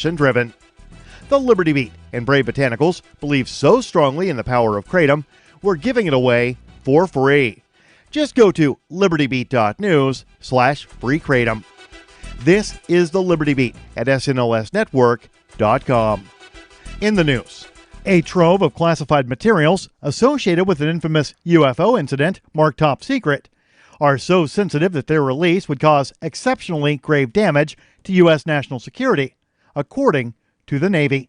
driven. The Liberty Beat and Brave Botanicals believe so strongly in the power of kratom, we're giving it away for free. Just go to libertybeat.news/free kratom. This is the Liberty Beat at snlsnetwork.com. In the news, a trove of classified materials associated with an infamous UFO incident marked top secret are so sensitive that their release would cause exceptionally grave damage to U.S. national security, according to the Navy.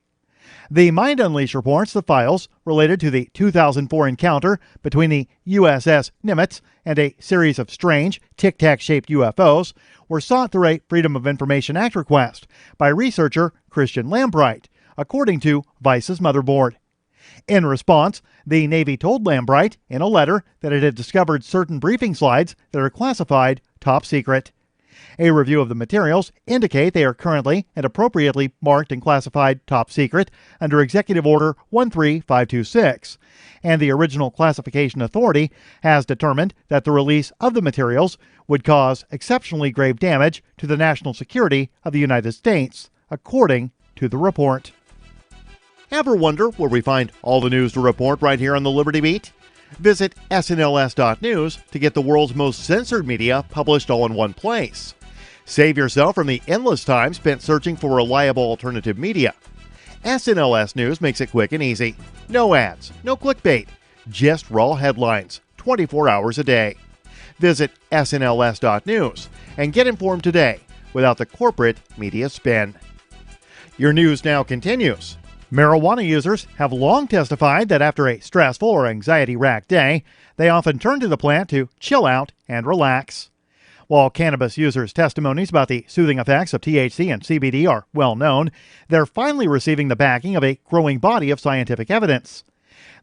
The Mind Unleashed reports the files related to the 2004 encounter between the USS Nimitz and a series of strange, tic-tac-shaped UFOs were sought through a Freedom of Information Act request by researcher Christian Lambright, according to Vice's motherboard. In response, the Navy told Lambright in a letter that it had discovered certain briefing slides that are classified top secret. A review of the materials indicate they are currently and appropriately marked and classified top secret under Executive Order 13526, and the original classification authority has determined that the release of the materials would cause exceptionally grave damage to the national security of the United States, according to the report. Ever wonder where we find all the news to report right here on the Liberty Beat? Visit snls.news to get the world's most censored media published all in one place. Save yourself from the endless time spent searching for reliable alternative media. SNLS News makes it quick and easy. No ads, no clickbait, just raw headlines, 24 hours a day. Visit snls.news and get informed today without the corporate media spin. Your news now continues. Marijuana users have long testified that after a stressful or anxiety-racked day, they often turn to the plant to chill out and relax. While cannabis users' testimonies about the soothing effects of THC and CBD are well known, they're finally receiving the backing of a growing body of scientific evidence.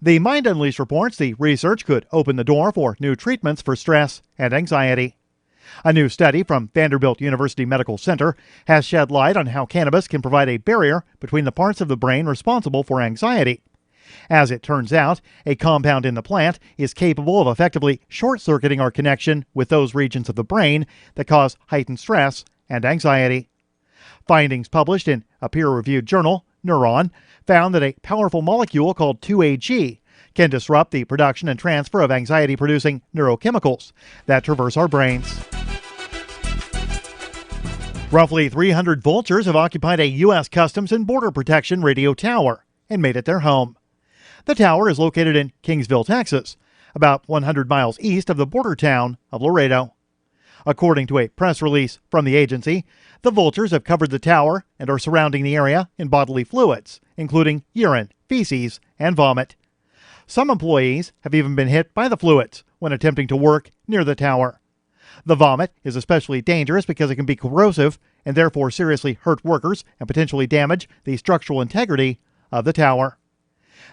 The Mind Unleashed reports the research could open the door for new treatments for stress and anxiety. A new study from Vanderbilt University Medical Center has shed light on how cannabis can provide a barrier between the parts of the brain responsible for anxiety. As it turns out, a compound in the plant is capable of effectively short-circuiting our connection with those regions of the brain that cause heightened stress and anxiety. Findings published in a peer-reviewed journal, Neuron, found that a powerful molecule called 2AG can disrupt the production and transfer of anxiety-producing neurochemicals that traverse our brains. Roughly 300 vultures have occupied a U.S. Customs and Border Protection radio tower and made it their home. The tower is located in Kingsville, Texas, about 100 miles east of the border town of Laredo. According to a press release from the agency, the vultures have covered the tower and are surrounding the area in bodily fluids, including urine, feces, and vomit. Some employees have even been hit by the fluids when attempting to work near the tower. The vomit is especially dangerous because it can be corrosive and therefore seriously hurt workers and potentially damage the structural integrity of the tower.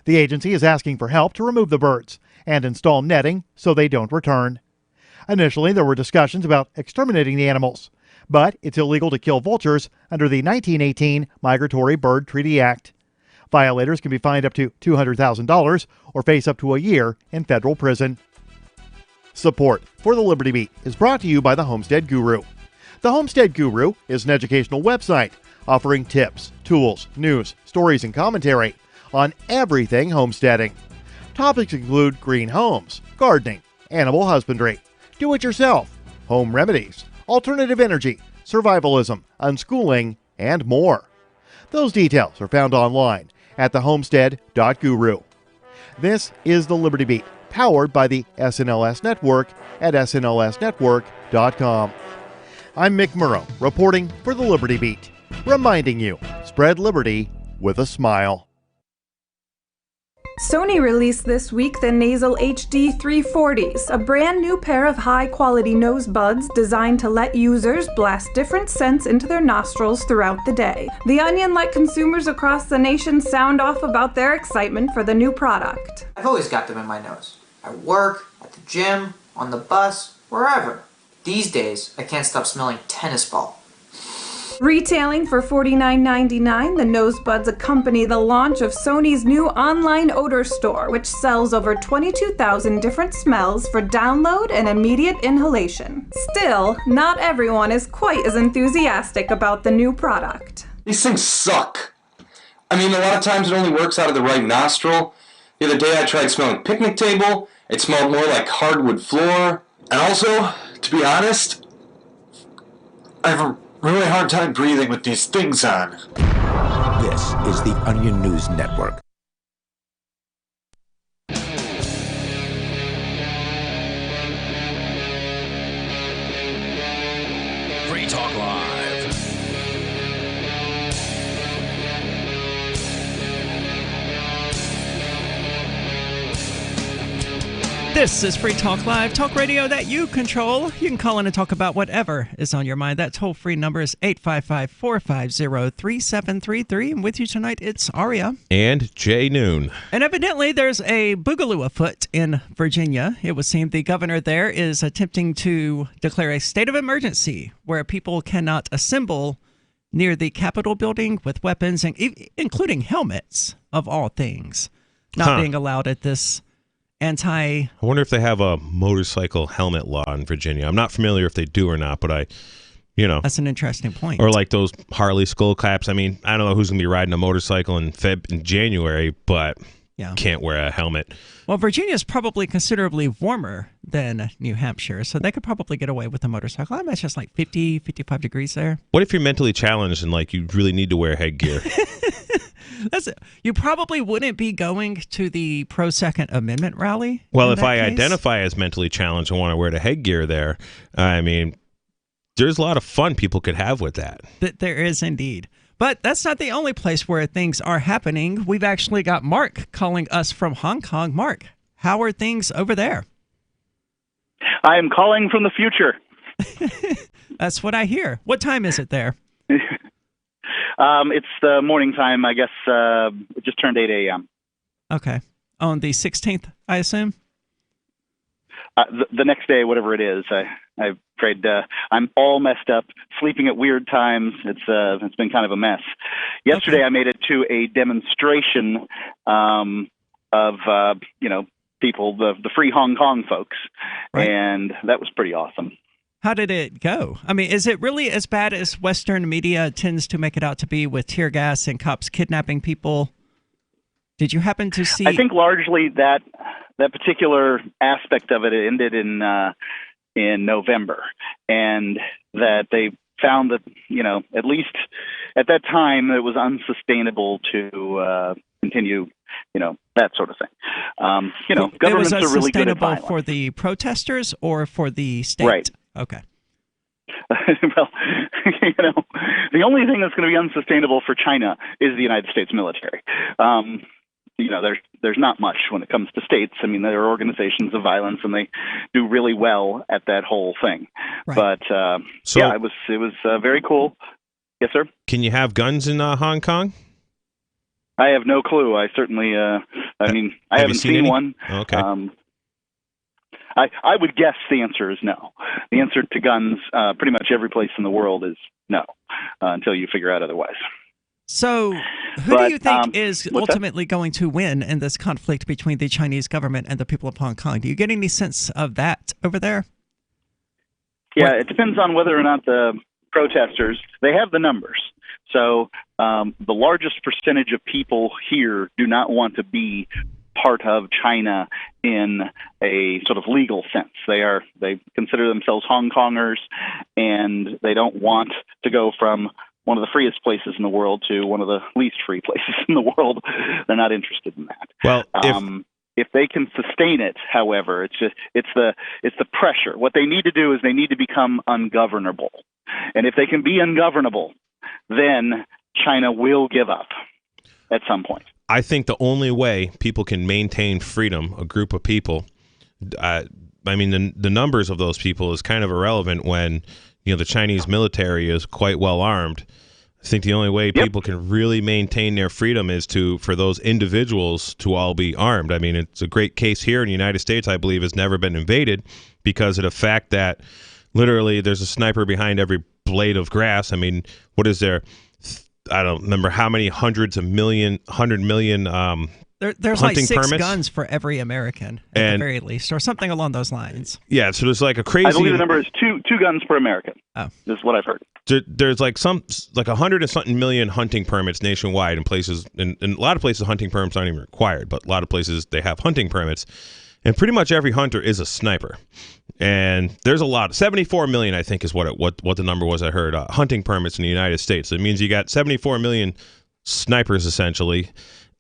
The agency is asking for help to remove the birds and install netting so they don't return. Initially, there were discussions about exterminating the animals, but it's illegal to kill vultures under the 1918 Migratory Bird Treaty Act. Violators can be fined up to $200,000 or face up to a year in federal prison. Support for the Liberty Beat is brought to you by the Homestead Guru. The Homestead Guru is an educational website offering tips, tools, news, stories, and commentary on everything homesteading. Topics include green homes, gardening, animal husbandry, do-it-yourself, home remedies, alternative energy, survivalism, unschooling, and more. Those details are found online at thehomestead.guru. This is the Liberty Beat, powered by the SNLS Network at snlsnetwork.com. I'm Mick Murrow, reporting for the Liberty Beat, reminding you, spread liberty with a smile. Sony released this week the Nasal HD 340s, a brand new pair of high-quality nose buds designed to let users blast different scents into their nostrils throughout the day. The Onion let consumers across the nation sound off about their excitement for the new product. I've always got them in my nose. At work, at the gym, on the bus, wherever. These days, I can't stop smelling tennis ball. Retailing for $49.99, the nose buds accompany the launch of Sony's new online odor store, which sells over 22,000 different smells for download and immediate inhalation. Still, not everyone is quite as enthusiastic about the new product. These things suck. I mean, a lot of times it only works out of the right nostril. The other day I tried smelling picnic table. It smelled more like hardwood floor. And also, to be honest, I have a really hard time breathing with these things on. This is the Onion News Network. Free Talk Live. This is Free Talk Live, talk radio that you control. You can call in and talk about whatever is on your mind. That toll-free number is 855-450-3733. And with you tonight, it's Aria. And Jay Noon. And evidently, there's a boogaloo afoot in Virginia. It would seem the governor there is attempting to declare a state of emergency where people cannot assemble near the Capitol building with weapons, including helmets, of all things, not being allowed at this I wonder if they have a motorcycle helmet law in Virginia. I'm not familiar if they do or not, but that's an interesting point. Or like those Harley skull caps. I mean, I don't know who's going to be riding a motorcycle in January, but can't wear a helmet. Well, Virginia is probably considerably warmer than New Hampshire, so they could probably get away with a motorcycle. I imagine it's like 50, 55 degrees there. What if you're mentally challenged and like you really need to wear headgear? That's it. You probably wouldn't be going to the pro-Second Amendment rally. Well, if I identify as mentally challenged and want to wear the headgear there, I mean, there's a lot of fun people could have with that. There is indeed. But that's not the only place where things are happening. We've actually got Mark calling us from Hong Kong. Mark, how are things over there? I am calling from the future. That's what I hear. What time is it there? It's the morning time, I guess. It just turned 8 a.m. Okay. On the 16th, I assume? The next day, whatever it is. I'm afraid I'm all messed up, sleeping at weird times. It's been kind of a mess. Yesterday, I made it to a demonstration of people, the Free Hong Kong folks, right. And that was pretty awesome. How did it go? I mean, is it really as bad as Western media tends to make it out to be, with tear gas and cops kidnapping people? Did you happen to see? I think largely that particular aspect of it ended in November, and that they found that, at least at that time, it was unsustainable to continue, that sort of thing. Governments are really good at violence. For the protesters or for the state? Right. Okay. Well, the only thing that's going to be unsustainable for China is the United States military. There's not much when it comes to states. I mean, there are organizations of violence, and they do really well at that whole thing. Right. But it was very cool. Yes, sir. Can you have guns in Hong Kong? I have no clue. I certainly. I haven't seen one. Okay. I would guess the answer is no. The answer to guns, pretty much every place in the world, is no, until you figure out otherwise. So who do you think is ultimately going to win in this conflict between the Chinese government and the people of Hong Kong? Do you get any sense of that over there? Yeah, it depends on whether or not the protesters, they have the numbers. So the largest percentage of people here do not want to be part of China in a sort of legal sense. They consider themselves Hong Kongers, and they don't want to go from one of the freest places in the world to one of the least free places in the world. They're not interested in that. Well, if they can sustain it, however, it's the pressure. What they need to do is they need to become ungovernable. And if they can be ungovernable, then China will give up at some point. I think the only way people can maintain freedom, a group of people, the numbers of those people is kind of irrelevant when, the Chinese military is quite well armed. I think the only way people can really maintain their freedom is for those individuals to all be armed. I mean, it's a great case here in the United States, I believe, has never been invaded because of the fact that literally there's a sniper behind every blade of grass. I mean, what is there? I don't remember how many 100 million There's like hunting 6 permits. guns for every American, at the very least, or something along those lines. Yeah, so there's like a crazy. I believe the number is two guns per American. Oh, is what I've heard. There's like 100 and something million hunting permits nationwide in places, in a lot of places hunting permits aren't even required, but a lot of places they have hunting permits, and pretty much every hunter is a sniper. And there's a lot. 74 million, I think, is what the number was. I heard hunting permits in the United States. It means you got 74 million snipers essentially.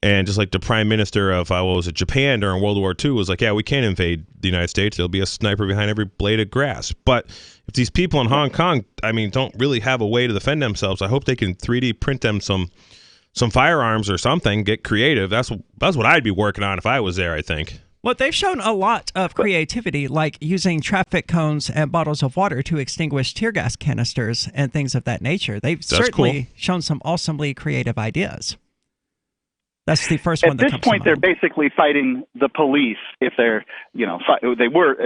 And just like the prime minister of, Japan during World War II was like, yeah, we can't invade the United States. There'll be a sniper behind every blade of grass. But if these people in Hong Kong, don't really have a way to defend themselves, I hope they can 3D print them some firearms or something, get creative. That's what I'd be working on if I was there, I think. Well, they've shown a lot of creativity, like using traffic cones and bottles of water to extinguish tear gas canisters and things of that nature. They've certainly shown some awesomely creative ideas. That's the first one that comes to mind. At this point, they're basically fighting the police. If they're, they were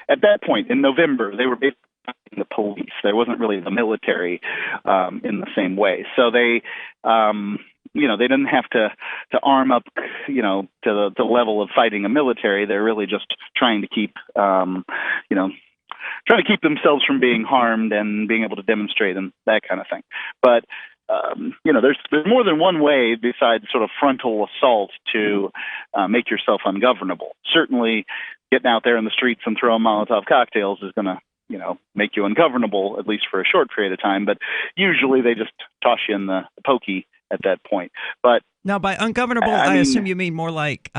at that point in November, they were basically fighting the police. There wasn't really the military in the same way. So they, they didn't have to arm up, to the level of fighting a military. They're really just trying to keep, trying to keep themselves from being harmed and being able to demonstrate and that kind of thing. But there's more than one way besides sort of frontal assault to make yourself ungovernable. Certainly, getting out there in the streets and throwing Molotov cocktails is going to, make you ungovernable, at least for a short period of time. But usually they just toss you in the pokey at that point. But now, by ungovernable, I assume you mean more like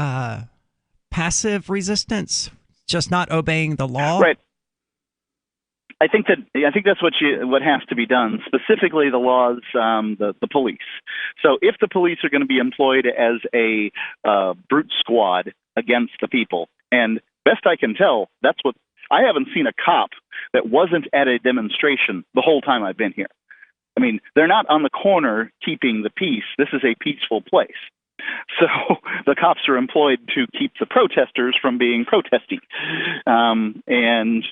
passive resistance, just not obeying the law? Right. I think that's what has to be done. Specifically, the laws, the police. So, if the police are going to be employed as a brute squad against the people, and best I can tell, that's what I haven't seen a cop that wasn't at a demonstration the whole time I've been here. I mean, they're not on the corner keeping the peace. This is a peaceful place. So the cops are employed to keep the protesters from being protesty, and.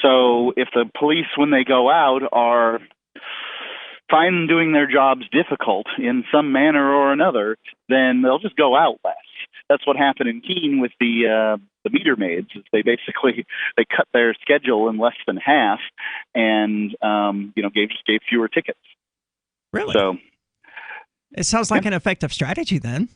So if the police, when they go out, are find doing their jobs difficult in some manner or another, then they'll just go out less. That's what happened in Keene with the meter maids. They basically cut their schedule in less than half, and gave fewer tickets. Really? So it sounds like an effective strategy then.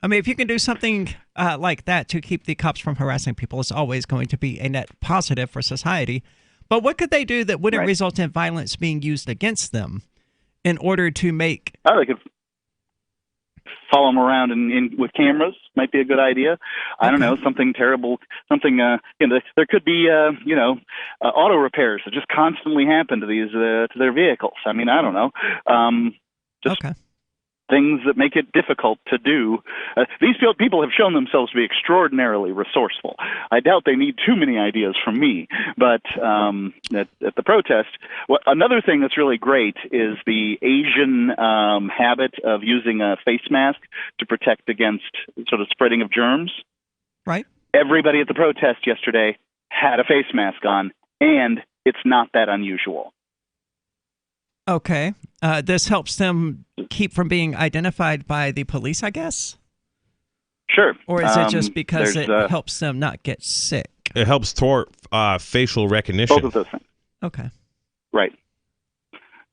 I mean, if you can do something like that to keep the cops from harassing people, it's always going to be a net positive for society. But what could they do that wouldn't result in violence being used against them in order to make... Oh, they could follow them around with cameras. Might be a good idea. I don't know, something terrible, something, there could be, auto repairs that just constantly happen to these, to their vehicles. I mean, I don't know. Things that make it difficult to do. These people have shown themselves to be extraordinarily resourceful. I doubt they need too many ideas from me, but at the protest, another thing that's really great is the Asian habit of using a face mask to protect against sort of spreading of germs. Right. Everybody at the protest yesterday had a face mask on, and it's not that unusual. Okay. This helps them keep from being identified by the police, I guess? Sure. Or is it just because it helps them not get sick? It helps thwart facial recognition. Both of those things. Okay. Right.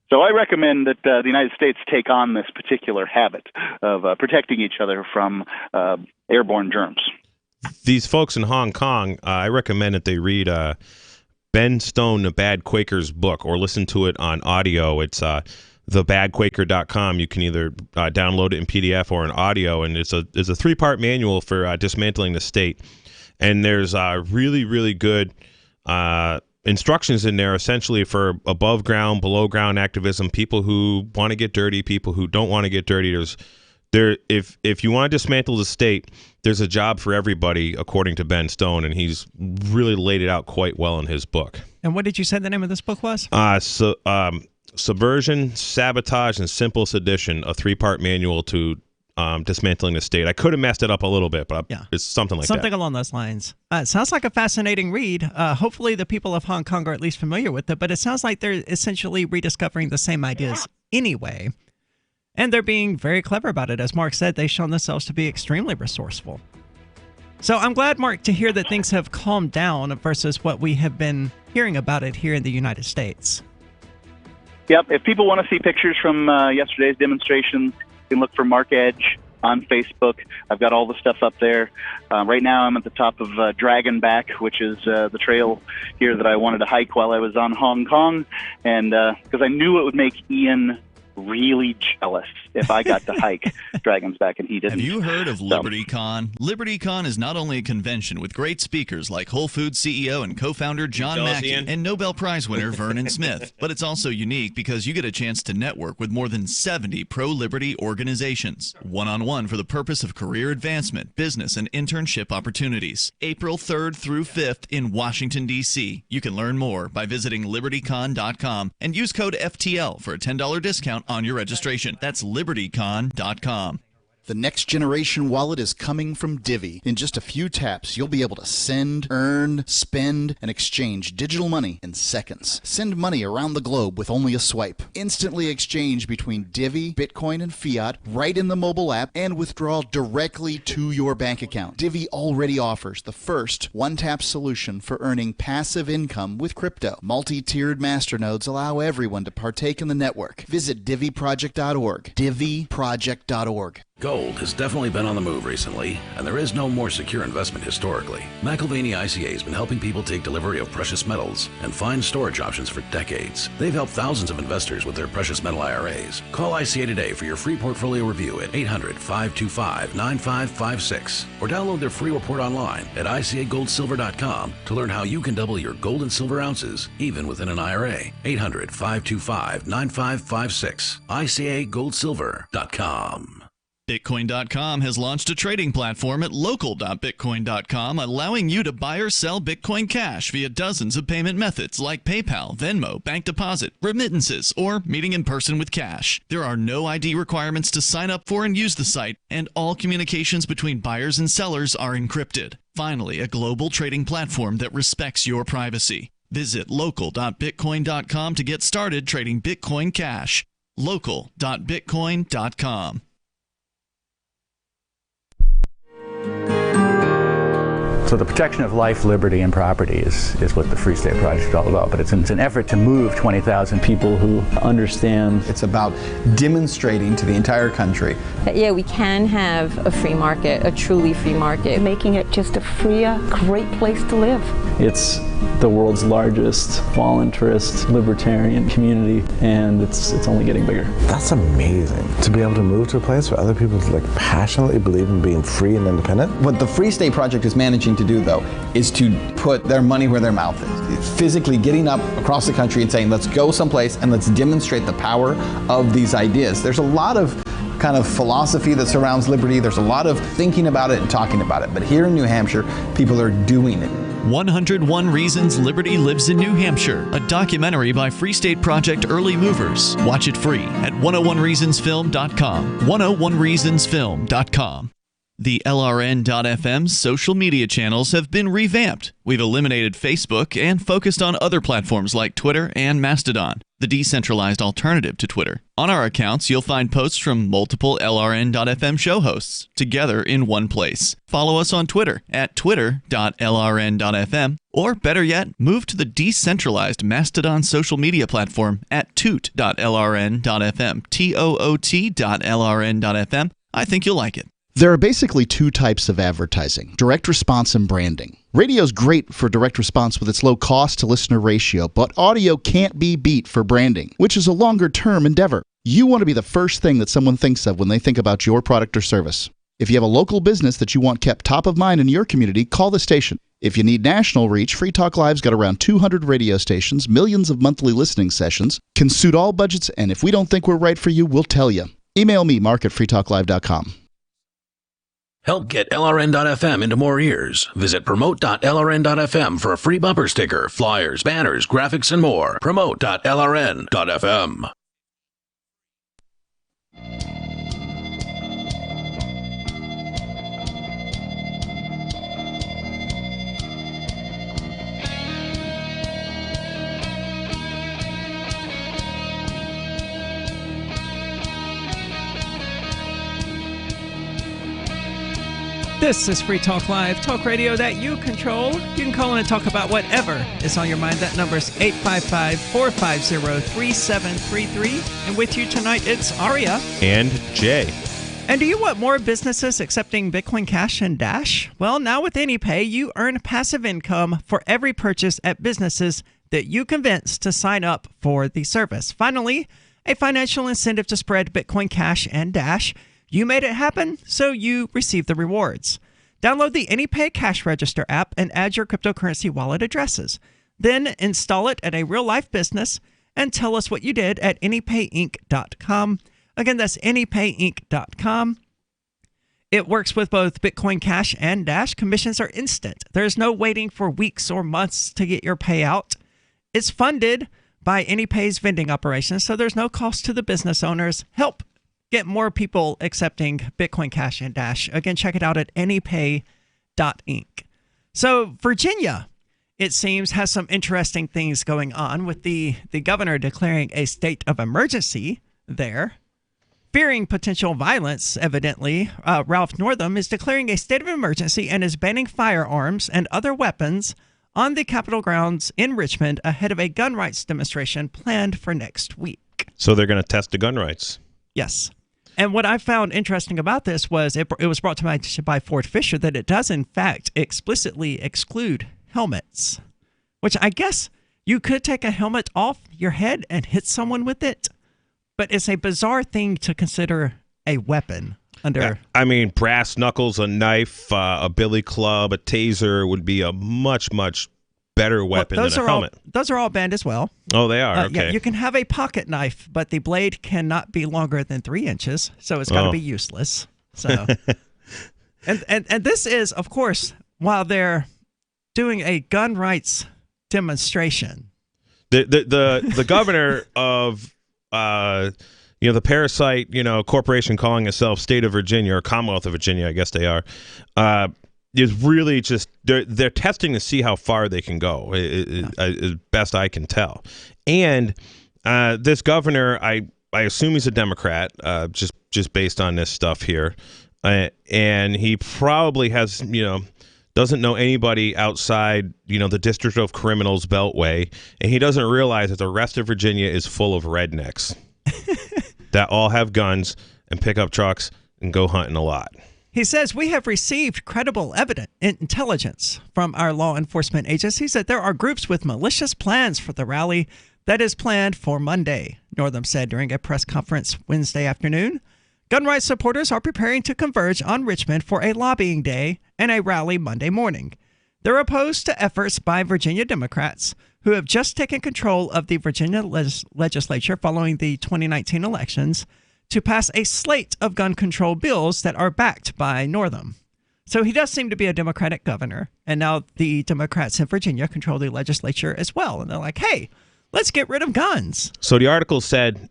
So I recommend that the United States take on this particular habit of protecting each other from airborne germs. These folks in Hong Kong, I recommend that they read Ben Stone, The Bad Quaker's book, or listen to it on audio. It's thebadquaker.com. You can either download it in PDF or in audio, and it's a 3-part manual for dismantling the state. And there's really, really good instructions in there, essentially for above ground, below ground activism, people who want to get dirty, people who don't want to get dirty. If you want to dismantle the state, there's a job for everybody, according to Ben Stone, and he's really laid it out quite well in his book. And what did you say the name of this book was? Subversion, Sabotage, and Simple Sedition, a 3-part manual to dismantling the state. I could have messed it up a little bit, but it's something like that. Something along those lines. It sounds like a fascinating read. Hopefully the people of Hong Kong are at least familiar with it, but it sounds like they're essentially rediscovering the same ideas anyway. And they're being very clever about it. As Mark said, they've shown themselves to be extremely resourceful. So I'm glad, Mark, to hear that things have calmed down versus what we have been hearing about it here in the United States. Yep. If people want to see pictures from yesterday's demonstration, you can look for Mark Edge on Facebook. I've got all the stuff up there. Right now I'm at the top of Dragonback, which is the trail here that I wanted to hike while I was on Hong Kong, and because I knew it would make Ian really jealous if I got to hike Dragon's Back and he didn't. Have you heard of LibertyCon? LibertyCon is not only a convention with great speakers like Whole Foods CEO and co-founder John Mackey and Nobel Prize winner Vernon Smith, but it's also unique because you get a chance to network with more than 70 pro-liberty organizations, one-on-one for the purpose of career advancement, business, and internship opportunities. April 3rd through 5th in Washington, D.C. You can learn more by visiting libertycon.com and use code FTL for a $10 discount on your registration. That's libertycon.com. The next generation wallet is coming from Divvy. In just a few taps, you'll be able to send, earn, spend, and exchange digital money in seconds. Send money around the globe with only a swipe. Instantly exchange between Divvy, Bitcoin, and fiat right in the mobile app and withdraw directly to your bank account. Divvy already offers the first one-tap solution for earning passive income with crypto. Multi-tiered masternodes allow everyone to partake in the network. Visit divvyproject.org. divvyproject.org. Gold has definitely been on the move recently, and there is no more secure investment historically. McIlvaney ICA has been helping people take delivery of precious metals and find storage options for decades. They've helped thousands of investors with their precious metal IRAs. Call ICA today for your free portfolio review at 800-525-9556 or download their free report online at ICAGoldSilver.com to learn how you can double your gold and silver ounces even within an IRA. 800-525-9556. ICAGoldSilver.com. Bitcoin.com has launched a trading platform at local.bitcoin.com, allowing you to buy or sell Bitcoin Cash via dozens of payment methods like PayPal, Venmo, bank deposit, remittances, or meeting in person with cash. There are no ID requirements to sign up for and use the site, and all communications between buyers and sellers are encrypted. Finally, a global trading platform that respects your privacy. Visit local.bitcoin.com to get started trading Bitcoin Cash. local.bitcoin.com. So the protection of life, liberty, and property is what the Free State Project is all about. But it's an effort to move 20,000 people who understand. It's about demonstrating to the entire country that, yeah, we can have a free market, a truly free market. Making it just a freer, great place to live. It's the world's largest voluntarist libertarian community, and it's only getting bigger. That's amazing, to be able to move to a place where other people passionately believe in being free and independent. What the Free State Project is managing to do, though, is to put their money where their mouth is. Physically getting up across the country and saying, let's go someplace and let's demonstrate the power of these ideas. There's a lot of kind of philosophy that surrounds liberty. There's a lot of thinking about it and talking about it. But here in New Hampshire, people are doing it. 101 Reasons Liberty Lives in New Hampshire, a documentary by Free State Project Early Movers. Watch it free at 101reasonsfilm.com. 101reasonsfilm.com. The LRN.FM social media channels have been revamped. We've eliminated Facebook and focused on other platforms like Twitter and Mastodon, the decentralized alternative to Twitter. On our accounts, you'll find posts from multiple LRN.FM show hosts together in one place. Follow us on Twitter at twitter.lrn.fm, or better yet, move to the decentralized Mastodon social media platform at toot.lrn.fm, toot.lrn.fm. I think you'll like it. There are basically two types of advertising: direct response and branding. Radio's great for direct response with its low cost to listener ratio, but audio can't be beat for branding, which is a longer term endeavor. You want to be the first thing that someone thinks of when they think about your product or service. If you have a local business that you want kept top of mind in your community, call the station. If you need national reach, Free Talk Live's got around 200 radio stations, millions of monthly listening sessions, can suit all budgets, and if we don't think we're right for you, we'll tell you. Email me, mark@freetalklive.com. Help get LRN.FM into more ears. Visit promote.lrn.fm for a free bumper sticker, flyers, banners, graphics, and more. Promote.lrn.fm. This is Free Talk Live, talk radio that you control. You can call in and talk about whatever is on your mind. That number is 855-450-3733. And with you tonight, it's Aria. And Jay. And do you want more businesses accepting Bitcoin Cash and Dash? Well, now with AnyPay, you earn passive income for every purchase at businesses that you convince to sign up for the service. Finally, a financial incentive to spread Bitcoin Cash and Dash. You made it happen, so you receive the rewards. Download the AnyPay Cash Register app and add your cryptocurrency wallet addresses. Then install it at a real-life business and tell us what you did at anypayinc.com. Again, that's anypayinc.com. It works with both Bitcoin Cash and Dash. Commissions are instant. There's no waiting for weeks or months to get your payout. It's funded by AnyPay's vending operations, so there's no cost to the business owners. Help get more people accepting Bitcoin Cash and Dash. Again, check it out at anypay.inc. So Virginia, it seems, has some interesting things going on with the governor declaring a state of emergency there. Fearing potential violence, evidently, Ralph Northam is declaring a state of emergency and is banning firearms and other weapons on the Capitol grounds in Richmond ahead of a gun rights demonstration planned for next week. So they're going to test the gun rights. Yes. And what I found interesting about this was it was brought to mind by Fort Fisher that it does, in fact, explicitly exclude helmets, which I guess you could take a helmet off your head and hit someone with it. But it's a bizarre thing to consider a weapon under. I mean, brass knuckles, a knife, a billy club, a taser would be a much, much better weapon than a helmet. Those are all banned as well. Oh, they are? Okay. Yeah, you can have a pocket knife, but the blade cannot be longer than 3 inches, so it's got to be useless. So, and this is, of course, while they're doing a gun rights demonstration. The governor of the parasite, corporation calling itself State of Virginia or Commonwealth of Virginia, I guess they are, is really just they're testing to see how far they can go, as best I can tell. And this governor, I assume he's a Democrat, just based on this stuff here, and he probably has doesn't know anybody outside the District of Criminals Beltway, and he doesn't realize that the rest of Virginia is full of rednecks that all have guns and pickup trucks and go hunting a lot. He says, we have received credible intelligence from our law enforcement agencies that there are groups with malicious plans for the rally that is planned for Monday, Northam said during a press conference Wednesday afternoon. Gun rights supporters are preparing to converge on Richmond for a lobbying day and a rally Monday morning. They're opposed to efforts by Virginia Democrats who have just taken control of the Virginia legislature following the 2019 elections to pass a slate of gun control bills that are backed by Northam. So he does seem to be a Democratic governor, and now the Democrats in Virginia control the legislature as well. And they're like, hey, let's get rid of guns. So the article said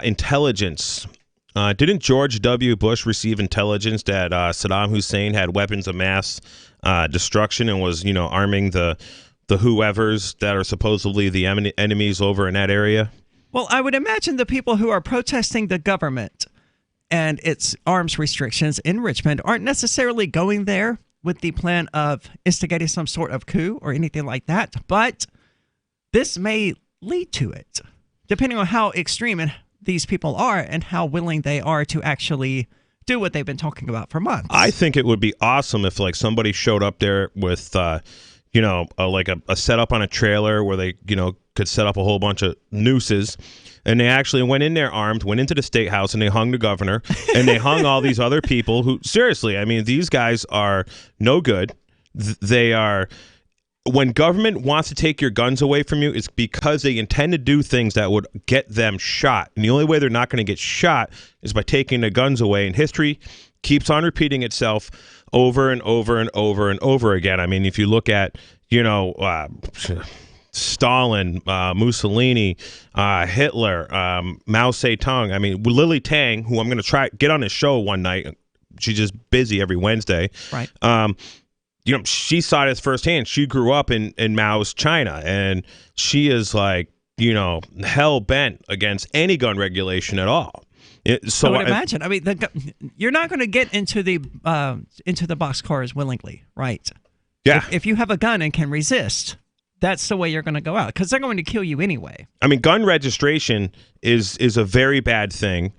intelligence. Didn't George W. Bush receive intelligence that Saddam Hussein had weapons of mass destruction and was, arming the whoever's that are supposedly the enemies over in that area? Well, I would imagine the people who are protesting the government and its arms restrictions in Richmond aren't necessarily going there with the plan of instigating some sort of coup or anything like that. But this may lead to it, depending on how extreme these people are and how willing they are to actually do what they've been talking about for months. I think it would be awesome if somebody showed up there with a setup on a trailer where they could set up a whole bunch of nooses, and they actually went in there armed, went into the state house, and they hung the governor and they hung all these other people who, seriously, I mean, these guys are no good. They are. When government wants to take your guns away from you, it's because they intend to do things that would get them shot. And the only way they're not going to get shot is by taking the guns away. And history keeps on repeating itself over and over and over and over again. I mean, if you look at, Stalin, Mussolini, Hitler, Mao Zedong. I mean, Lily Tang, who I'm going to try get on his show one night. She's just busy every Wednesday. Right. She saw this firsthand. She grew up in Mao's China, and she is hell bent against any gun regulation at all. So I would imagine. I mean, you're not going to get into the boxcars willingly, right? Yeah. If you have a gun and can resist, that's the way you're going to go out, because they're going to kill you anyway. I mean, gun registration is a very bad thing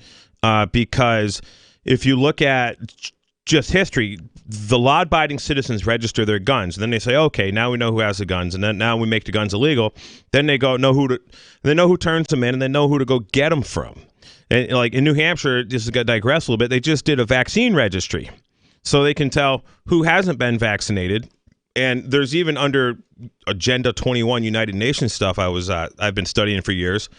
because if you look at just history, the law-abiding citizens register their guns, and then they say, "Okay, now we know who has the guns," and then now we make the guns illegal. Then they know who turns them in, and they know who to go get them from. And like in New Hampshire, just to digress a little bit, they just did a vaccine registry, so they can tell who hasn't been vaccinated. And there's even under Agenda 21 United Nations stuff I've been studying for years.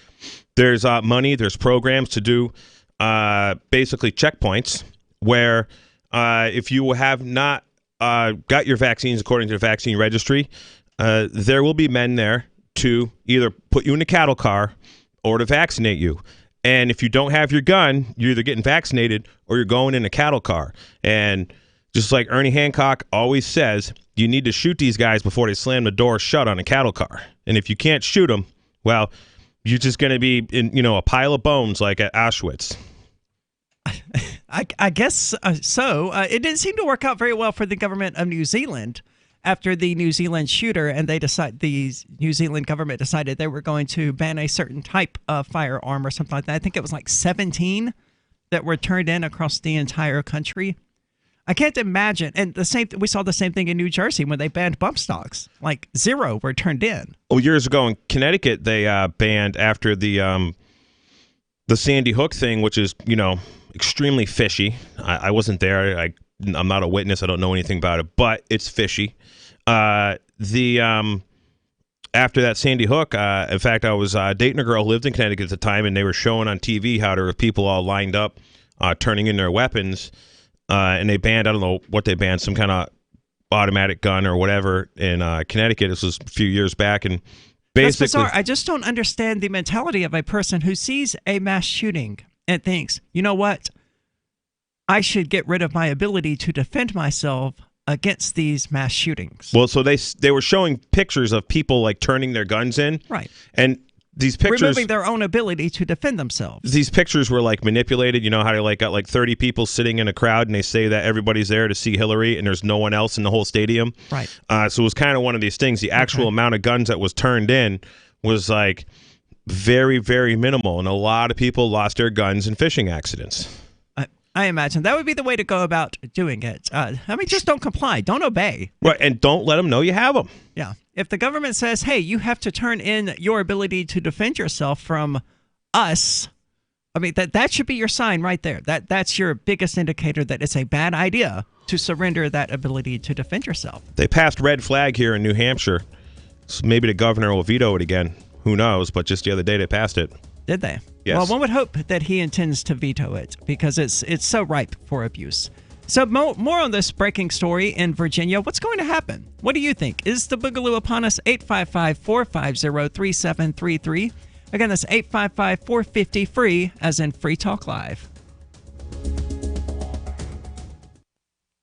There's money, there's programs to do basically checkpoints where if you have not got your vaccines according to the vaccine registry, there will be men there to either put you in a cattle car or to vaccinate you. And if you don't have your gun, you're either getting vaccinated or you're going in a cattle car. And just like Ernie Hancock always says, you need to shoot these guys before they slam the door shut on a cattle car. And if you can't shoot them, well, you're just going to be in, a pile of bones like at Auschwitz. I guess so. It didn't seem to work out very well for the government of New Zealand after the New Zealand shooter, and the New Zealand government decided they were going to ban a certain type of firearm or something like that. I think it was like 17 that were turned in across the entire country. I can't imagine. And we saw the same thing in New Jersey when they banned bump stocks. Like 0 were turned in. Well, years ago in Connecticut, they banned after the Sandy Hook thing, which is, extremely fishy. I wasn't there. I'm not a witness. I don't know anything about it, but it's fishy. After that Sandy Hook, in fact, I was dating a girl who lived in Connecticut at the time, and they were showing on TV how there were people all lined up turning in their weapons. And they banned, I don't know what they banned, some kind of automatic gun or whatever in Connecticut. This was a few years back. And basically, that's bizarre. I just don't understand the mentality of a person who sees a mass shooting and thinks, you know what? I should get rid of my ability to defend myself against these mass shootings. Well, so they were showing pictures of people like turning their guns in. Right. And these pictures, removing their own ability to defend themselves. These pictures were like manipulated. You know how they got 30 people sitting in a crowd, and they say that everybody's there to see Hillary, and there's no one else in the whole stadium. Right. So it was kind of one of these things. The actual amount of guns that was turned in was like very, very minimal, and a lot of people lost their guns in fishing accidents. I imagine that would be the way to go about doing it. Just don't comply. Don't obey. Right, and don't let them know you have them. Yeah. If the government says, hey, you have to turn in your ability to defend yourself from us, I mean, that should be your sign right there. That's your biggest indicator that it's a bad idea to surrender that ability to defend yourself. They passed red flag here in New Hampshire. So maybe the governor will veto it again. Who knows? But just the other day they passed it. Did they? Yes. Well, one would hope that he intends to veto it because it's so ripe for abuse. So more on this breaking story in Virginia. What's going to happen? What do you think? Is the boogaloo upon us? 855-450-3733. Again, that's 855-450-FREE, as in Free Talk Live.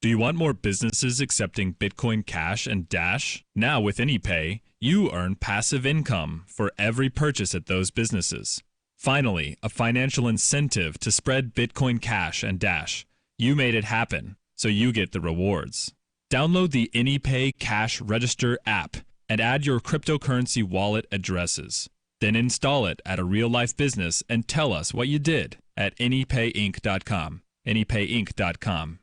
Do you want more businesses accepting Bitcoin Cash and Dash? Now with AnyPay, you earn passive income for every purchase at those businesses. Finally, a financial incentive to spread Bitcoin Cash and Dash. You made it happen, so you get the rewards. Download the AnyPay Cash Register app and add your cryptocurrency wallet addresses. Then install it at a real-life business and tell us what you did at anypayinc.com. anypayinc.com.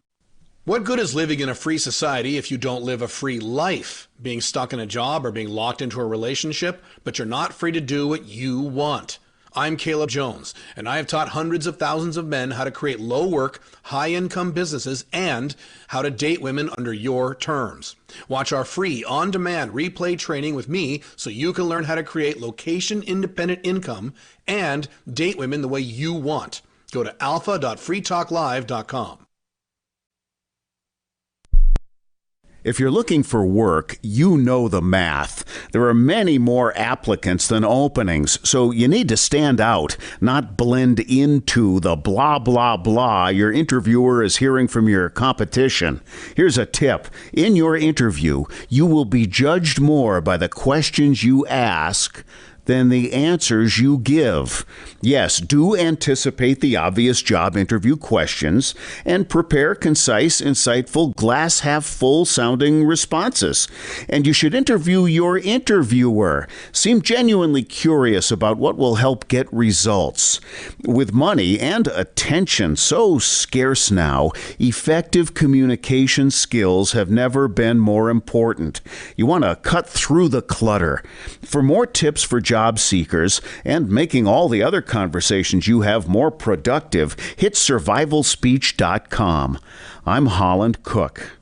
What good is living in a free society if you don't live a free life? Being stuck in a job or being locked into a relationship, but you're not free to do what you want. I'm Caleb Jones, and I have taught hundreds of thousands of men how to create low-work, high-income businesses and how to date women under your terms. Watch our free, on-demand replay training with me so you can learn how to create location-independent income and date women the way you want. Go to alpha.freetalklive.com. If you're looking for work, you know the math. There are many more applicants than openings, so you need to stand out, not blend into the blah, blah, blah your interviewer is hearing from your competition. Here's a tip. In your interview, you will be judged more by the questions you ask than the answers you give. Yes, do anticipate the obvious job interview questions and prepare concise, insightful, glass half full sounding responses. And you should interview your interviewer. Seem genuinely curious about what will help get results. With money and attention so scarce now, effective communication skills have never been more important. You want to cut through the clutter. For more tips for job seekers and making all the other conversations you have more productive, hit survivalspeech.com. I'm Holland Cook.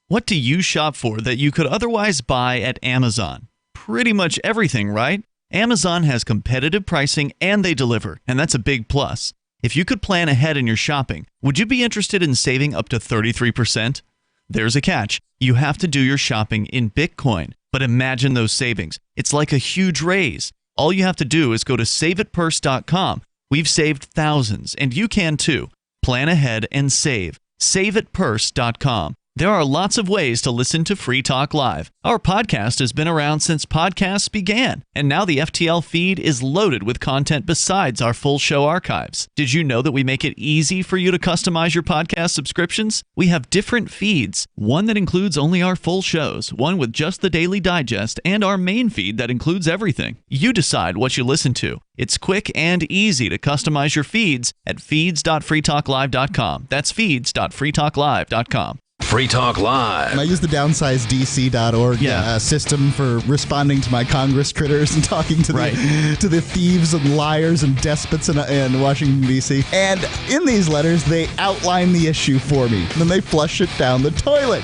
What do you shop for that you could otherwise buy at Amazon? Pretty much everything, right? Amazon has competitive pricing and they deliver, and that's a big plus. If you could plan ahead in your shopping, would you be interested in saving up to 33%? There's a catch. You have to do your shopping in Bitcoin. But imagine those savings. It's like a huge raise. All you have to do is go to saveitpurse.com. We've saved thousands, and you can too. Plan ahead and save. Saveitpurse.com. There are lots of ways to listen to Free Talk Live. Our podcast has been around since podcasts began, and now the FTL feed is loaded with content besides our full show archives. Did you know that we make it easy for you to customize your podcast subscriptions? We have different feeds, one that includes only our full shows, one with just the Daily Digest, and our main feed that includes everything. You decide what you listen to. It's quick and easy to customize your feeds at feeds.freetalklive.com. That's feeds.freetalklive.com. Free Talk Live. And I use the downsizedc.org system for responding to my Congress critters and talking to the thieves and liars and despots in Washington, D.C. And in these letters, they outline the issue for me. Then they flush it down the toilet.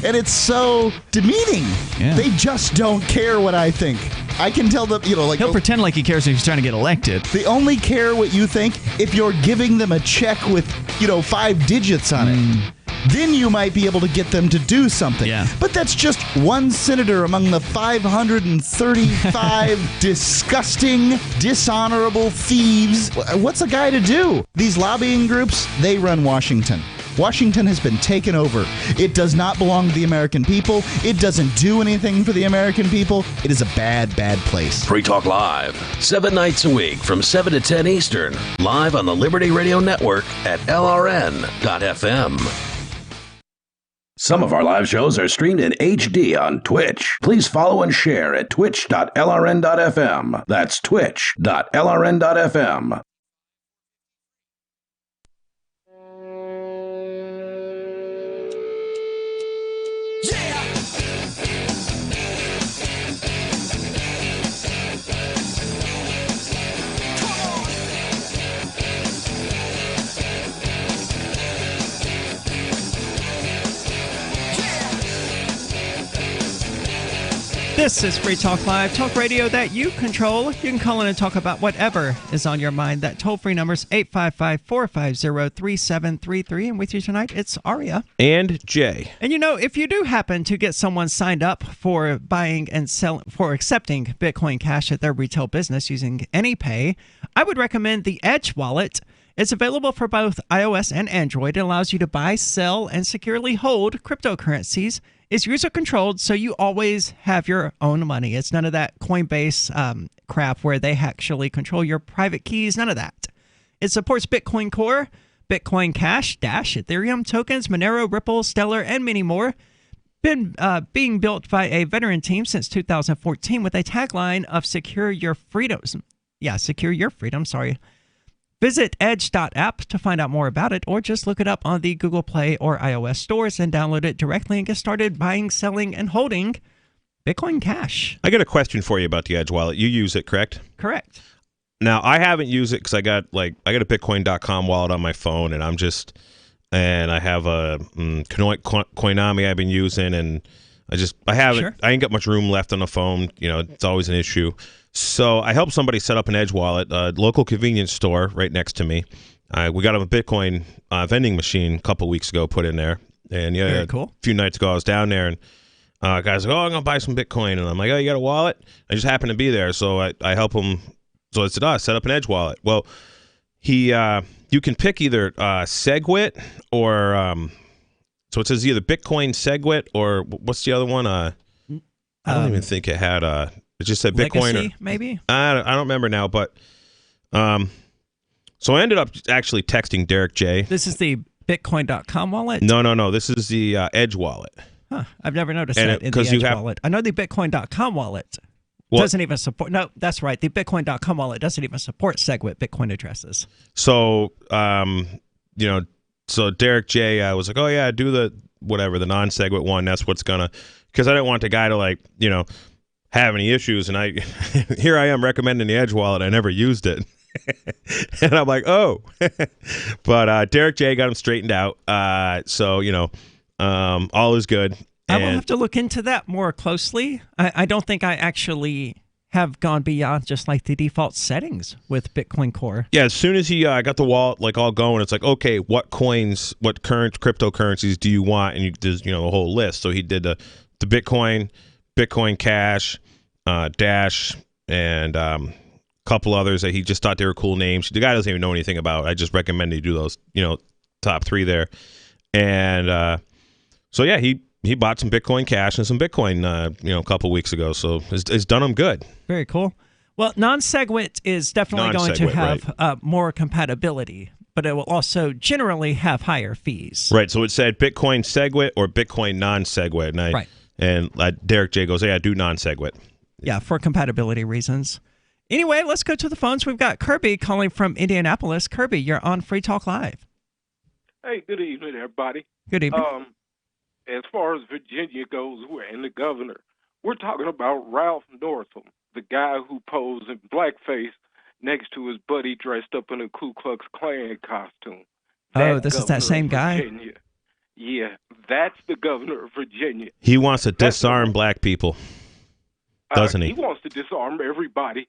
And it's so demeaning. Yeah. They just don't care what I think. I can tell them, he'll pretend like he cares if he's trying to get elected. They only care what you think if you're giving them a check with, 5 digits on it. Then you might be able to get them to do something. Yeah. But that's just one senator among the 535 disgusting, dishonorable thieves. What's a guy to do? These lobbying groups, they run Washington. Washington has been taken over. It does not belong to the American people. It doesn't do anything for the American people. It is a bad, bad place. Free Talk Live, 7 nights a week from 7 to 10 Eastern, live on the Liberty Radio Network at LRN.FM. Some of our live shows are streamed in HD on Twitch. Please follow and share at twitch.lrn.fm. That's twitch.lrn.fm. This is Free Talk Live, talk radio that you control. You can call in and talk about whatever is on your mind. That toll-free number is 855-450-3733. And with you tonight, it's Aria. And Jay. And if you do happen to get someone signed up for buying and for accepting Bitcoin Cash at their retail business using AnyPay, I would recommend the Edge wallet. It's available for both iOS and Android. It allows you to buy, sell, and securely hold cryptocurrencies. It's user-controlled, so you always have your own money. It's none of that Coinbase crap where they actually control your private keys, none of that. It supports Bitcoin Core, Bitcoin Cash, Dash, Ethereum, tokens, Monero, Ripple, Stellar, and many more. Been being built by a veteran team since 2014 with a tagline of Secure Your Freedoms. Yeah, Secure Your Freedom, sorry. Visit edge.app to find out more about it, or just look it up on the Google Play or iOS stores and download it directly and get started buying, selling, and holding Bitcoin Cash. I got a question for you about the Edge wallet. You use it, correct? Correct. Now, I haven't used it because I got a Bitcoin.com wallet on my phone, and I have a Coinami I've been using, and I haven't. Sure. I ain't got much room left on the phone. It's always an issue. So I helped somebody set up an Edge wallet, a local convenience store right next to me. We got a Bitcoin vending machine a couple weeks ago put in there. And Very cool. A few nights ago I was down there, and guys like, I'm going to buy some Bitcoin. And I'm like, oh, you got a wallet? I just happened to be there. So I help him. So I said, set up an Edge wallet. Well, you can pick either SegWit or so it says either Bitcoin SegWit or what's the other one? I don't even think it had It just said Bitcoin. Legacy, maybe? I don't remember now, but so I ended up actually texting Derek J. This is the Bitcoin.com wallet? No. This is the Edge wallet. Huh. I've never noticed that in the Edge wallet. I know the Bitcoin.com wallet doesn't even support. No, that's right. The Bitcoin.com wallet doesn't even support SegWit Bitcoin addresses. So, so Derek J was like, oh, yeah, do the whatever, the non-SegWit one. That's what's going to, because I didn't want the guy to have any issues. And here I am recommending the Edge wallet. I never used it. And I'm like, oh. But Derek J got him straightened out. So, all is good. I will have to look into that more closely. I don't think I actually have gone beyond just like the default settings with Bitcoin Core. Yeah, as soon as he got the wallet all going, it's like, okay, what coins, what current cryptocurrencies do you want? And there's the whole list. So he did the Bitcoin Cash, Dash, and couple others that he just thought they were cool names. The guy doesn't even know anything about. I just recommend you do those, top 3 there. And so yeah, he bought some Bitcoin Cash and some Bitcoin, a couple weeks ago. So it's done him good. Very cool. Well, non-SegWit is definitely going to have more compatibility, but it will also generally have higher fees. Right. So it said Bitcoin SegWit or Bitcoin non-SegWit. And Derek J goes, hey, I do non-SegWit. Yeah, for compatibility reasons. Anyway, let's go to the phones. We've got Kirby calling from Indianapolis. Kirby, you're on Free Talk Live. Hey, good evening, everybody. Good evening. As far as Virginia goes, and the governor, we're talking about Ralph Northam, the guy who posed in blackface next to his buddy dressed up in a Ku Klux Klan costume. Oh, this is that same guy? Virginia. Yeah, that's the governor of Virginia. He wants to disarm black people, doesn't he? He wants to disarm everybody.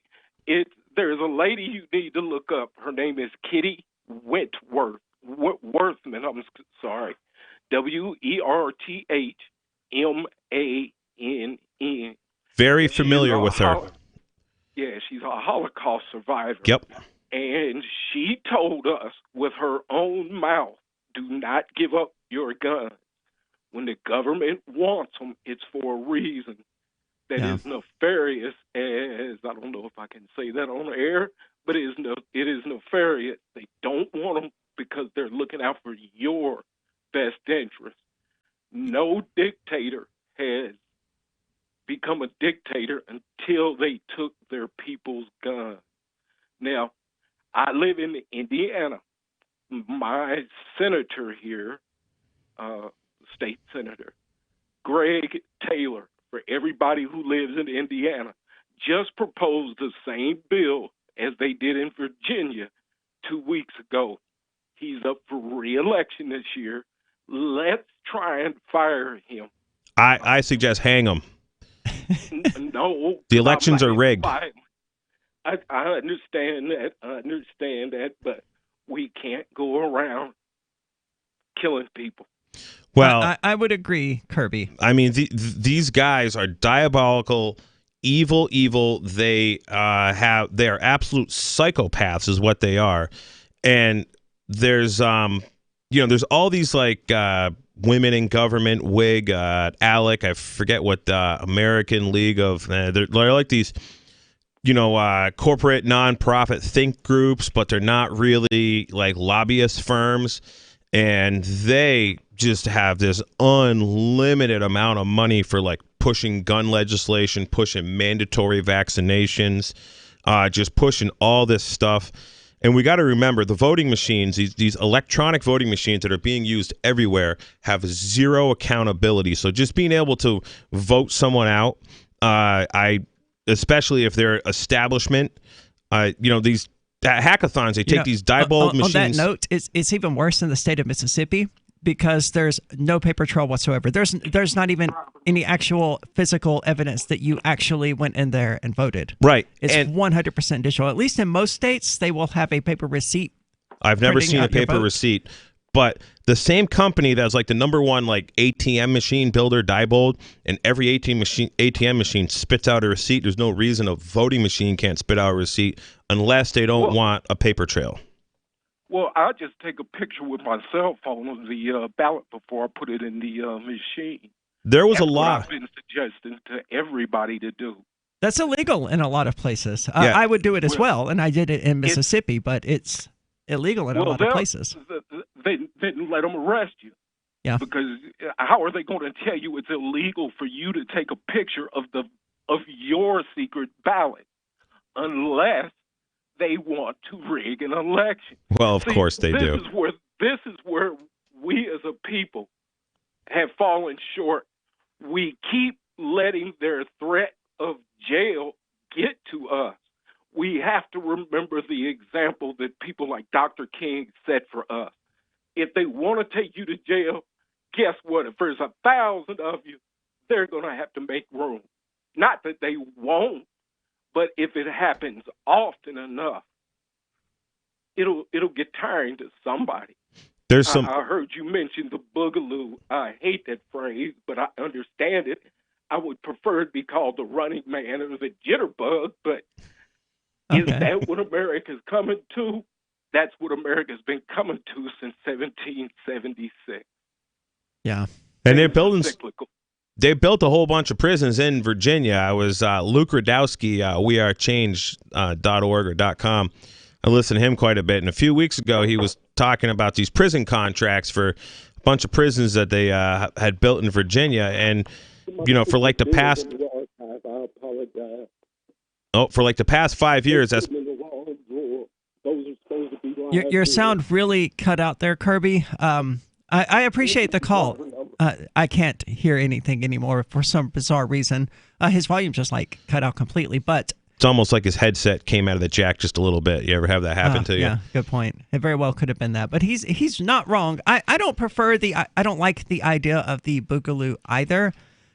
There's a lady you need to look up. Her name is Kitty Wentworth. Worthman, I'm sorry. Werthannen. Very familiar with her. Yeah, she's a Holocaust survivor. Yep. And she told us with her own mouth, do not give up your guns. When the government wants them, it's for a reason that is nefarious, as I don't know if I can say that on air, but it is nefarious. They don't want them because they're looking out for your best interest. No dictator has become a dictator until they took their people's guns. Now, I live in Indiana. My senator here, state senator, Greg Taylor, for everybody who lives in Indiana, just proposed the same bill as they did in Virginia 2 weeks ago. He's up for re-election this year. Let's try and fire him. I suggest hang him. No. The elections are rigged. I understand that, but we can't go around killing people. Well, I would agree, Kirby. I mean, these guys are diabolical, evil. They are absolute psychopaths, is what they are. And there's there's all these women in government, WIG, ALEC, I forget what the American League of, they're like these, corporate nonprofit think groups, but they're not really like lobbyist firms. And they just have this unlimited amount of money for pushing gun legislation, pushing mandatory vaccinations, just pushing all this stuff. And we got to remember the voting machines, these electronic voting machines that are being used everywhere have zero accountability. So just being able to vote someone out, especially if they're establishment, these hackathons, they take these diebold machines. On that note, it's even worse in the state of Mississippi because there's no paper trail whatsoever. There's not even any actual physical evidence that you actually went in there and voted. Right. It's 100% digital. At least in most states, they will have a paper receipt. I've never seen a paper receipt. But the same company that's the number one ATM machine builder, Diebold, and every ATM machine spits out a receipt. There's no reason a voting machine can't spit out a receipt unless they don't want a paper trail. Well, I'll just take a picture with my cell phone of the ballot before I put it in the machine. There was That's a law. what I've been suggesting to everybody to do. That's illegal in a lot of places. Yeah. I would do it as well, and I did it in Mississippi, but it's illegal in a lot of places. Then let them arrest you. Yeah. Because how are they going to tell you it's illegal for you to take a picture of your secret ballot unless they want to rig an election? Well, of course they do. This is where we as a people have fallen short. We keep letting their threat of jail get to us. We have to remember the example that people like Dr. King set for us. If they want to take you to jail, guess what? If there's 1,000 of you, they're going to have to make room. Not that they won't, but if it happens often enough, it'll get tiring to somebody. I heard you mention the boogaloo. I hate that phrase, but I understand it. I would prefer it be called the running man or the jitterbug, but is that what America's coming to? That's what America's been coming to since 1776. Yeah. And they're building. They built a whole bunch of prisons in Virginia. I was Luke Radowski, wearechange.org or .com. I listened to him quite a bit. And a few weeks ago, he was talking about these prison contracts for a bunch of prisons that they had built in Virginia. And, for like the past... for like the past 5 years, that's... Your sound really cut out there, Kirby. I appreciate the call. I can't hear anything anymore for some bizarre reason. His volume just cut out completely, but it's almost like his headset came out of the jack just a little bit. You ever have that happen to you? Yeah, good point. It very well could have been that, but he's not wrong. I don't I don't like the idea of the boogaloo either.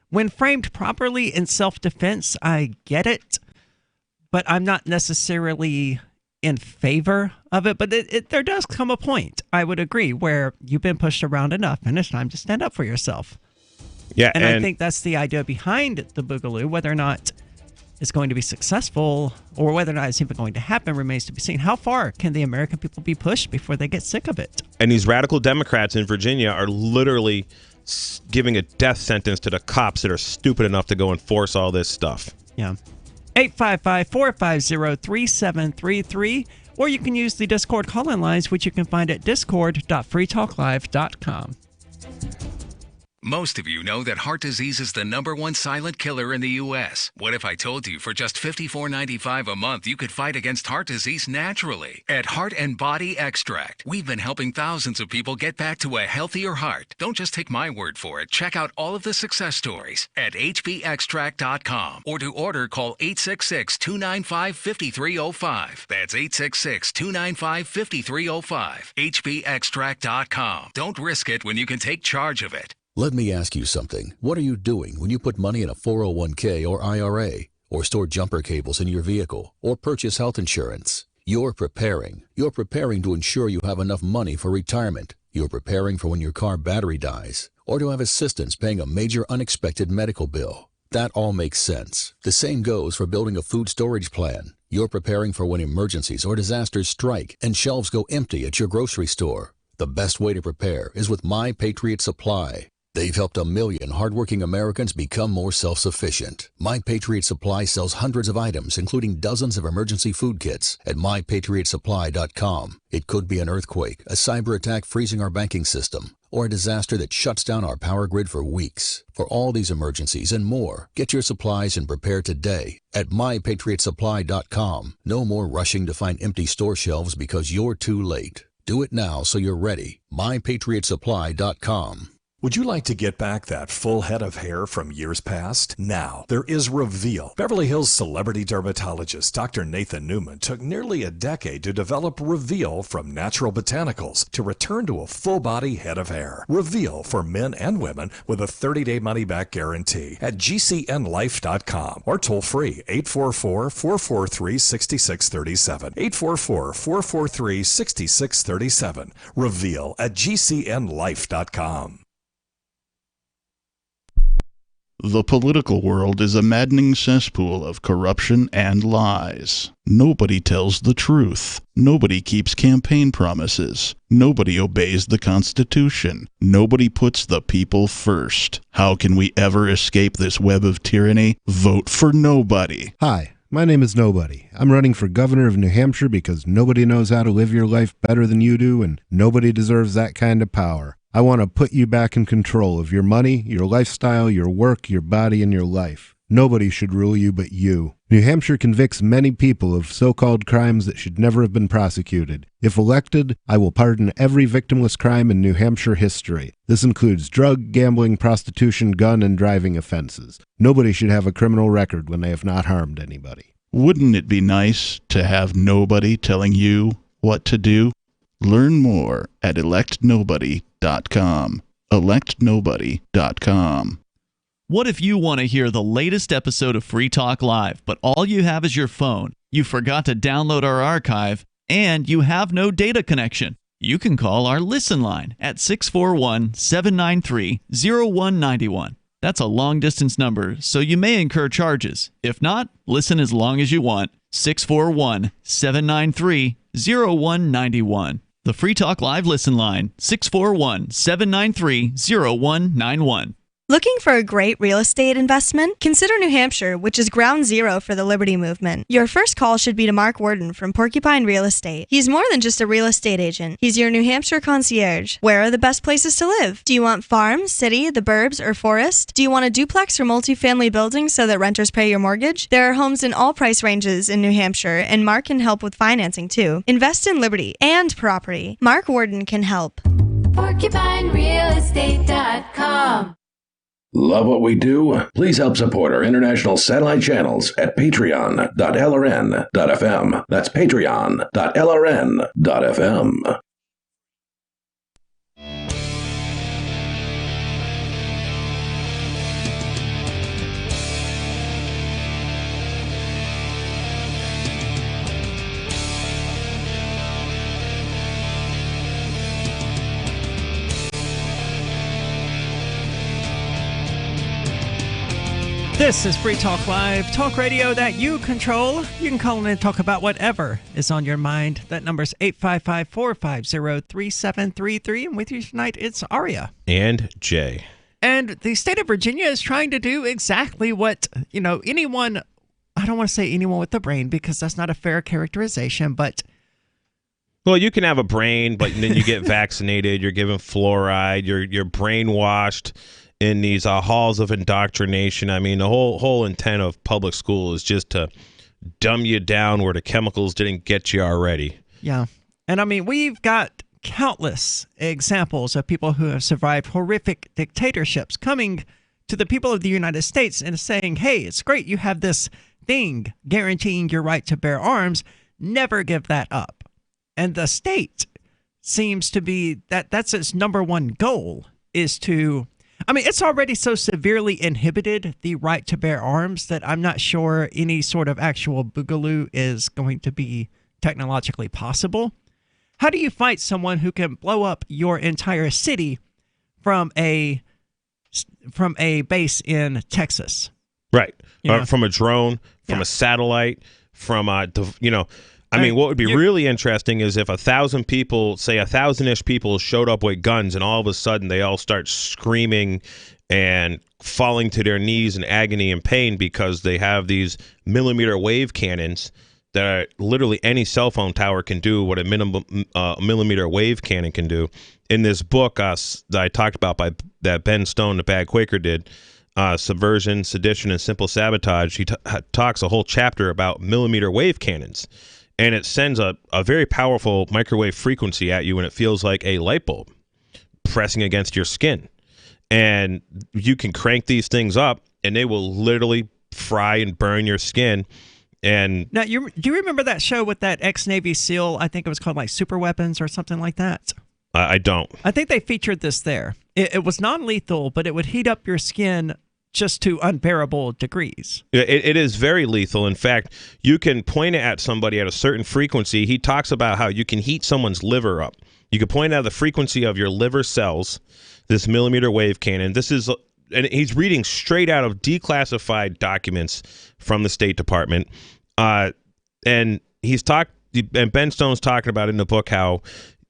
When framed properly in self-defense, I get it, but I'm not necessarily in favor of it. But there does come a point, I would agree, where you've been pushed around enough and it's time to stand up for yourself. Yeah, and I think that's the idea behind the boogaloo. Whether or not it's going to be successful or whether or not it's even going to happen remains to be seen. How far can the American people be pushed before they get sick of it? And these radical Democrats in Virginia are literally giving a death sentence to the cops that are stupid enough to go enforce all this stuff. Yeah. 855-450-3733, or you can use the Discord call-in lines, which you can find at discord.freetalklive.com. Most of you know that heart disease is the #1 silent killer in the U.S. What if I told you for just $54.95 a month you could fight against heart disease naturally? At Heart and Body Extract, we've been helping thousands of people get back to a healthier heart. Don't just take my word for it. Check out all of the success stories at hbextract.com, or to order, call 866-295-5305. That's 866-295-5305. hbextract.com. Don't risk it when you can take charge of it. Let me ask you something. What are you doing when you put money in a 401k or IRA, or store jumper cables in your vehicle, or purchase health insurance? You're preparing. You're preparing to ensure you have enough money for retirement. You're preparing for when your car battery dies, or to have assistance paying a major unexpected medical bill. That all makes sense. The same goes for building a food storage plan. You're preparing for when emergencies or disasters strike and shelves go empty at your grocery store. The best way to prepare is with My Patriot Supply. They've helped 1 million hardworking Americans become more self-sufficient. My Patriot Supply sells hundreds of items, including dozens of emergency food kits, at mypatriotsupply.com. It could be an earthquake, a cyber attack freezing our banking system, or a disaster that shuts down our power grid for weeks. For all these emergencies and more, get your supplies and prepare today at mypatriotsupply.com. No more rushing to find empty store shelves because you're too late. Do it now so you're ready. mypatriotsupply.com. Would you like to get back that full head of hair from years past? Now, there is Reveal. Beverly Hills celebrity dermatologist Dr. Nathan Newman took nearly a decade to develop Reveal from natural botanicals to return to a full-body head of hair. Reveal for men and women with a 30-day money-back guarantee at gcnlife.com or toll-free 844-443-6637. 844-443-6637. Reveal at gcnlife.com. The political world is a maddening cesspool of corruption and lies. Nobody tells the truth. Nobody keeps campaign promises. Nobody obeys the Constitution. Nobody puts the people first. How can we ever escape this web of tyranny? Vote for nobody. Hi, my name is Nobody. I'm running for governor of New Hampshire because nobody knows how to live your life better than you do, and nobody deserves that kind of power. I want to put you back in control of your money, your lifestyle, your work, your body, and your life. Nobody should rule you but you. New Hampshire convicts many people of so-called crimes that should never have been prosecuted. If elected, I will pardon every victimless crime in New Hampshire history. This includes drug, gambling, prostitution, gun, and driving offenses. Nobody should have a criminal record when they have not harmed anybody. Wouldn't it be nice to have nobody telling you what to do? Learn more at electnobody.com. electnobody.com. What if you want to hear the latest episode of Free Talk Live, but all you have is your phone, you forgot to download our archive, and you have no data connection? You can call our Listen line at 641-793-0191. That's a long-distance number, so you may incur charges. If not, listen as long as you want. 641-793-0191. The Free Talk Live Listen line, 641-793-0191. Looking for a great real estate investment? Consider New Hampshire, which is ground zero for the Liberty Movement. Your first call should be to Mark Worden from Porcupine Real Estate. He's more than just a real estate agent. He's your New Hampshire concierge. Where are the best places to live? Do you want farm, city, the burbs, or forest? Do you want a duplex or multifamily building so that renters pay your mortgage? There are homes in all price ranges in New Hampshire, and Mark can help with financing too. Invest in liberty and property. Mark Worden can help. PorcupineRealEstate.com. Love what we do? Please help support our international satellite channels at patreon.lrn.fm. That's patreon.lrn.fm. This is Free Talk Live, talk radio that you control. You can call in and talk about whatever is on your mind. That number's 855-450-3733. And with you tonight, it's Aria. And Jay. And the state of Virginia is trying to do exactly what, anyone, I don't want to say anyone with a brain because that's not a fair characterization, but... Well, you can have a brain, but then you get vaccinated, you're given fluoride, you're brainwashed in these halls of indoctrination. I mean, the whole intent of public school is just to dumb you down where the chemicals didn't get you already. Yeah. And I mean, we've got countless examples of people who have survived horrific dictatorships coming to the people of the United States and saying, hey, it's great you have this thing guaranteeing your right to bear arms. Never give that up. And the state seems to be that's its number one goal is to... I mean, it's already so severely inhibited the right to bear arms that I'm not sure any sort of actual boogaloo is going to be technologically possible. How do you fight someone who can blow up your entire city from a base in Texas? Right. From a drone, from a satellite, from I mean, what would be really interesting is if 1,000 people, say 1,000-ish people showed up with guns and all of a sudden they all start screaming and falling to their knees in agony and pain because they have these millimeter wave cannons that literally any cell phone tower can do what a millimeter wave cannon can do. In this book that I talked about that Ben Stone, the Bad Quaker, did, Subversion, Sedition, and Simple Sabotage, he talks a whole chapter about millimeter wave cannons. And it sends a very powerful microwave frequency at you, and it feels like a light bulb pressing against your skin. And you can crank these things up, and they will literally fry and burn your skin. And now, do you remember that show with that ex-Navy SEAL? I think it was called like Super Weapons or something like that. I don't. I think they featured this there. It was non-lethal, but it would heat up your skin just to unbearable degrees. It is very lethal. In fact, you can point it at somebody at a certain frequency. He talks about how you can heat someone's liver up. You can point out the frequency of your liver cells, this millimeter wave cannon. This is and he's reading straight out of declassified documents from the State Department. And Ben Stone's talking about in the book how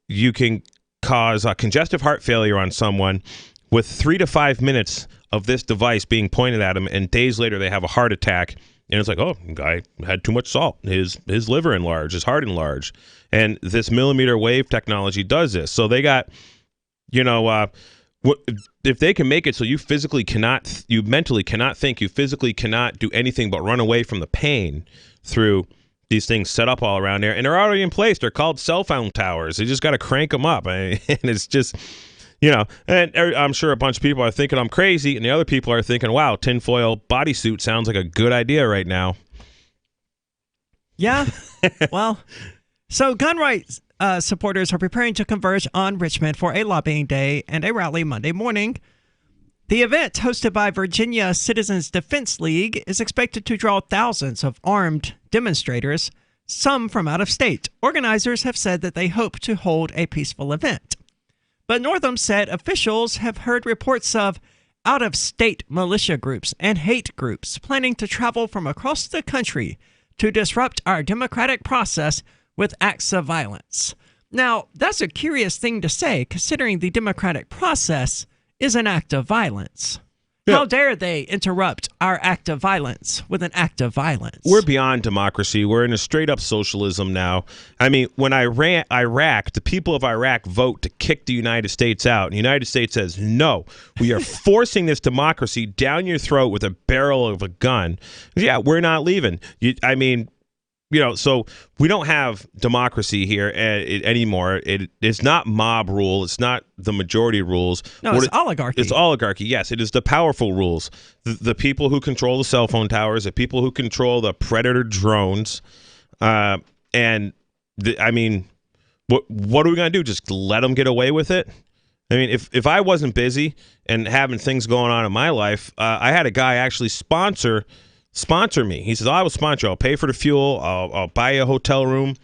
you can cause congestive heart failure on someone with 3 to 5 minutes of this device being pointed at him, and days later they have a heart attack. And it's like, oh, guy had too much salt. His liver enlarged, his heart enlarged. And this millimeter wave technology does this. So they got, if they can make it so you mentally cannot think, you physically cannot do anything but run away from the pain through these things set up all around there. And they're already in place. They're called cell phone towers. They just got to crank them up. And it's just, and I'm sure a bunch of people are thinking I'm crazy, and the other people are thinking, wow, tinfoil bodysuit sounds like a good idea right now. Yeah. Well, so gun rights supporters are preparing to converge on Richmond for a lobbying day and a rally Monday morning. The event, hosted by Virginia Citizens Defense League, is expected to draw thousands of armed demonstrators, some from out of state. Organizers have said that they hope to hold a peaceful event. But Northam said officials have heard reports of out-of-state militia groups and hate groups planning to travel from across the country to disrupt our democratic process with acts of violence. Now, that's a curious thing to say, considering the democratic process is an act of violence. Yeah. How dare they interrupt our act of violence with an act of violence? We're beyond democracy. We're in a straight-up socialism now. I mean, when Iraq, the people of Iraq vote to kick the United States out, and the United States says, no, we are forcing this democracy down your throat with a barrel of a gun. Yeah, we're not leaving. So we don't have democracy here anymore. It's not mob rule. It's not the majority rules. No, it's oligarchy. It's oligarchy. Yes, it is the powerful rules. The people who control the cell phone towers, the people who control the Predator drones. What are we going to do? Just let them get away with it? I mean, if I wasn't busy and having things going on in my life, I had a guy actually sponsor me. He says, I will sponsor you. I'll pay for the fuel. I'll buy you a hotel room.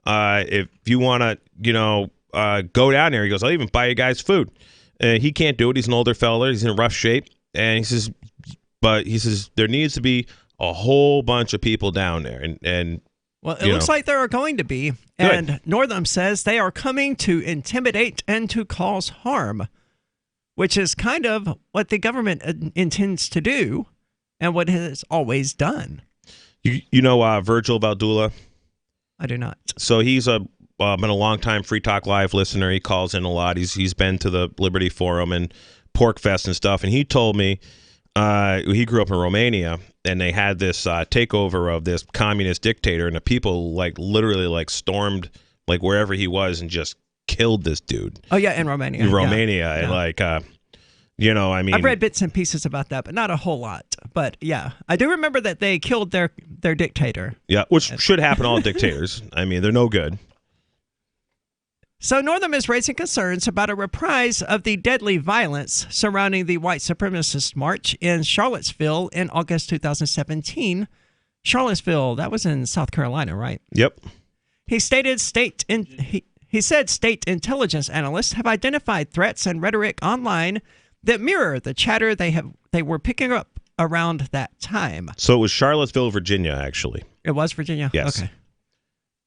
If you want to, go down there, he goes, I'll even buy you guys food. He can't do it. He's an older fella. He's in rough shape. And he says, there needs to be a whole bunch of people down there. Well, it looks like there are going to be. And good. Northam says they are coming to intimidate and to cause harm, which is kind of what the government intends to do. And what it has always done. You know Virgil Valdula? I do not. So he's been a long-time Free Talk Live listener. He calls in a lot. He's been to the Liberty Forum and Pork Fest and stuff. And he told me he grew up in Romania, and they had this takeover of this communist dictator, and the people literally stormed wherever he was and just killed this dude. Oh yeah, in Romania. Yeah. And I've read bits and pieces about that, but not a whole lot. But yeah, I do remember that they killed their dictator. Yeah, which should happen to all dictators. I mean, they're no good. So Northam is raising concerns about a reprise of the deadly violence surrounding the white supremacist march in Charlottesville in August 2017. Charlottesville, that was in South Carolina, right? Yep. He stated he said state intelligence analysts have identified threats and rhetoric online that mirror the chatter they were picking up around that time. So it was Charlottesville, Virginia, actually. It was Virginia? Yes. Okay.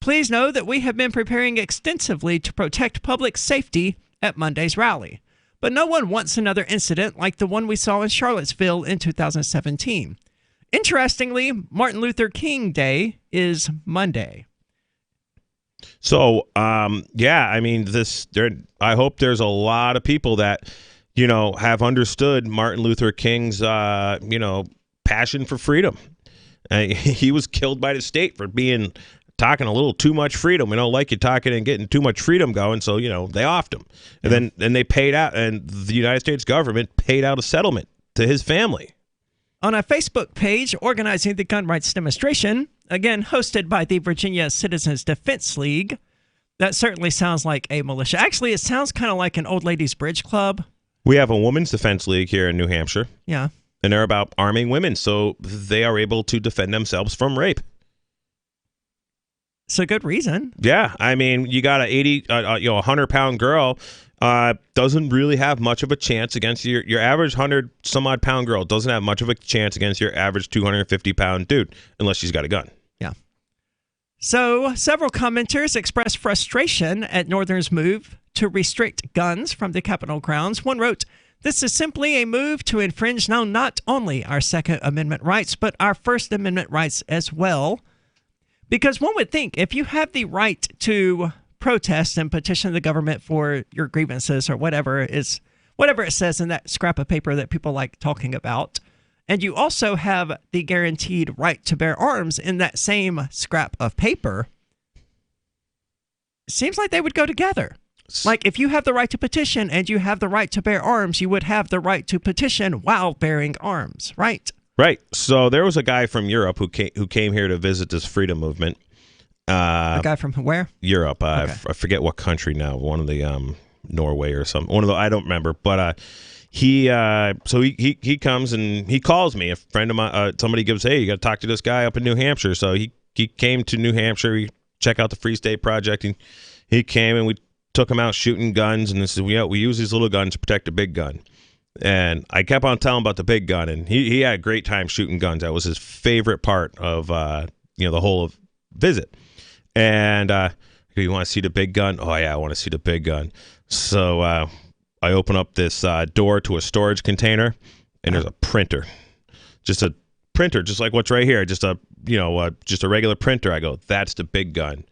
Please know that we have been preparing extensively to protect public safety at Monday's rally. But no one wants another incident like the one we saw in Charlottesville in 2017. Interestingly, Martin Luther King Day is Monday. So, I hope there's a lot of people that, have understood Martin Luther King's, passion for freedom. He was killed by the state for talking a little too much freedom. We don't like you talking and getting too much freedom going. So, they offed him. And then they paid out, and the United States government paid out a settlement to his family. On a Facebook page organizing the gun rights demonstration, again hosted by the Virginia Citizens Defense League, that certainly sounds like a militia. Actually, it sounds kind of like an old ladies bridge club. We have a women's defense league here in New Hampshire. Yeah. And they're about arming women so they are able to defend themselves from rape. It's a good reason. Yeah. I mean, you got a 100-pound girl doesn't really have much of a chance against your average 100-some-odd pound girl. Doesn't have much of a chance against your average 250-pound dude unless she's got a gun. Yeah. So several commenters expressed frustration at Northern's move to restrict guns from the Capitol grounds. One wrote, "This is simply a move to infringe not only our Second Amendment rights, but our First Amendment rights as well." Because one would think if you have the right to protest and petition the government for your grievances or whatever it says in that scrap of paper that people like talking about, and you also have the guaranteed right to bear arms in that same scrap of paper, it seems like they would go together. Like if you have the right to petition and you have the right to bear arms, you would have the right to petition while bearing arms, right? Right. So there was a guy from Europe who came here to visit this freedom movement. A guy from where? Europe. I forget what country now. One of the Norway or something. One of the I don't remember. But he comes and he calls me. A friend of mine. Somebody gives, hey, you got to talk to this guy up in New Hampshire. So he came to New Hampshire. He check out the Free State Project. And he came and we took him out shooting guns. And this is we use these little guns to protect a big gun. And I kept on telling him about the big gun, and he had a great time shooting guns. That was his favorite part of the whole visit. And you want to see the big gun? Oh yeah, I want to see the big gun. So I open up this door to a storage container, and there's a printer, just a printer, just like what's right here, just a regular printer. I go, that's the big gun,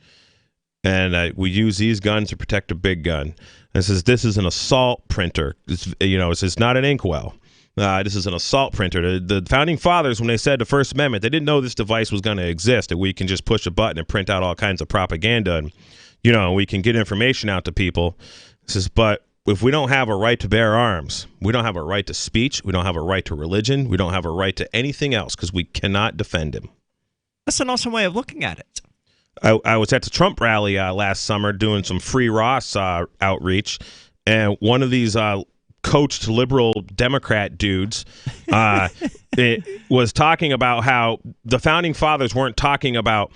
and we use these guns to protect a big gun. And it says, this is an assault printer. It's not an inkwell. This is an assault printer. The founding fathers, when they said the First Amendment, they didn't know this device was going to exist, that we can just push a button and print out all kinds of propaganda. And, we can get information out to people. It says, but if we don't have a right to bear arms, we don't have a right to speech, we don't have a right to religion, we don't have a right to anything else because we cannot defend him. That's an awesome way of looking at it. I was at the Trump rally last summer doing some Free Ross outreach, and one of these coached liberal Democrat dudes was talking about how the founding fathers weren't talking about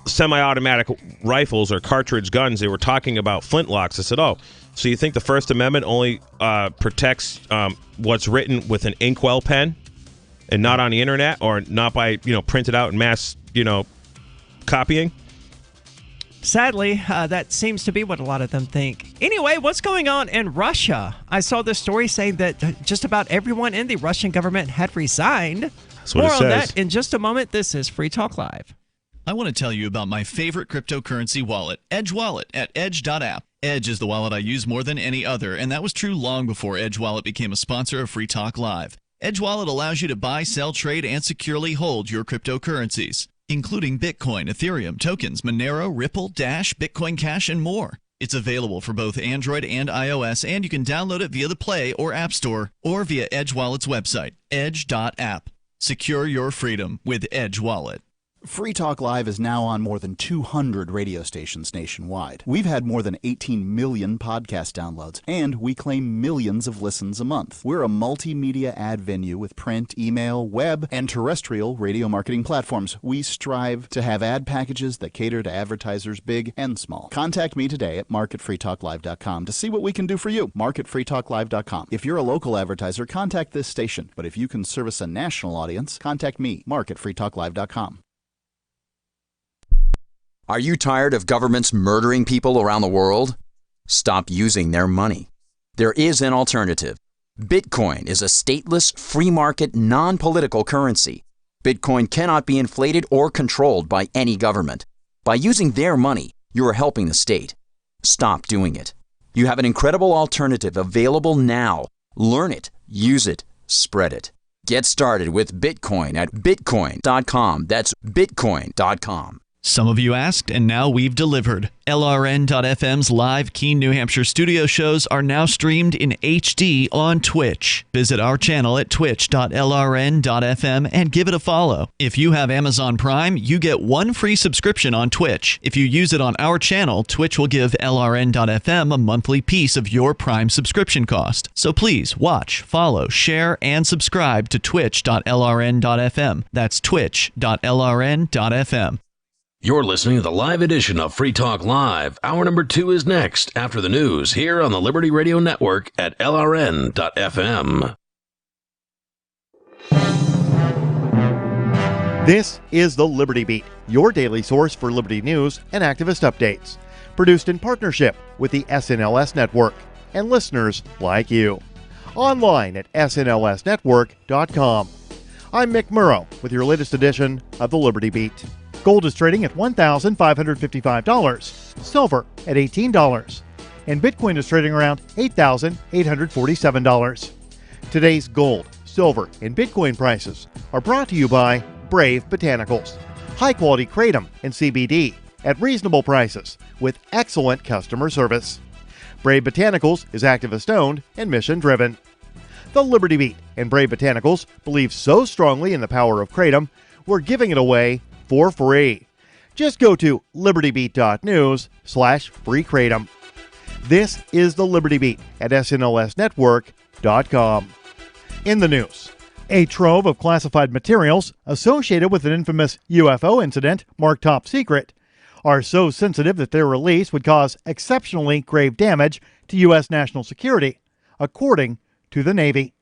semi-automatic rifles or cartridge guns. They were talking about flintlocks. I said, oh, so you think the First Amendment only protects what's written with an inkwell pen and not on the internet or not by, printed out in mass, copying? Sadly, that seems to be what a lot of them think. Anyway, what's going on in Russia? I saw this story saying that just about everyone in the Russian government had resigned. That's what More it on says. that in just a moment. This is Free Talk Live. I want to tell you about my favorite cryptocurrency wallet, Edge Wallet at edge.app. Edge is the wallet I use more than any other, and that was true long before Edge Wallet became a sponsor of Free Talk Live. Edge Wallet allows you to buy, sell, trade, and securely hold your cryptocurrencies, including Bitcoin, Ethereum, tokens, Monero, Ripple, Dash, Bitcoin Cash, and more. It's available for both Android and iOS, and you can download it via the Play or App Store or via Edge Wallet's website, edge.app. Secure your freedom with Edge Wallet. Free Talk Live is now on more than 200 radio stations nationwide. We've had more than 18 million podcast downloads, and we claim millions of listens a month. We're a multimedia ad venue with print, email, web, and terrestrial radio marketing platforms. We strive to have ad packages that cater to advertisers big and small. Contact me today at marketfreetalklive.com to see what we can do for you. Marketfreetalklive.com. If you're a local advertiser, contact this station. But if you can service a national audience, contact me, marketfreetalklive.com. Are you tired of governments murdering people around the world? Stop using their money. There is an alternative. Bitcoin is a stateless, free market, non-political currency. Bitcoin cannot be inflated or controlled by any government. By using their money, you are helping the state. Stop doing it. You have an incredible alternative available now. Learn it, use it, spread it. Get started with Bitcoin at bitcoin.com. That's bitcoin.com. Some of you asked, and now we've delivered. LRN.FM's live Keene, New Hampshire studio shows are now streamed in HD on Twitch. Visit our channel at twitch.lrn.fm and give it a follow. If you have Amazon Prime, you get one free subscription on Twitch. If you use it on our channel, Twitch will give LRN.FM a monthly piece of your Prime subscription cost. So please watch, follow, share, and subscribe to twitch.lrn.fm. That's twitch.lrn.fm. You're listening to the live edition of Free Talk Live. Hour number 2 is next after the news here on the Liberty Radio Network at LRN.FM. This is the Liberty Beat, your daily source for liberty news and activist updates. Produced in partnership with the SNLS Network and listeners like you. Online at snlsnetwork.com. I'm Mick Murrow with your latest edition of the Liberty Beat. Gold is trading at $1,555, silver at $18, and Bitcoin is trading around $8,847. Today's gold, silver, and Bitcoin prices are brought to you by Brave Botanicals, high-quality kratom and CBD at reasonable prices with excellent customer service. Brave Botanicals is activist-owned and mission-driven. The Liberty Beat and Brave Botanicals believe so strongly in the power of kratom, we're giving it away for free. Just go to libertybeat.news/free kratom. This is the Liberty Beat at snlsnetwork.com. In the news, a trove of classified materials associated with an infamous UFO incident marked top secret are so sensitive that their release would cause exceptionally grave damage to U.S. national security, according to the Navy.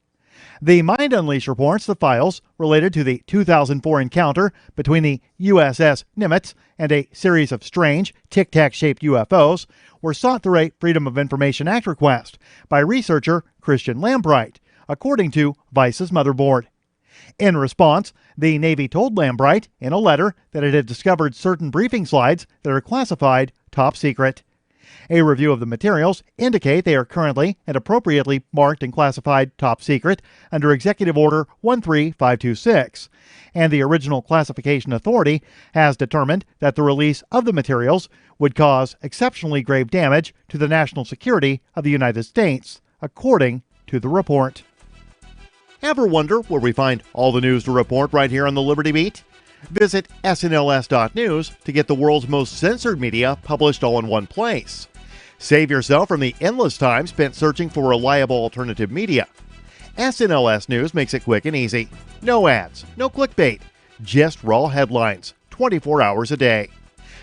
The Mind Unleashed reports the files related to the 2004 encounter between the USS Nimitz and a series of strange, tic-tac-shaped UFOs were sought through a Freedom of Information Act request by researcher Christian Lambright, according to Vice's motherboard. In response, the Navy told Lambright in a letter that it had discovered certain briefing slides that are classified top secret. A review of the materials indicate they are currently and appropriately marked and classified top secret under Executive Order 13526, and the original classification authority has determined that the release of the materials would cause exceptionally grave damage to the national security of the United States, according to the report. Ever wonder where we find all the news to report right here on the Liberty Beat? Visit snls.news to get the world's most censored media published all in one place. Save yourself from the endless time spent searching for reliable alternative media. SNLS News makes it quick and easy. No ads, no clickbait, just raw headlines, 24 hours a day.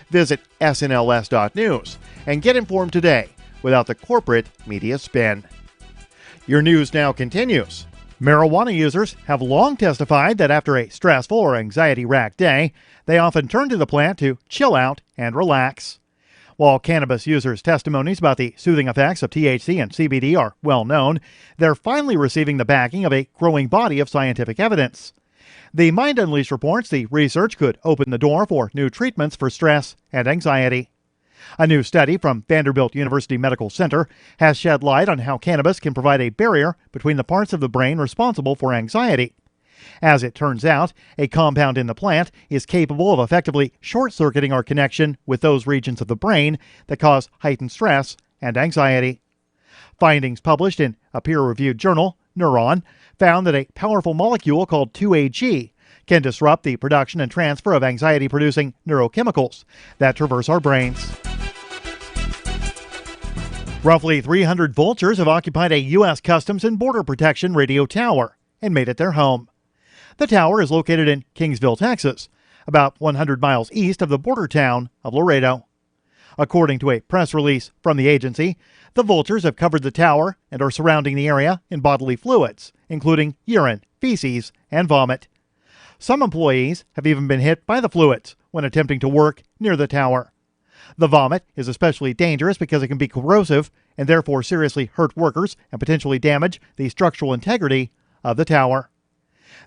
Visit snls.news and get informed today without the corporate media spin. Your news now continues. Marijuana users have long testified that after a stressful or anxiety-racked day, they often turn to the plant to chill out and relax. While cannabis users' testimonies about the soothing effects of THC and CBD are well known, they're finally receiving the backing of a growing body of scientific evidence. The Mind Unleashed reports the research could open the door for new treatments for stress and anxiety. A new study from Vanderbilt University Medical Center has shed light on how cannabis can provide a barrier between the parts of the brain responsible for anxiety. As it turns out, a compound in the plant is capable of effectively short-circuiting our connection with those regions of the brain that cause heightened stress and anxiety. Findings published in a peer-reviewed journal, Neuron, found that a powerful molecule called 2AG can disrupt the production and transfer of anxiety-producing neurochemicals that traverse our brains. Roughly 300 vultures have occupied a U.S. Customs and Border Protection radio tower and made it their home. The tower is located in Kingsville, Texas, about 100 miles east of the border town of Laredo. According to a press release from the agency, the vultures have covered the tower and are surrounding the area in bodily fluids, including urine, feces, and vomit. Some employees have even been hit by the fluids when attempting to work near the tower. The vomit is especially dangerous because it can be corrosive and therefore seriously hurt workers and potentially damage the structural integrity of the tower.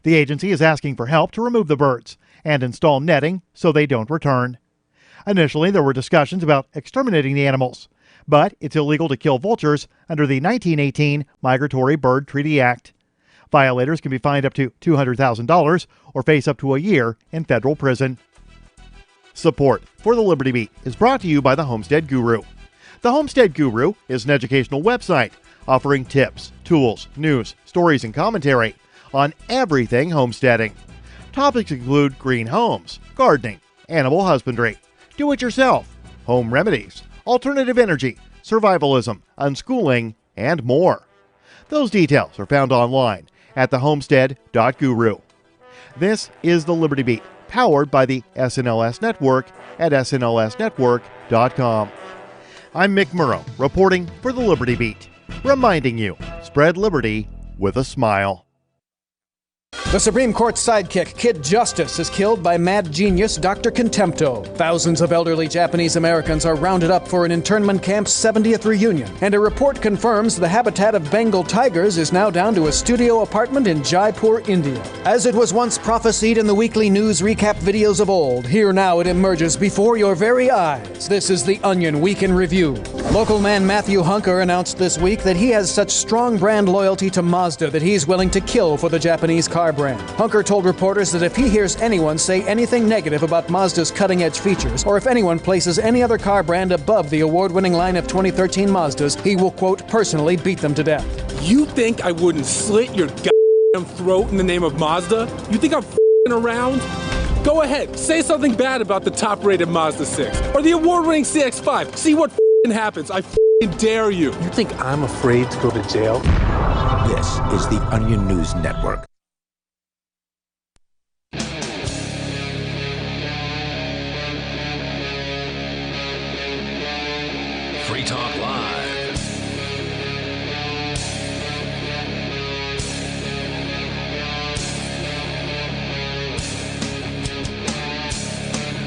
The agency is asking for help to remove the birds and install netting so they don't return. Initially, there were discussions about exterminating the animals, but it's illegal to kill vultures under the 1918 Migratory Bird Treaty Act. Violators can be fined up to $200,000 or face up to a year in federal prison. Support for the Liberty Beat is brought to you by the Homestead Guru. The Homestead Guru is an educational website offering tips, tools, news, stories, and commentary on everything homesteading. Topics include green homes, gardening, animal husbandry, do-it-yourself, home remedies, alternative energy, survivalism, unschooling, and more. Those details are found online at thehomestead.guru. This is the Liberty Beat, powered by the SNLS Network at snlsnetwork.com. I'm Mick Murrow, reporting for the Liberty Beat, reminding you, spread liberty with a smile. The Supreme Court's sidekick, Kid Justice, is killed by mad genius Dr. Contempto. Thousands of elderly Japanese Americans are rounded up for an internment camp's 70th reunion, and a report confirms the habitat of Bengal tigers is now down to a studio apartment in Jaipur, India. As it was once prophesied in the weekly news recap videos of old, here now it emerges before your very eyes. This is the Onion Week in Review. Local man Matthew Hunker announced this week that he has such strong brand loyalty to Mazda that he's willing to kill for the Japanese car brand. Hunker told reporters that if he hears anyone say anything negative about Mazda's cutting-edge features, or if anyone places any other car brand above the award-winning line of 2013 Mazdas, he will, quote, personally beat them to death. You think I wouldn't slit your goddamn throat in the name of Mazda? You think I'm f***ing around? Go ahead, say something bad about the top-rated Mazda 6, or the award-winning CX-5. See what f***ing happens. I f***ing dare you. You think I'm afraid to go to jail? This is the Onion News Network. Free Talk Live.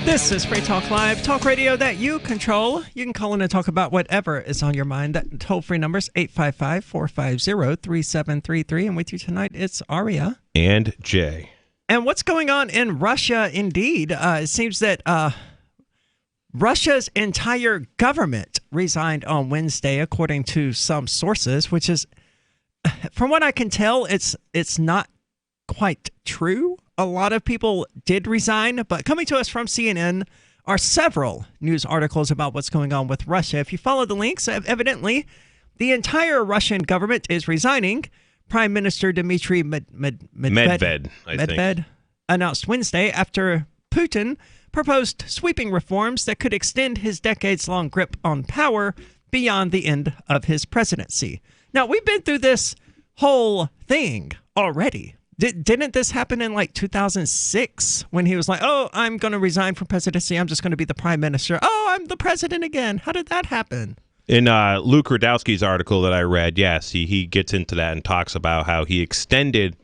This is Free Talk Live, talk radio that you control. You can call in and talk about whatever is on your mind. That toll-free number is 855-450-3733. And with you tonight, it's Aria. And Jay. And what's going on in Russia, indeed? It seems that Russia's entire government resigned on Wednesday, according to some sources, which is, from what I can tell, it's not quite true. A lot of people did resign, but coming to us from CNN are several news articles about what's going on with Russia. If you follow the links, evidently, the entire Russian government is resigning. Prime Minister Dmitry Medvedev announced Wednesday after Putin proposed sweeping reforms that could extend his decades-long grip on power beyond the end of his presidency. Now, we've been through this whole thing already. Didn't this happen in like 2006 when he was like, oh, I'm going to resign from presidency. I'm just going to be the prime minister. Oh, I'm the president again. How did that happen? In Luke Rudowski's article that I read, yes, he gets into that and talks about how he extended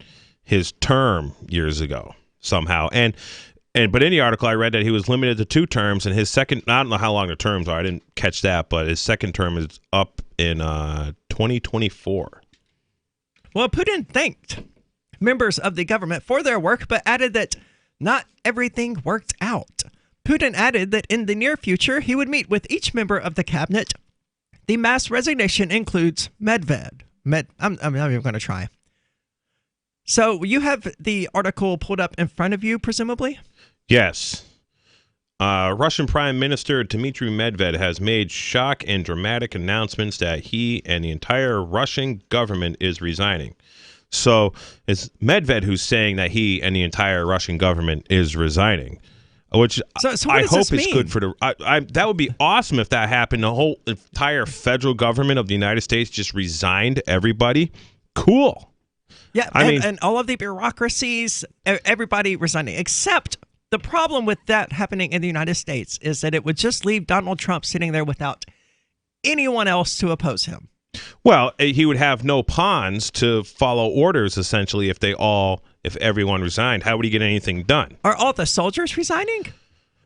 his term years ago somehow. But in the article, I read that he was limited to 2 terms, and his second, I don't know how long the terms are. I didn't catch that, but his second term is up in 2024. Well, Putin thanked members of the government for their work, but added that not everything worked out. Putin added that in the near future, he would meet with each member of the cabinet. The mass resignation includes Medvedev. I'm not even going to try. So you have the article pulled up in front of you, presumably? Yes. Russian Prime Minister Dmitry Medvedev has made shock and dramatic announcements that he and the entire Russian government is resigning. So it's Medvedev who's saying that he and the entire Russian government is resigning, which so I hope is good for the. That would be awesome if that happened. The whole entire federal government of the United States just resigned everybody. Cool. Yeah, and all of the bureaucracies, everybody resigning, except the problem with that happening in the United States is that it would just leave Donald Trump sitting there without anyone else to oppose him. Well, he would have no pawns to follow orders, essentially, if everyone resigned. How would he get anything done? Are all the soldiers resigning?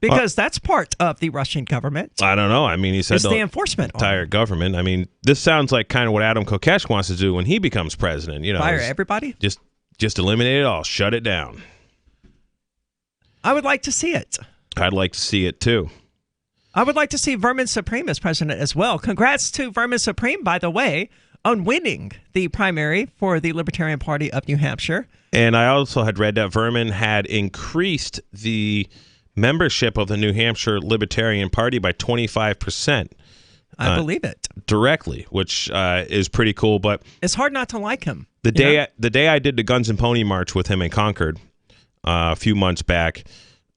Because that's part of the Russian government. I don't know. I mean, he said it's the enforcement entire government. I mean, this sounds like kind of what Adam Kokesh wants to do when he becomes president. You know, fire everybody? Just eliminate it all. Shut it down. I would like to see it. I'd like to see it, too. I would like to see Vermin Supreme as president as well. Congrats to Vermin Supreme, by the way, on winning the primary for the Libertarian Party of New Hampshire. And I also had read that Vermin had increased the membership of the New Hampshire Libertarian Party by 25%. I believe it. Directly, which is pretty cool. But it's hard not to like him. The day I did the Guns and Pony March with him in Concord a few months back,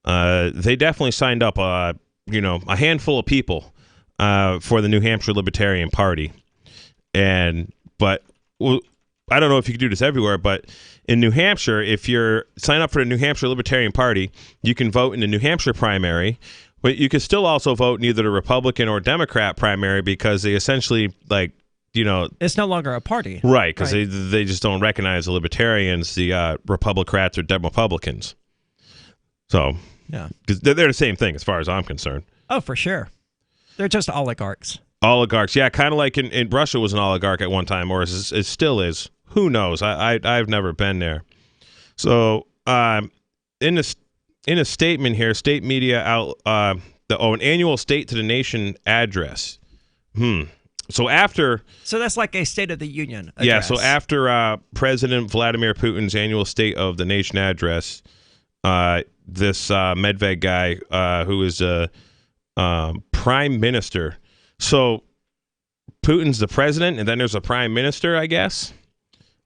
they definitely signed up a handful of people for the New Hampshire Libertarian Party. But I don't know if you can do this everywhere, but in New Hampshire, if you're sign up for the New Hampshire Libertarian Party, you can vote in the New Hampshire primary, but you can still also vote in either the Republican or Democrat primary because they essentially, like, you know, it's no longer a party. Right, because they just don't recognize the Libertarians, the Republicrats, or Republicans. So, yeah, because they're the same thing as far as I'm concerned. Oh, for sure. They're just oligarchs. Oligarchs, yeah, kind of like in Russia was an oligarch at one time, or it still is. Who knows? I've never been there. So, in a statement here, state media out an annual State to the Nation address. So that's like a State of the Union address. Yeah, so after President Vladimir Putin's annual State of the Nation address, this Medved guy, who is a prime minister. So Putin's the president, and then there's a prime minister, I guess.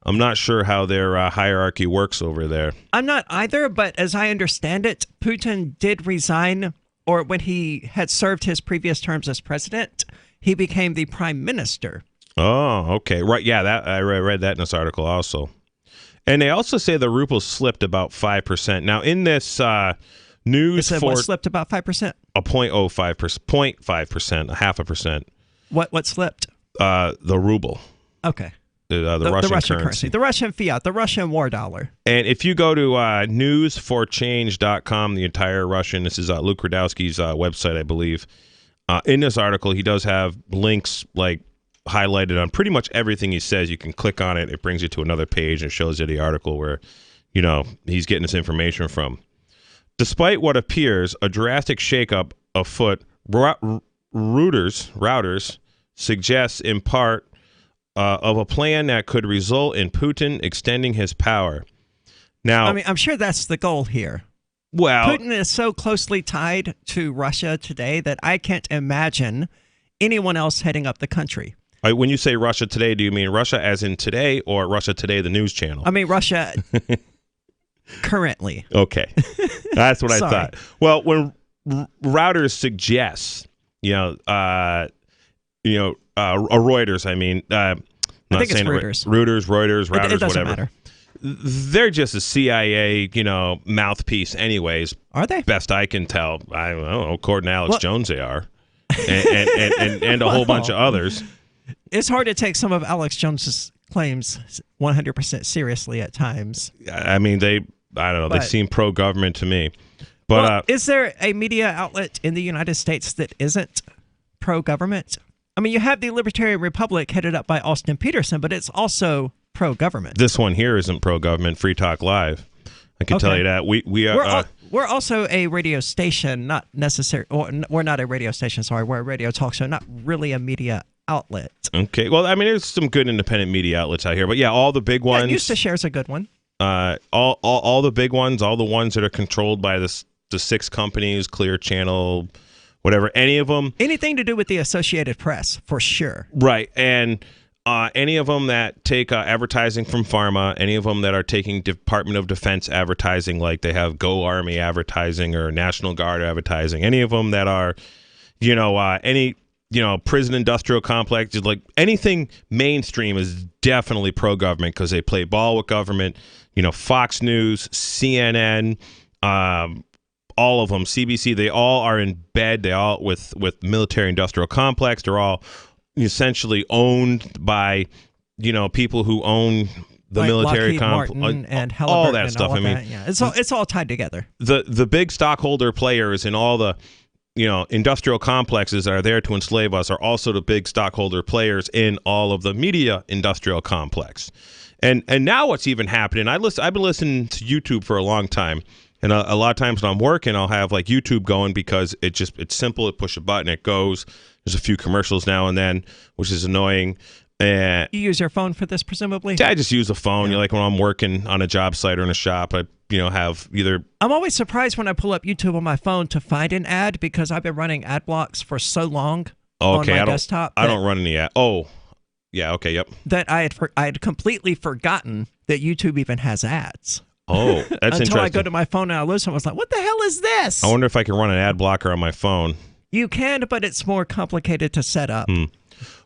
I'm not sure how their hierarchy works over there. I'm not either, but as I understand it, Putin did resign, or when he had served his previous terms as president, he became the prime minister. Oh, okay. Right, yeah, that I read that in this article also. And they also say the ruble slipped about 5%. Now, in this news what slipped about 5%? A 0.05%, 0.5%, a 0.5%. What slipped? The ruble. Okay. The Russian currency. The Russian fiat, the Russian war dollar. And if you go to newsforchange.com, the entire Russian, this is Luke Radowski's website, I believe. In this article, he does have links like highlighted on pretty much everything he says. You can click on it. It brings you to another page and shows you the article where, you know, he's getting this information from. Despite what appears a drastic shakeup afoot, Reuters suggests in part of a plan that could result in Putin extending his power. Now, I mean, I'm sure that's the goal here. Well, Putin is so closely tied to Russia today that I can't imagine anyone else heading up the country. When you say Russia Today, do you mean Russia as in today or Russia Today, the news channel? I mean Russia currently. Okay. That's what I thought. Well, when Reuters suggests, a Reuters, I mean, I think it's Reuters. Reuters, It doesn't whatever. matter. They're just a CIA, mouthpiece anyways. Are they? Best I can tell. I don't know. According to Alex Jones, they are. And a whole bunch of others. It's hard to take some of Alex Jones's claims 100% seriously at times. I mean, I don't know. They seem pro-government to me. But is there a media outlet in the United States that isn't pro-government? I mean, you have the Libertarian Republic headed up by Austin Peterson, but it's also pro-government. This one here isn't pro-government. Free Talk Live. I can tell you that. We're also a radio station, not necessarily. We're not a radio station. Sorry, we're a radio talk show, not really a media outlet. Okay. Well, I mean, there's some good independent media outlets out here, but yeah, all the big ones. Used to Share's a good one. All the big ones, all the ones that are controlled by the 6 companies, Clear Channel, whatever, any of them. Anything to do with the Associated Press, for sure. Right, and any of them that take advertising from pharma, any of them that are taking Department of Defense advertising, like they have Go Army advertising or National Guard advertising, any of them that are, any, prison industrial complex, like anything mainstream is definitely pro-government because they play ball with government. Fox News, CNN, all of them, CBC, they all are in bed. They all with military industrial complex. They're all essentially owned by, people who own the like military complex and Halliburton, all that stuff. All that. Yeah, it's all tied together. The big stockholder players in all the industrial complexes that are there to enslave us are also the big stockholder players in all of the media industrial complex. And now what's even happening? I've been listening to YouTube for a long time. And a lot of times when I'm working, I'll have like YouTube going because it's simple. You push a button, it goes. There's a few commercials now and then, which is annoying. You use your phone for this, presumably? I just use a phone. Yeah. Like when I'm working on a job site or in a shop, I have either. I'm always surprised when I pull up YouTube on my phone to find an ad because I've been running ad blocks for so long on my desktop. I don't run any ad. Oh, yeah. Okay. Yep. That I had completely forgotten that YouTube even has ads. Oh, that's interesting. Until I go to my phone and I listen, I was like, what the hell is this? I wonder if I can run an ad blocker on my phone. You can, but it's more complicated to set up.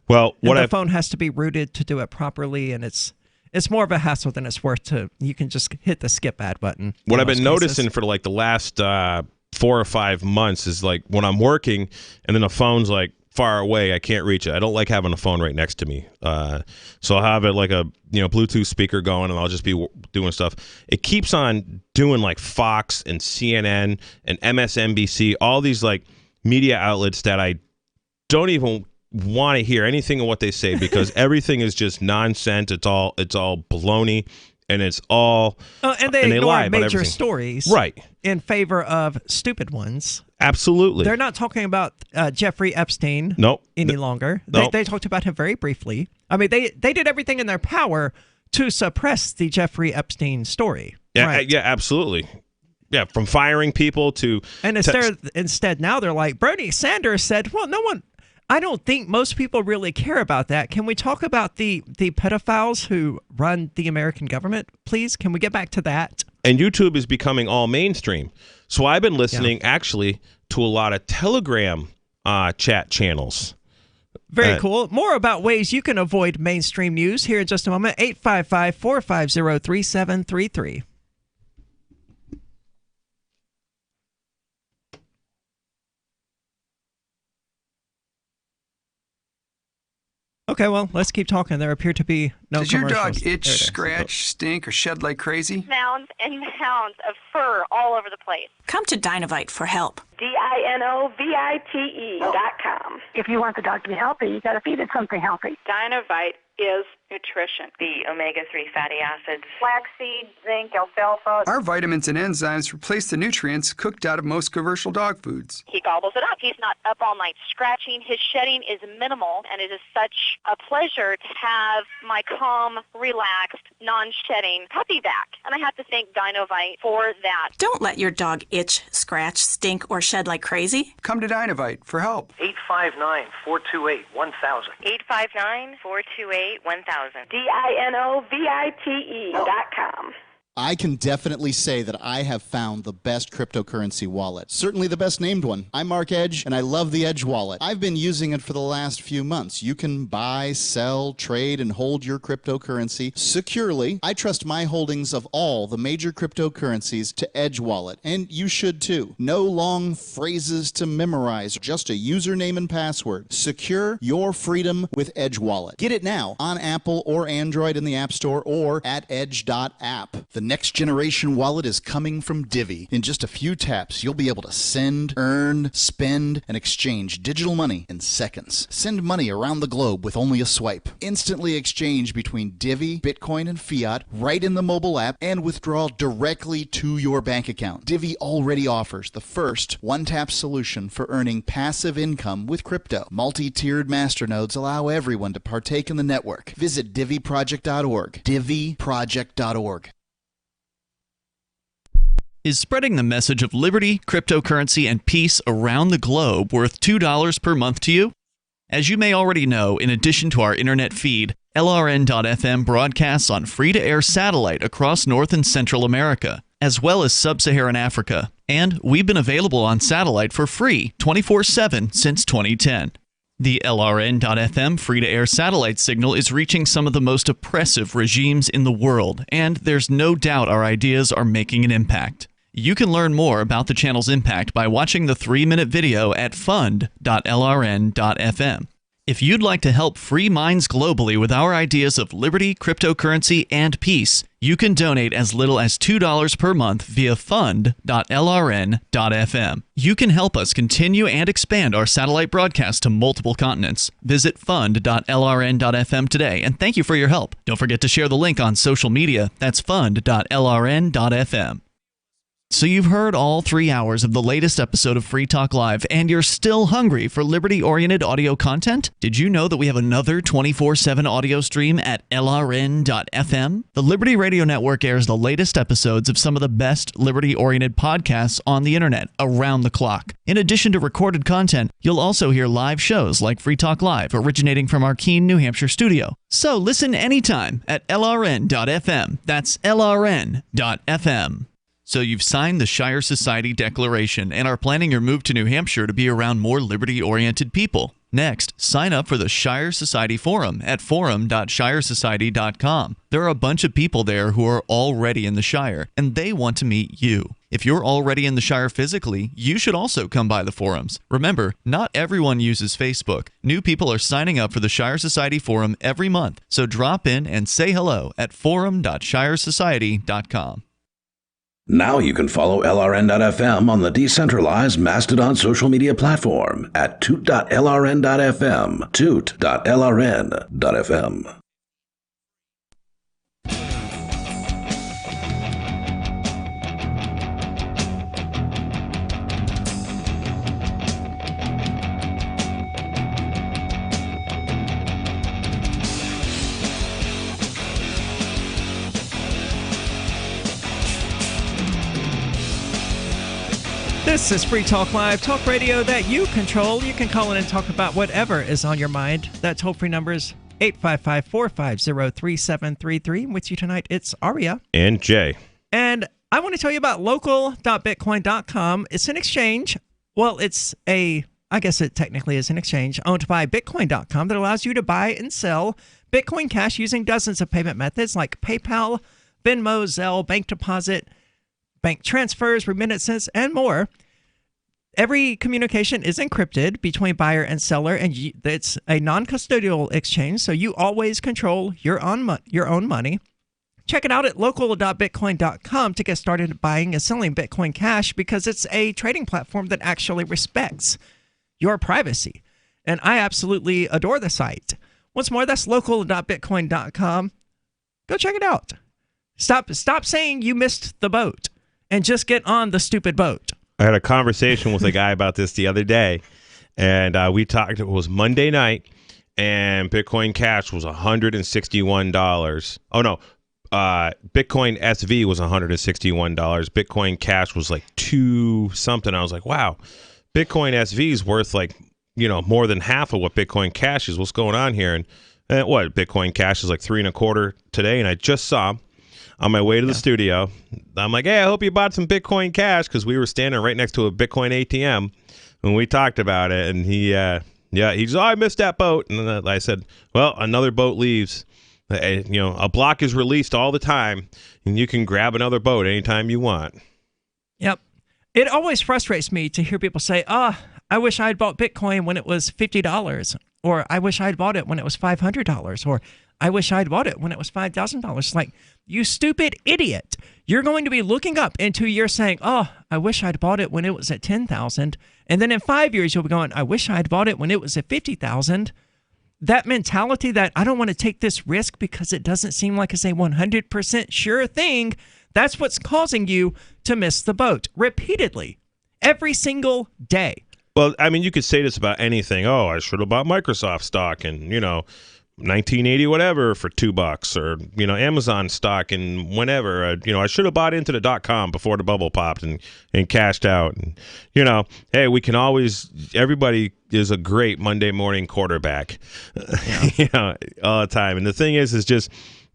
Well, the phone has to be rooted to do it properly, and it's it's more of a hassle than it's worth to. You can just hit the skip ad button. What I've been noticing for like the last 4 or 5 months is like when I'm working and then the phone's like far away, I can't reach it. I don't like having a phone right next to me. So I'll have it like a Bluetooth speaker going, and I'll just be doing stuff. It keeps on doing like Fox and CNN and MSNBC, all these like media outlets that I don't even want to hear anything of what they say because everything is just nonsense. It's all baloney, and it's all and they ignore lie about major everything. stories Right. in favor of stupid ones. Absolutely. They're not talking about Jeffrey Epstein any longer. Nope. They talked about him very briefly. I mean, they did everything in their power to suppress the Jeffrey Epstein story. Yeah, Right. yeah, absolutely. Yeah, from firing people to And instead now they're like, Bernie Sanders said, well, I don't think most people really care about that. Can we talk about the pedophiles who run the American government, please? Can we get back to that? And YouTube is becoming all mainstream. So I've been listening actually to a lot of Telegram chat channels. Very cool. More about ways you can avoid mainstream news here in just a moment. 855-450-3733. Okay, well, let's keep talking. There appear to be no Does your commercials. dog itch, scratch, stink, or shed like crazy? Mounds and mounds of fur all over the place. Come to Dinovite for help. DINOVITE.com. If you want the dog to be healthy, you got to feed it something healthy. Dinovite is nutrition. The omega-3 fatty acids. Flaxseed, zinc, alfalfa. Our vitamins and enzymes replace the nutrients cooked out of most commercial dog foods. He gobbles it up. He's not up all night scratching. His shedding is minimal, and it is such a pleasure to have my calm, relaxed, non-shedding puppy back. And I have to thank Dinovite for that. Don't let your dog itch, scratch, stink, or shed like crazy. Come to Dinovite for help. 859-428-1000. 859-428-1000. DINOVITE.com. I can definitely say that I have found the best cryptocurrency wallet. Certainly the best named one. I'm Mark Edge, and I love the Edge wallet. I've been using it for the last few months. You can buy, sell, trade, and hold your cryptocurrency securely. I trust my holdings of all the major cryptocurrencies to Edge wallet, and you should too. No long phrases to memorize, just a username and password. Secure your freedom with Edge wallet. Get it now on Apple or Android in the App Store or at edge.app. The next generation wallet is coming from Divvy. In just a few taps, you'll be able to send, earn, spend, and exchange digital money in seconds. Send money around the globe with only a swipe. Instantly exchange between Divvy, Bitcoin, and fiat right in the mobile app and withdraw directly to your bank account. Divvy already offers the first one-tap solution for earning passive income with crypto. Multi-tiered masternodes allow everyone to partake in the network. Visit DivvyProject.org. DivvyProject.org. Is spreading the message of liberty, cryptocurrency, and peace around the globe worth $2 per month to you? As you may already know, in addition to our internet feed, LRN.FM broadcasts on free-to-air satellite across North and Central America, as well as Sub-Saharan Africa. And we've been available on satellite for free 24/7 since 2010. The LRN.FM free-to-air satellite signal is reaching some of the most oppressive regimes in the world, and there's no doubt our ideas are making an impact. You can learn more about the channel's impact by watching the 3-minute video at fund.lrn.fm. If you'd like to help free minds globally with our ideas of liberty, cryptocurrency, and peace, you can donate as little as $2 per month via fund.lrn.fm. You can help us continue and expand our satellite broadcast to multiple continents. Visit fund.lrn.fm today, and thank you for your help. Don't forget to share the link on social media. That's fund.lrn.fm. So you've heard all 3 hours of the latest episode of Free Talk Live, and you're still hungry for liberty-oriented audio content? Did you know that we have another 24/7 audio stream at LRN.FM? The Liberty Radio Network airs the latest episodes of some of the best liberty-oriented podcasts on the internet around the clock. In addition to recorded content, you'll also hear live shows like Free Talk Live, originating from our Keene, New Hampshire studio. So listen anytime at LRN.FM. That's LRN.FM. So you've signed the Shire Society Declaration and are planning your move to New Hampshire to be around more liberty-oriented people. Next, sign up for the Shire Society Forum at forum.shiresociety.com. There are a bunch of people there who are already in the Shire, and they want to meet you. If you're already in the Shire physically, you should also come by the forums. Remember, not everyone uses Facebook. New people are signing up for the Shire Society Forum every month, so drop in and say hello at forum.shiresociety.com. Now you can follow LRN.FM on the decentralized Mastodon social media platform at toot.lrn.fm, toot.lrn.fm. This is Free Talk Live, talk radio that you control. You can call in and talk about whatever is on your mind. That toll-free number is 855-450-3733. With you tonight, it's Aria. And Jay. And I want to tell you about local.bitcoin.com. It's an exchange. Well, I guess it technically is an exchange owned by bitcoin.com that allows you to buy and sell Bitcoin Cash using dozens of payment methods like PayPal, Venmo, Zelle, bank deposit, bank transfers, remittances, and more. Every communication is encrypted between buyer and seller, and it's a non-custodial exchange, so you always control your own money. Check it out at local.bitcoin.com to get started buying and selling Bitcoin Cash, because it's a trading platform that actually respects your privacy. And I absolutely adore the site. Once more, that's local.bitcoin.com. Go check it out. Stop saying you missed the boat and just get on the stupid boat. I had a conversation with a guy about this the other day, and we talked. It was Monday night, and Bitcoin Cash was $161. Oh, no. Bitcoin SV was $161. Bitcoin Cash was like $2 something. I was like, wow, Bitcoin SV is worth more than half of what Bitcoin Cash is. What's going on here? And Bitcoin Cash is like $3.25 today, and I just saw on my way to the studio, I'm like, hey, I hope you bought some Bitcoin Cash, because we were standing right next to a Bitcoin ATM when we talked about it. And he said, I missed that boat. And then I said, well, another boat leaves. A block is released all the time, and you can grab another boat anytime you want. Yep. It always frustrates me to hear people say, I wish I had bought Bitcoin when it was $50, or I wish I had bought it when it was $500, or I wish I had bought it when it was $5,000. Like, you stupid idiot. You're going to be looking up in 2 years saying, I wish I'd bought it when it was at $10,000. And then in 5 years, you'll be going, I wish I'd bought it when it was at $50,000. That mentality that I don't want to take this risk because it doesn't seem like it's a 100% sure thing, that's what's causing you to miss the boat repeatedly, every single day. Well, I mean, you could say this about anything. Oh, I should have bought Microsoft stock and, 1980 whatever for $2, or Amazon stock and whenever. I should have bought into the .com before the bubble popped and cashed out. And hey, we can always. Everybody is a great Monday morning quarterback, all the time. And the thing is just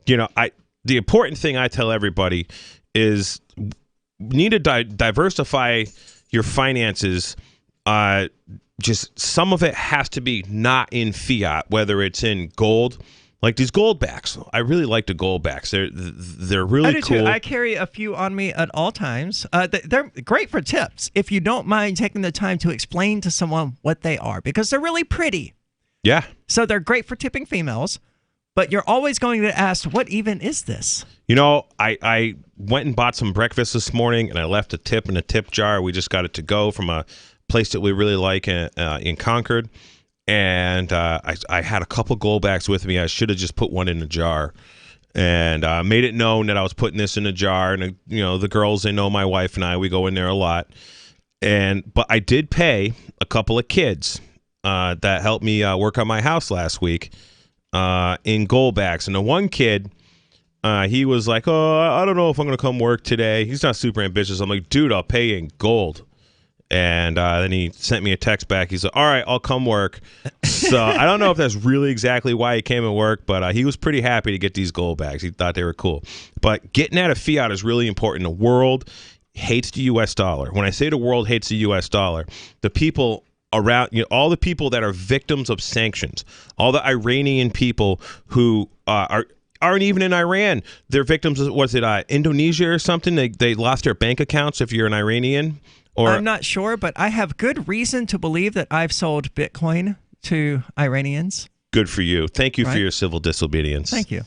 the important thing I tell everybody is need to diversify your finances. Just some of it has to be not in fiat, whether it's in gold, like these gold backs. I really like the gold backs. They're really I do cool. Too. I carry a few on me at all times. They're great for tips if you don't mind taking the time to explain to someone what they are, because they're really pretty. Yeah. So they're great for tipping females, but you're always going to ask, what even is this? I went and bought some breakfast this morning, and I left a tip in a tip jar. We just got it to go from a place that we really like in Concord, and I had a couple goldbacks with me. I should have just put one in a jar and made it known that I was putting this in a jar. And the girls, they know my wife and I, we go in there a lot. But I did pay a couple of kids that helped me work on my house last week in goldbacks. And the one kid, he was like, I don't know if I'm gonna come work today. He's not super ambitious. I'm like, dude, I'll pay you in gold. And then he sent me a text back. He said, all right, I'll come work. So I don't know if that's really exactly why he came and work, but he was pretty happy to get these gold bags. He thought they were cool. But getting out of fiat is really important. The world hates the U.S. dollar. When I say the world hates the U.S. dollar, the people around, all the people that are victims of sanctions, all the Iranian people who aren't even in Iran, they're victims of, was it Indonesia or something? They lost their bank accounts if you're an Iranian? Or I'm not sure, but I have good reason to believe that I've sold Bitcoin to Iranians. Good for you. Thank you for your civil disobedience. Thank you.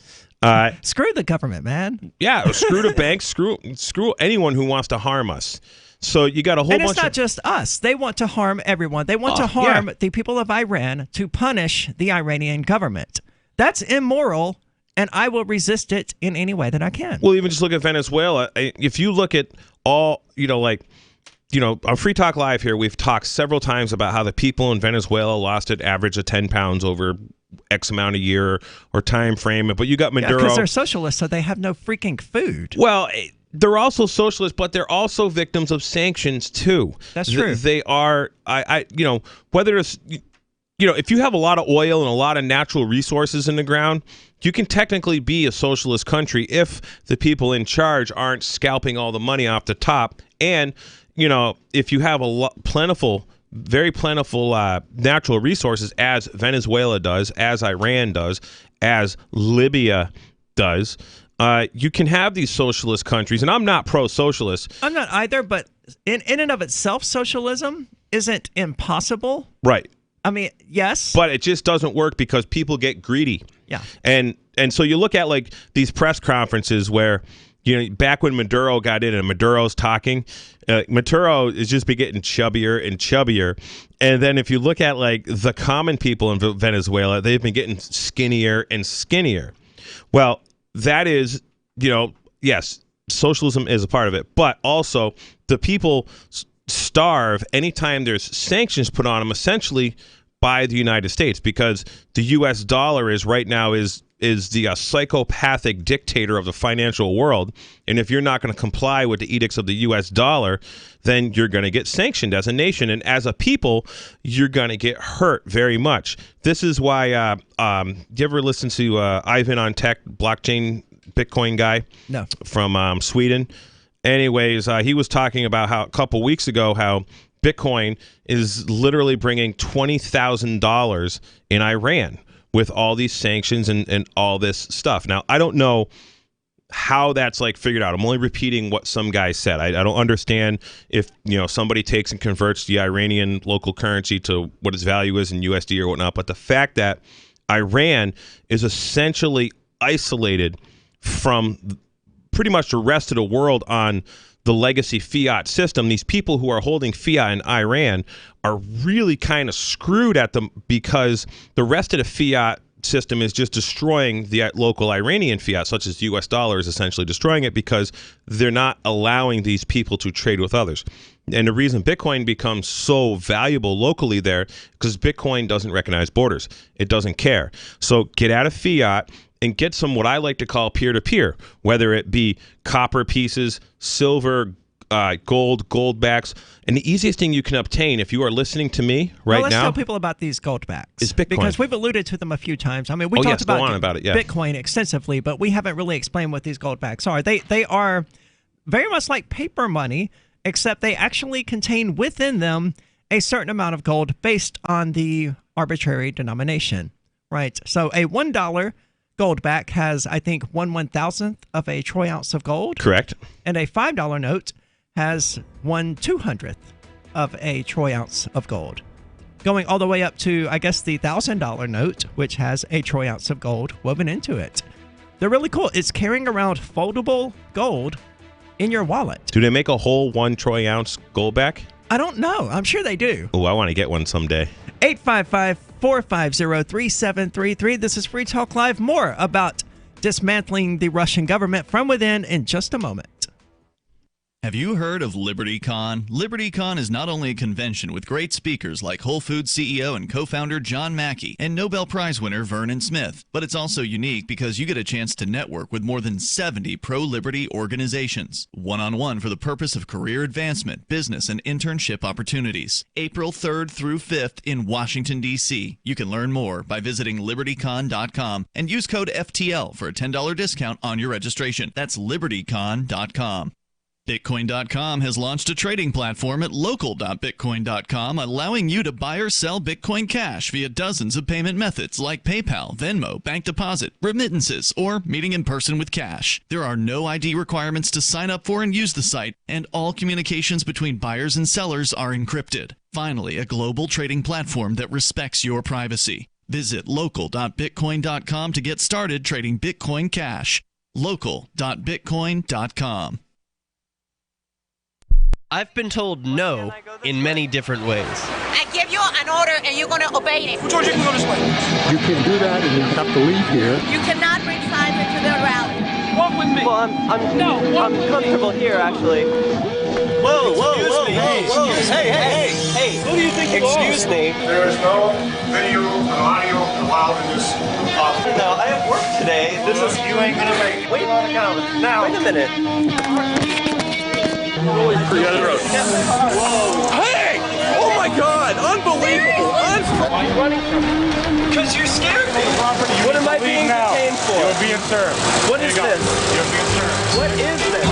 Screw the government, man. Yeah, screw the banks, screw anyone who wants to harm us. So you got a whole bunch of... And it's not just us. They want to harm everyone. They want to harm the people of Iran to punish the Iranian government. That's immoral, and I will resist it in any way that I can. Well, even just look at Venezuela. If you look at all, on Free Talk Live here, we've talked several times about how the people in Venezuela lost an average of 10 pounds over X amount a year or time frame. But you got Maduro. Because they're socialists, so they have no freaking food. Well, they're also socialists, but they're also victims of sanctions too. That's true. They are, whether it's, if you have a lot of oil and a lot of natural resources in the ground, you can technically be a socialist country if the people in charge aren't scalping all the money off the top. And, if you have very plentiful natural resources, as Venezuela does, as Iran does, as Libya does, you can have these socialist countries. And I'm not pro-socialist. I'm not either, but in and of itself, socialism isn't impossible. Right. I mean, yes. But it just doesn't work because people get greedy. Yeah. And so you look at like these press conferences where, back when Maduro got in and Maduro's talking, Maduro is just be getting chubbier and chubbier. And then if you look at like the common people in Venezuela, they've been getting skinnier and skinnier. Well, that is, yes, socialism is a part of it, but also the people starve anytime there's sanctions put on them, essentially by the United States, because the U.S. dollar is right now is the psychopathic dictator of the financial world. And if you're not going to comply with the edicts of the U.S. dollar, then you're going to get sanctioned as a nation. And as a people, you're going to get hurt very much. This is why, do you ever listen to Ivan on Tech, blockchain Bitcoin guy? No. From Sweden? Anyways, he was talking about how a couple weeks ago how Bitcoin is literally bringing $20,000 in Iran with all these sanctions and all this stuff. Now, I don't know how that's like figured out. I'm only repeating what some guy said. I don't understand if, somebody takes and converts the Iranian local currency to what its value is in USD or whatnot. But the fact that Iran is essentially isolated from pretty much the rest of the world on the legacy fiat system, these people who are holding fiat in Iran are really kind of screwed at them because the rest of the fiat system is just destroying the local Iranian fiat, such as the U.S. dollar is essentially destroying it because they're not allowing these people to trade with others. And the reason Bitcoin becomes so valuable locally there, because Bitcoin doesn't recognize borders. It doesn't care. So get out of fiat and get some what I like to call peer-to-peer, whether it be copper pieces, silver, gold backs. And the easiest thing you can obtain if you are listening to me right let's now. Tell people about these gold backs. Is Bitcoin. Because we've alluded to them a few times. I mean, we talked about it, yeah. Bitcoin extensively, but we haven't really explained what these gold backs are. They are very much like paper money, except they actually contain within them a certain amount of gold based on the arbitrary denomination, right? So a $1 gold back has, I think, 1/1000th of a troy ounce of gold. Correct. And a $5 note has 1/200th of a troy ounce of gold. Going all the way up to, I guess, the $1,000 note, which has a troy ounce of gold woven into it. They're really cool. It's carrying around foldable gold in your wallet. Do they make a whole 1 troy ounce gold back? I don't know. I'm sure they do. Oh, I want to get one someday. 855-450-3733. This is Free Talk Live. More about dismantling the Russian government from within in just a moment. Have you heard of LibertyCon? LibertyCon is not only a convention with great speakers like Whole Foods CEO and co-founder John Mackey and Nobel Prize winner Vernon Smith, but it's also unique because you get a chance to network with more than 70 pro-liberty organizations, one-on-one for the purpose of career advancement, business, and internship opportunities. April 3rd through 5th in Washington, D.C. You can learn more by visiting libertycon.com and use code FTL for a $10 discount on your registration. That's libertycon.com. Bitcoin.com has launched a trading platform at local.bitcoin.com, allowing you to buy or sell Bitcoin Cash via dozens of payment methods like PayPal, Venmo, bank deposit, remittances, or meeting in person with cash. There are no ID requirements to sign up for and use the site, and all communications between buyers and sellers are encrypted. Finally, a global trading platform that respects your privacy. Visit local.bitcoin.com to get started trading Bitcoin Cash. local.bitcoin.com. I've been told no in many different ways. I give you an order and you're going to obey it. George, you can go this way. You can do that and you have to leave here. You cannot bring signs into the rally. Walk with me. Well, I'm comfortable here, actually. Whoa. Hey. Who do you think you are? Excuse me. There is no video and audio allowed in this office. No, I have work today. You ain't gonna make it. Wait a minute. Whoa. Hey! Oh my God! Unbelievable! Why are you running from me? Because you scared me. What am I being detained for? You're being served. What is this? You're being served. What is this?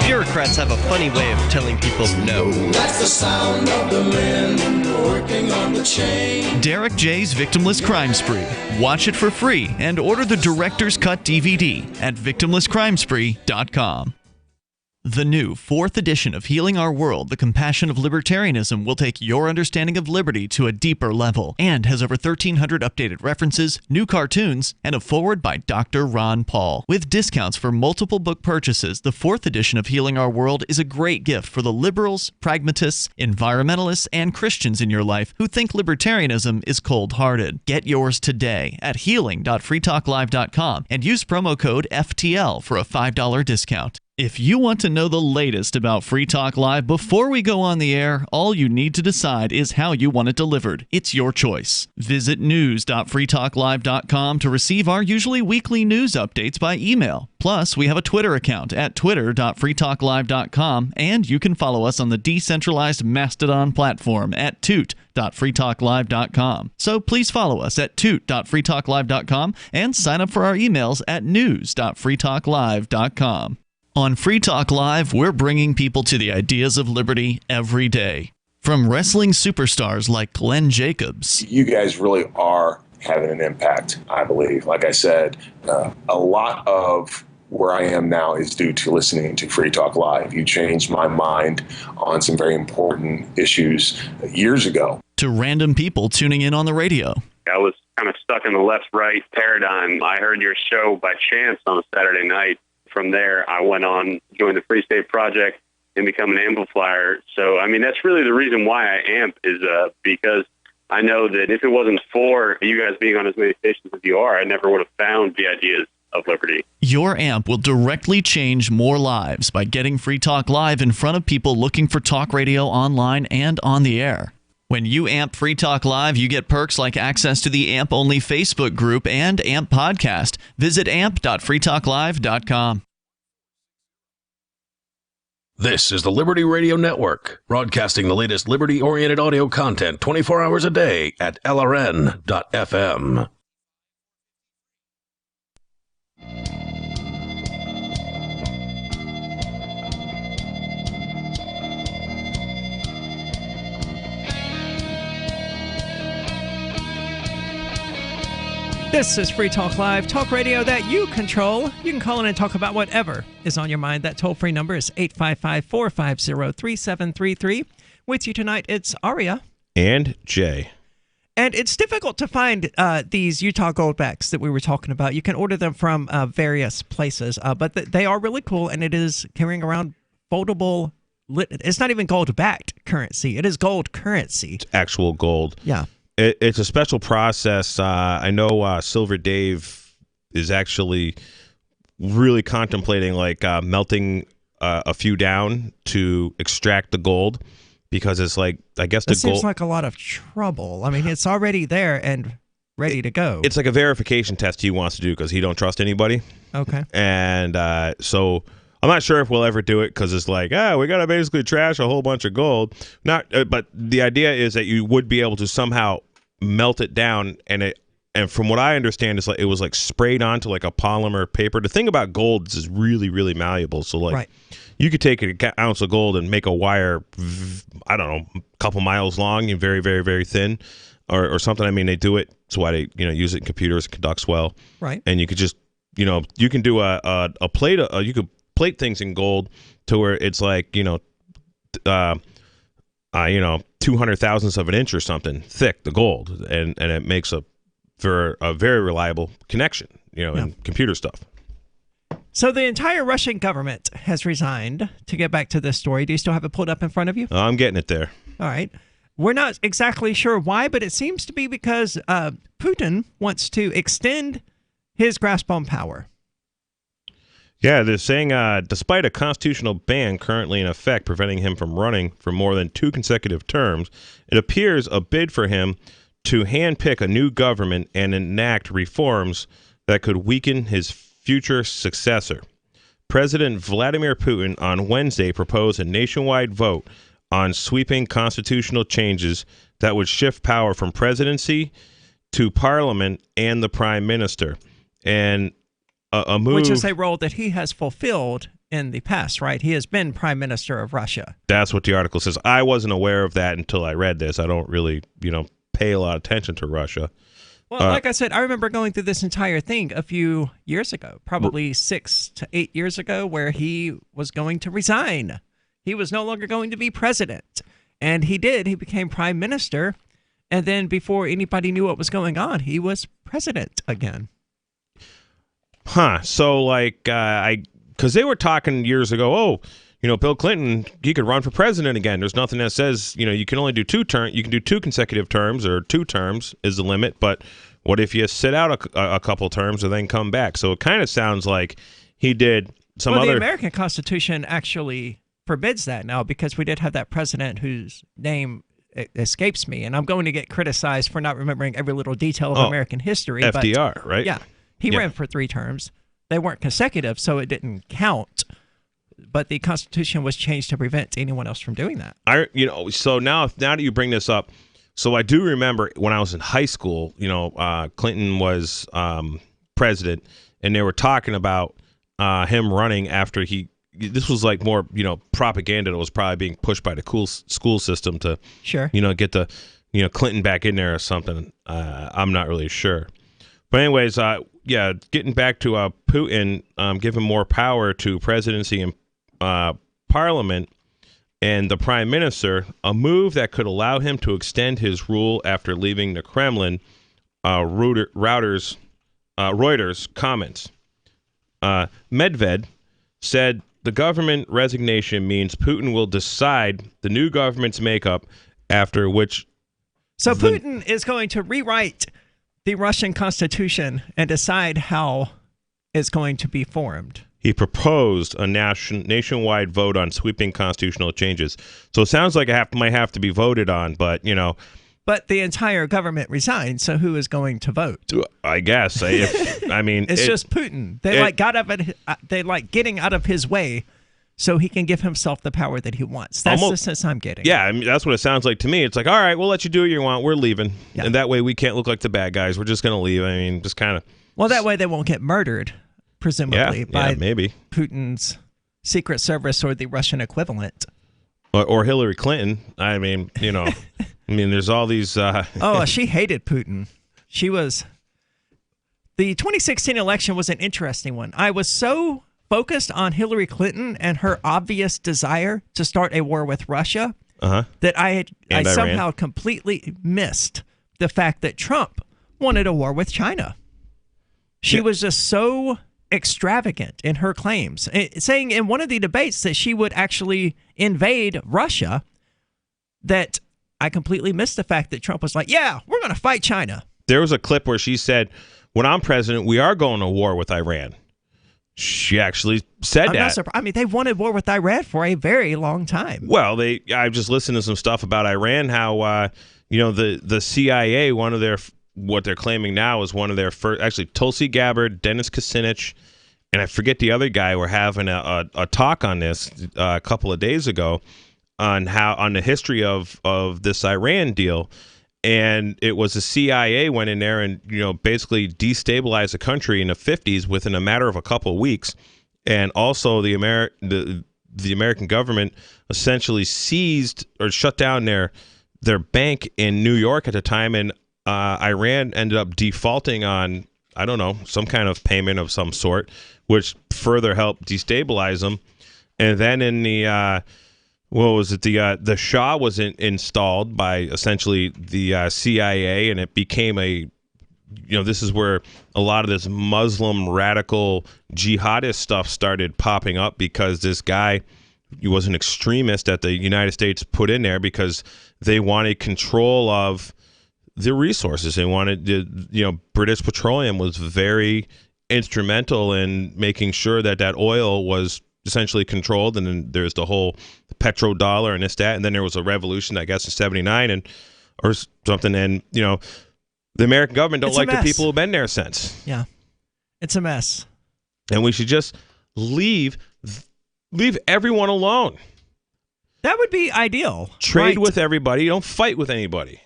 Bureaucrats have a funny way of telling people no. That's the sound of the men working on the chain. Derek J's Victimless Crime Spree. Watch it for free and order the Director's Cut DVD at victimlesscrimespree.com. The new 4th edition of Healing Our World, The Compassion of Libertarianism will take your understanding of liberty to a deeper level and has over 1,300 updated references, new cartoons, and a foreword by Dr. Ron Paul. With discounts for multiple book purchases, the 4th edition of Healing Our World is a great gift for the liberals, pragmatists, environmentalists, and Christians in your life who think libertarianism is cold-hearted. Get yours today at healing.freetalklive.com and use promo code FTL for a $5 discount. If you want to know the latest about Free Talk Live before we go on the air, all you need to decide is how you want it delivered. It's your choice. Visit news.freetalklive.com to receive our usually weekly news updates by email. Plus, we have a Twitter account at twitter.freetalklive.com, and you can follow us on the decentralized Mastodon platform at toot.freetalklive.com. So please follow us at toot.freetalklive.com and sign up for our emails at news.freetalklive.com. On Free Talk Live, we're bringing people to the ideas of liberty every day. From wrestling superstars like Glenn Jacobs. You guys really are having an impact, I believe. Like I said, a lot of where I am now is due to listening to Free Talk Live. You changed my mind on some very important issues years ago. To random people tuning in on the radio. I was kind of stuck in the left-right paradigm. I heard your show by chance on a Saturday night. From there, I went on, joined the Free State Project, and become an amplifier. So, I mean, that's really the reason why I amp is because I know that if it wasn't for you guys being on as many stations as you are, I never would have found the ideas of liberty. Your amp will directly change more lives by getting Free Talk Live in front of people looking for talk radio online and on the air. When you amp Free Talk Live, you get perks like access to the AMP-only Facebook group and AMP podcast. Visit amp.freetalklive.com. This is the Liberty Radio Network, broadcasting the latest liberty-oriented audio content 24 hours a day at LRN.FM. This is Free Talk Live, talk radio that you control. You can call in and talk about whatever is on your mind. That toll-free number is 855-450-3733. With you tonight, it's Aria. And Jay. And it's difficult to find these Utah Goldbacks that we were talking about. You can order them from various places, but they are really cool, and it is carrying around foldable. It's not even gold-backed currency. It is gold currency. It's actual gold. Yeah. It's a special process. I know Silver Dave is actually really contemplating melting a few down to extract the gold, because it's like, I guess the gold seems like a lot of trouble. I mean, it's already there and ready to go. It's like a verification test he wants to do because he don't trust anybody. Okay. And so I'm not sure if we'll ever do it, because it's like, we got to basically trash a whole bunch of gold. But the idea is that you would be able to somehow melt it down, and and from what I understand, it's like it was like sprayed onto like a polymer paper. The thing about gold is it's really, really malleable. So like you could take an ounce of gold and make a wire, I don't know, a couple miles long and very, very, very thin, or something. I mean, they do it. That's why they use it in computers. It conducts well. Right. And you could just you can do a plate. You could plate things in gold to where it's like 200,000ths of an inch or something thick, the gold, and it makes a very reliable connection, in computer stuff. So the entire Russian government has resigned. To get back to this story, do you still have it pulled up in front of you? I'm getting it there. All right. We're not exactly sure why, but it seems to be because Putin wants to extend his grasp on power. Yeah, they're saying despite a constitutional ban currently in effect preventing him from running for more than 2 consecutive terms, it appears a bid for him to handpick a new government and enact reforms that could weaken his future successor. President Vladimir Putin on Wednesday proposed a nationwide vote on sweeping constitutional changes that would shift power from presidency to parliament and the prime minister. And a move, which is a role that he has fulfilled in the past, right? He has been prime minister of Russia. That's what the article says. I wasn't aware of that until I read this. I don't really, pay a lot of attention to Russia. Well, like I said, I remember going through this entire thing a few years ago, probably 6 to 8 years ago, where he was going to resign. He was no longer going to be president. And he did. He became prime minister. And then before anybody knew what was going on, he was president again. Huh. So, because they were talking years ago, Bill Clinton, he could run for president again. There's nothing that says, you can only do 2 terms. You can do 2 consecutive terms, or 2 terms is the limit. But what if you sit out a couple terms and then come back? So it kind of sounds like he did some other. The American Constitution actually forbids that now, because we did have that president whose name escapes me, and I'm going to get criticized for not remembering every little detail of American history. FDR, right? Yeah. He ran for 3 terms. They weren't consecutive, so it didn't count. But the Constitution was changed to prevent anyone else from doing that. So now that you bring this up, so I do remember when I was in high school, Clinton was president, and they were talking about him running after this was like more, propaganda that was probably being pushed by the school system to, get the, Clinton back in there or something. I'm not really sure. But anyways, getting back to Putin, giving more power to presidency and parliament and the prime minister, a move that could allow him to extend his rule after leaving the Kremlin, Reuters comments. Medved said the government resignation means Putin will decide the new government's makeup, after which... So Putin is going to rewrite the Russian Constitution and decide how it's going to be formed. He proposed a nationwide vote on sweeping constitutional changes. So it sounds like it might have to be voted on, but, But the entire government resigned, so who is going to vote? I guess. It's just Putin. They like getting out of his way so he can give himself the power that he wants. That's the sense I'm getting. Yeah, that's what it sounds like to me. It's like, all right, we'll let you do what you want. We're leaving. Yeah. And that way we can't look like the bad guys. We're just going to leave. Just kind of... Well, that way they won't get murdered, presumably, by maybe Putin's Secret Service or the Russian equivalent. Or Hillary Clinton. There's all these... she hated Putin. The 2016 election was an interesting one. I was so focused on Hillary Clinton and her obvious desire to start a war with Russia that I somehow completely missed the fact that Trump wanted a war with China. She was just so extravagant in her claims, saying in one of the debates that she would actually invade Russia, that I completely missed the fact that Trump was like, yeah, we're going to fight China. There was a clip where she said, when I'm president, we are going to war with Iran. She actually said that. Not surprised. They wanted war with Iran for a very long time. Well, I've just listened to some stuff about Iran, how, the CIA, what they're claiming now is one of their first, actually Tulsi Gabbard, Dennis Kucinich, and I forget the other guy, were having a talk on this a couple of days ago on the history of this Iran deal. And it was the CIA went in there and, basically destabilized the country in the 50s within a matter of a couple of weeks. And also the American government essentially seized or shut down their bank in New York at the time. And Iran ended up defaulting on, I don't know, some kind of payment of some sort, which further helped destabilize them. And then in the the Shah was installed by essentially the CIA, and it became this is where a lot of this Muslim radical jihadist stuff started popping up, because this guy, he was an extremist that the United States put in there because they wanted control of the resources. They wanted, British Petroleum was very instrumental in making sure that oil was essentially controlled, and then there's the whole petrodollar and this, that, and then there was a revolution, I guess, in 79 or something, and the American government don't like the people who've been there since. Yeah, it's a mess, and we should just leave everyone alone. That would be ideal. Trade with everybody. Don't fight with anybody.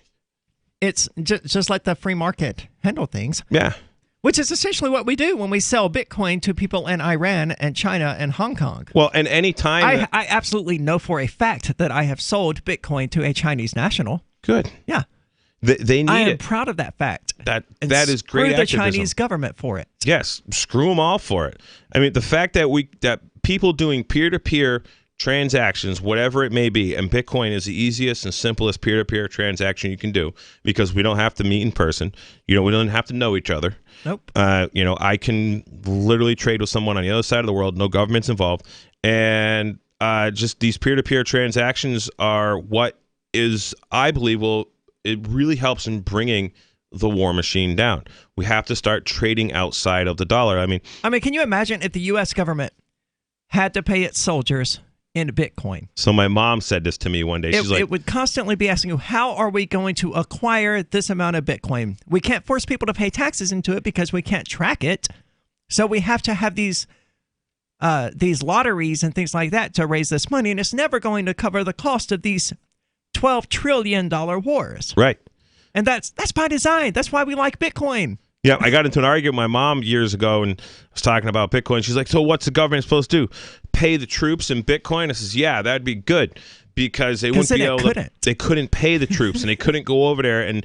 It's just let the free market handle things. Yeah. Which is essentially what we do when we sell Bitcoin to people in Iran and China and Hong Kong. Well, and any time... I absolutely know for a fact that I have sold Bitcoin to a Chinese national. Good. Yeah. They need it. I am proud of that fact. That is great activism. Screw the Chinese government for it. Yes. Screw them all for it. I mean, the fact that people doing peer-to-peer transactions, whatever it may be, and Bitcoin is the easiest and simplest peer-to-peer transaction you can do, because we don't have to meet in person. We don't have to know each other. Nope. I can literally trade with someone on the other side of the world, no government's involved, and just these peer-to-peer transactions are what is, I believe, it really helps in bringing the war machine down. We have to start trading outside of the dollar. I mean, can you imagine if the U.S. government had to pay its soldiers in Bitcoin? So my mom said this to me one day. She's like, it would constantly be asking you, how are we going to acquire this amount of Bitcoin? We can't force people to pay taxes into it because we can't track it. So we have to have these lotteries and things like that to raise this money, and it's never going to cover the cost of these $12 trillion wars. Right. And that's by design. That's why we like Bitcoin. Yeah, I got into an argument with my mom years ago and was talking about Bitcoin. She's like, so what's the government supposed to do? Pay the troops in Bitcoin? I says, yeah, that'd be good, because they wouldn't be able to. They couldn't pay the troops, and they couldn't go over there and,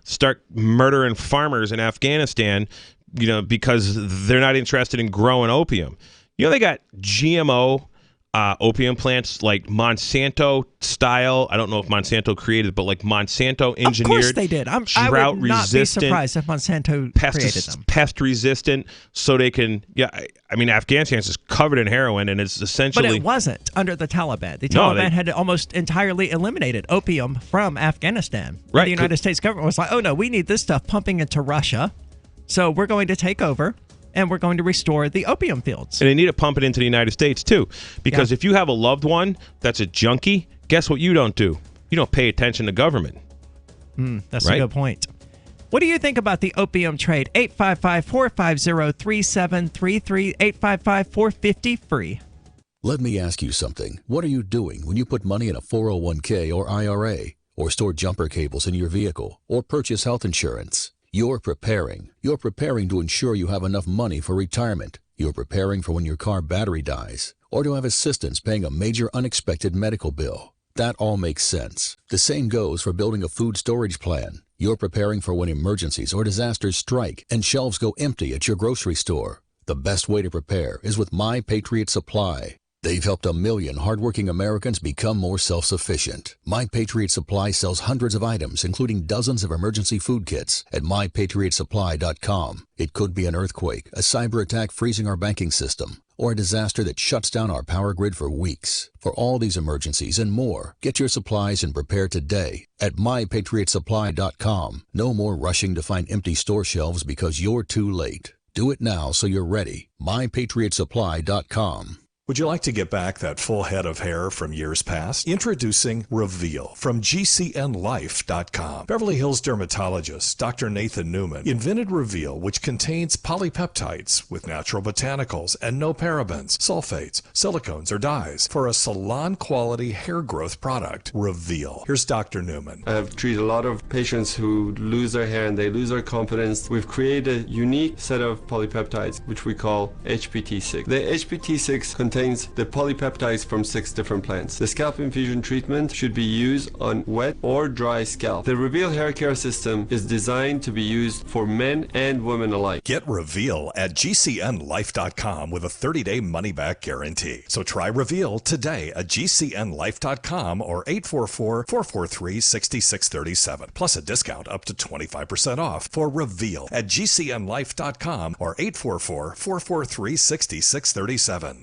start murdering farmers in Afghanistan, because they're not interested in growing opium. They got GMO opium plants, like Monsanto style. I don't know if Monsanto created, but like Monsanto engineered. Of course they did. I would not be surprised if Monsanto created them. Pest resistant, so they can. Yeah, I mean, Afghanistan is covered in heroin, and it's essentially. But it wasn't under the Taliban. The Taliban had almost entirely eliminated opium from Afghanistan. Right. The United States government was like, oh no, we need this stuff pumping into Russia, so we're going to take over. And we're going to restore the opium fields. And they need to pump it into the United States, too. Because if you have a loved one that's a junkie, guess what you don't do? You don't pay attention to government. That's a good point. What do you think about the opium trade? 855-450-3733, 855-450-FREE. Let me ask you something. What are you doing when you put money in a 401k or IRA, or store jumper cables in your vehicle, or purchase health insurance? You're preparing. You're preparing to ensure you have enough money for retirement. You're preparing for when your car battery dies, or to have assistance paying a major unexpected medical bill. That all makes sense. The same goes for building a food storage plan. You're preparing for when emergencies or disasters strike and shelves go empty at your grocery store. The best way to prepare is with My Patriot Supply. They've helped 1 million hardworking Americans become more self-sufficient. My Patriot Supply sells hundreds of items, including dozens of emergency food kits, at MyPatriotSupply.com. It could be an earthquake, a cyber attack freezing our banking system, or a disaster that shuts down our power grid for weeks. For all these emergencies and more, get your supplies and prepare today at MyPatriotSupply.com. No more rushing to find empty store shelves because you're too late. Do it now so you're ready. MyPatriotSupply.com. Would you like to get back that full head of hair from years past? Introducing Reveal from GCNLife.com. Beverly Hills dermatologist Dr. Nathan Newman invented Reveal, which contains polypeptides with natural botanicals and no parabens, sulfates, silicones, or dyes for a salon-quality hair growth product. Reveal. Here's Dr. Newman. I've treated a lot of patients who lose their hair and they lose their confidence. We've created a unique set of polypeptides, which we call HPT6. The HPT6 contains the polypeptides from 6 different plants. The scalp infusion treatment should be used on wet or dry scalp. The Reveal hair care system is designed to be used for men and women alike. Get Reveal at GCNLife.com with a 30-day money-back guarantee. So try Reveal today at GCNLife.com or 844-443-6637. Plus a discount up to 25% off for Reveal at GCNLife.com or 844-443-6637.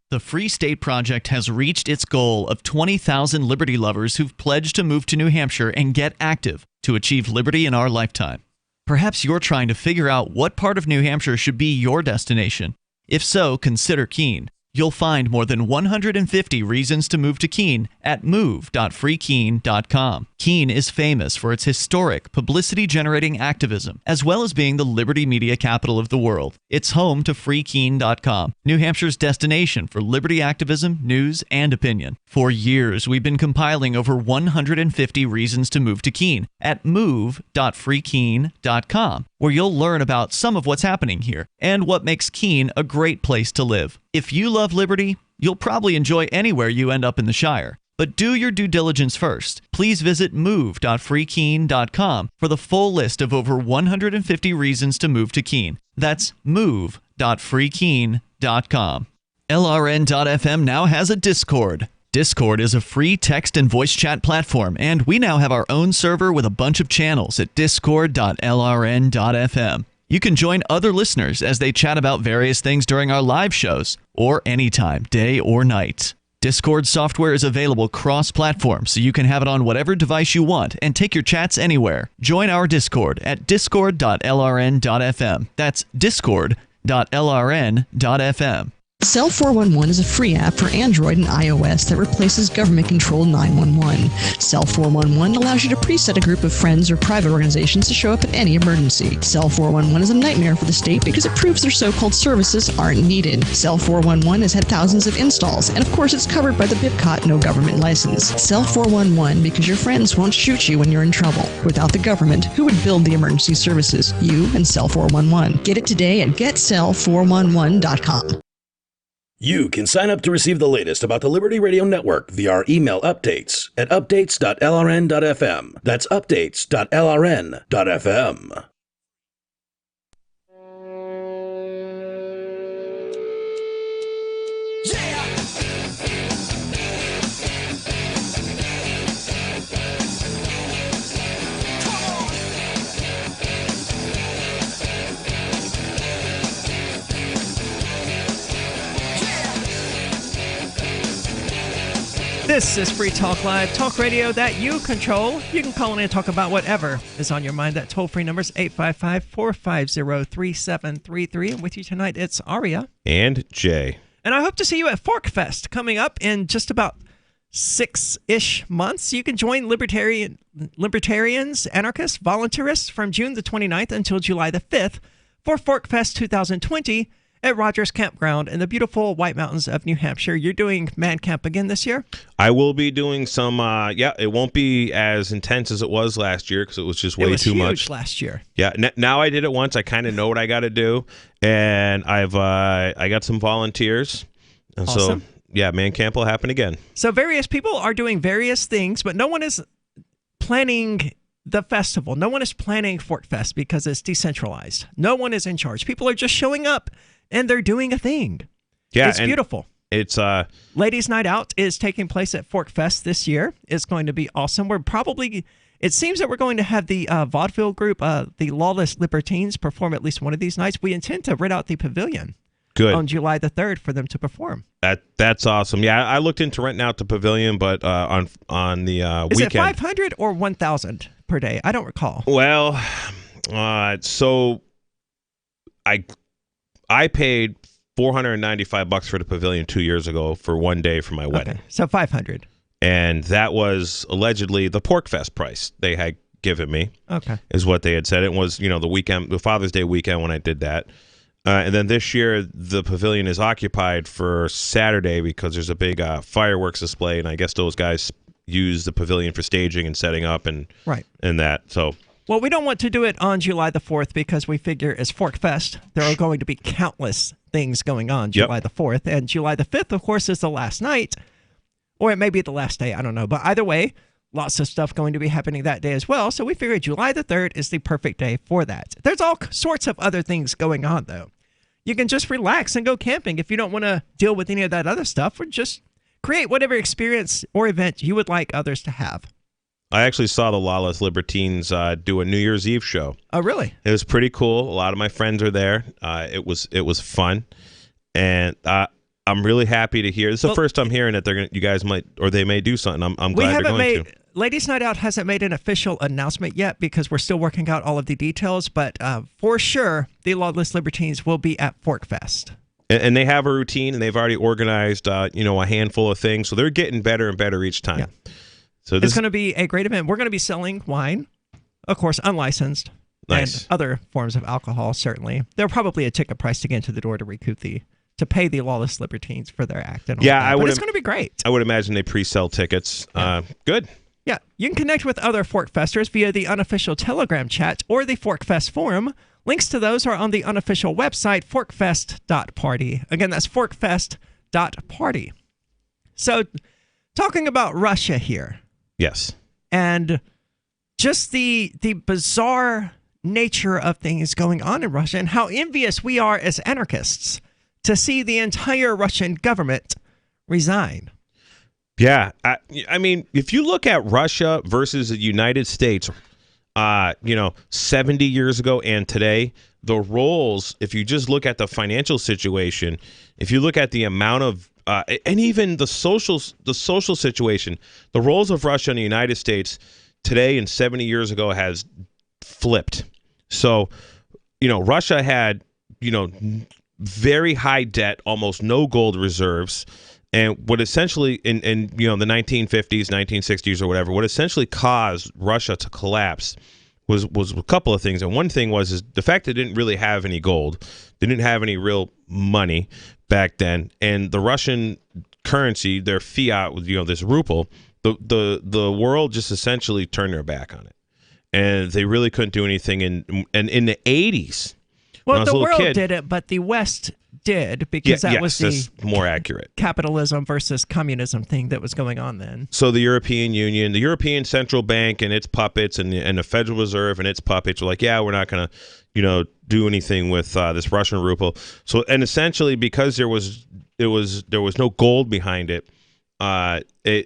The Free State Project has reached its goal of 20,000 liberty lovers who've pledged to move to New Hampshire and get active to achieve liberty in our lifetime. Perhaps you're trying to figure out what part of New Hampshire should be your destination. If so, consider Keene. You'll find more than 150 reasons to move to Keene at move.freekeene.com. Keene is famous for its historic, publicity-generating activism, as well as being the liberty media capital of the world. It's home to freekeene.com, New Hampshire's destination for liberty activism, news, and opinion. For years, we've been compiling over 150 reasons to move to Keene at move.freekeene.com, where you'll learn about some of what's happening here and what makes Keene a great place to live. If you love liberty, you'll probably enjoy anywhere you end up in the Shire. But do your due diligence first. Please visit move.freekeene.com for the full list of over 150 reasons to move to Keene. That's move.freekeene.com. LRN.FM now has a Discord. Discord is a free text and voice chat platform, and we now have our own server with a bunch of channels at discord.lrn.fm. You can join other listeners as they chat about various things during our live shows, or anytime, day or night. Discord software is available cross-platform, so you can have it on whatever device you want and take your chats anywhere. Join our Discord at discord.lrn.fm. That's discord.lrn.fm. Cell 411 is a free app for Android and iOS that replaces government-controlled 911. Cell 411 allows you to preset a group of friends or private organizations to show up at any emergency. Cell 411 is a nightmare for the state because it proves their so-called services aren't needed. Cell 411 has had thousands of installs, and of course it's covered by the BIPCOT no government license. Cell 411 because your friends won't shoot you when you're in trouble. Without the government, who would build the emergency services? You and Cell 411. Get it today at getcell411.com. You can sign up to receive the latest about the Liberty Radio Network via our email updates at updates.lrn.fm. That's updates.lrn.fm. This is Free Talk Live, talk radio that you control. You can call in and talk about whatever is on your mind. That toll-free number is 855-450-3733. And with you tonight, it's Aria. And Jay. And I hope to see you at Fork Fest coming up in just about 6-ish months. You can join libertarians, anarchists, voluntarists from June the 29th until July the 5th for Fork Fest 2020 at Rogers Campground in the beautiful White Mountains of New Hampshire. You're doing Man Camp again this year? I will be doing some, it won't be as intense as it was last year because it was just way too much. It was huge last year. Yeah, now I did it once. I kind of know what I got to do, and I got some volunteers. And awesome. So, yeah, Man Camp will happen again. So various people are doing various things, but no one is planning the festival. No one is planning Fork Fest because it's decentralized. No one is in charge. People are just showing up and they're doing a thing. Yeah, it's beautiful. It's Ladies' Night Out is taking place at Fork Fest this year. It's going to be awesome. It seems that we're going to have the vaudeville group, the Lawless Libertines, perform at least one of these nights. We intend to rent out the pavilion on July the 3rd for them to perform. That's awesome. Yeah, I looked into renting out the pavilion, but on the is weekend. Is it $500 or $1,000 per day? I don't recall. Well, so I paid $495 for the pavilion 2 years ago for one day for my wedding. So $500. And that was allegedly the Pork Fest price they had given me. Okay. Is what they had said. It was, the weekend, the Father's Day weekend when I did that. And then this year, the pavilion is occupied for Saturday because there's a big fireworks display, and I guess those guys use the pavilion for staging and setting up and that. So, well, we don't want to do it on July the 4th because we figure as Fork Fest, there are going to be countless things going on July the 4th. And July the 5th, of course, is the last night, or it may be the last day. I don't know. But either way, lots of stuff going to be happening that day as well. So we figured July the 3rd is the perfect day for that. There's all sorts of other things going on, though. You can just relax and go camping if you don't want to deal with any of that other stuff, or just create whatever experience or event you would like others to have. I actually saw the Lawless Libertines do a New Year's Eve show. Oh, really? It was pretty cool. A lot of my friends are there. It was fun, and I'm really happy to hear. This is the first time hearing that you guys might, or they may do something. I'm glad they're going to. Ladies Night Out hasn't made an official announcement yet because we're still working out all of the details, but for sure, the Lawless Libertines will be at Fork Fest. And they have a routine, and they've already organized, a handful of things, so they're getting better and better each time. Yeah. So it's going to be a great event. We're going to be selling wine, of course, unlicensed, and other forms of alcohol. Certainly, there'll probably a ticket price to get into the door to pay the Lawless Libertines for their act. And all that. But it's going to be great. I would imagine they pre-sell tickets. Good. Yeah, you can connect with other Fork Festers via the unofficial Telegram chat or the Fork Fest forum. Links to those are on the unofficial website, forkfest.party. Again, that's forkfest.party. So, talking about Russia here. Yes. And just the bizarre nature of things going on in Russia and how envious we are as anarchists to see the entire Russian government resign. Yeah, I mean, if you look at Russia versus the United States, 70 years ago and today, the roles, if you just look at the financial situation, if you look at the amount of, and even the social situation, the roles of Russia and the United States today and 70 years ago has flipped. So, Russia had, very high debt, almost no gold reserves. And what essentially, in the 1950s, 1960s or whatever, what essentially caused Russia to collapse was a couple of things. And one thing was the fact they didn't really have any gold. They didn't have any real money back then. And the Russian currency, their fiat, this ruble, the world just essentially turned their back on it. And they really couldn't do anything. And in the 80s, well, the world did it, but the West did, because that was the more accurate capitalism versus communism thing that was going on then. So the European Union, the European Central Bank and its puppets, and the Federal Reserve and its puppets were like, we're not going to, do anything with this Russian ruble. So, and essentially because there was no gold behind it, nobody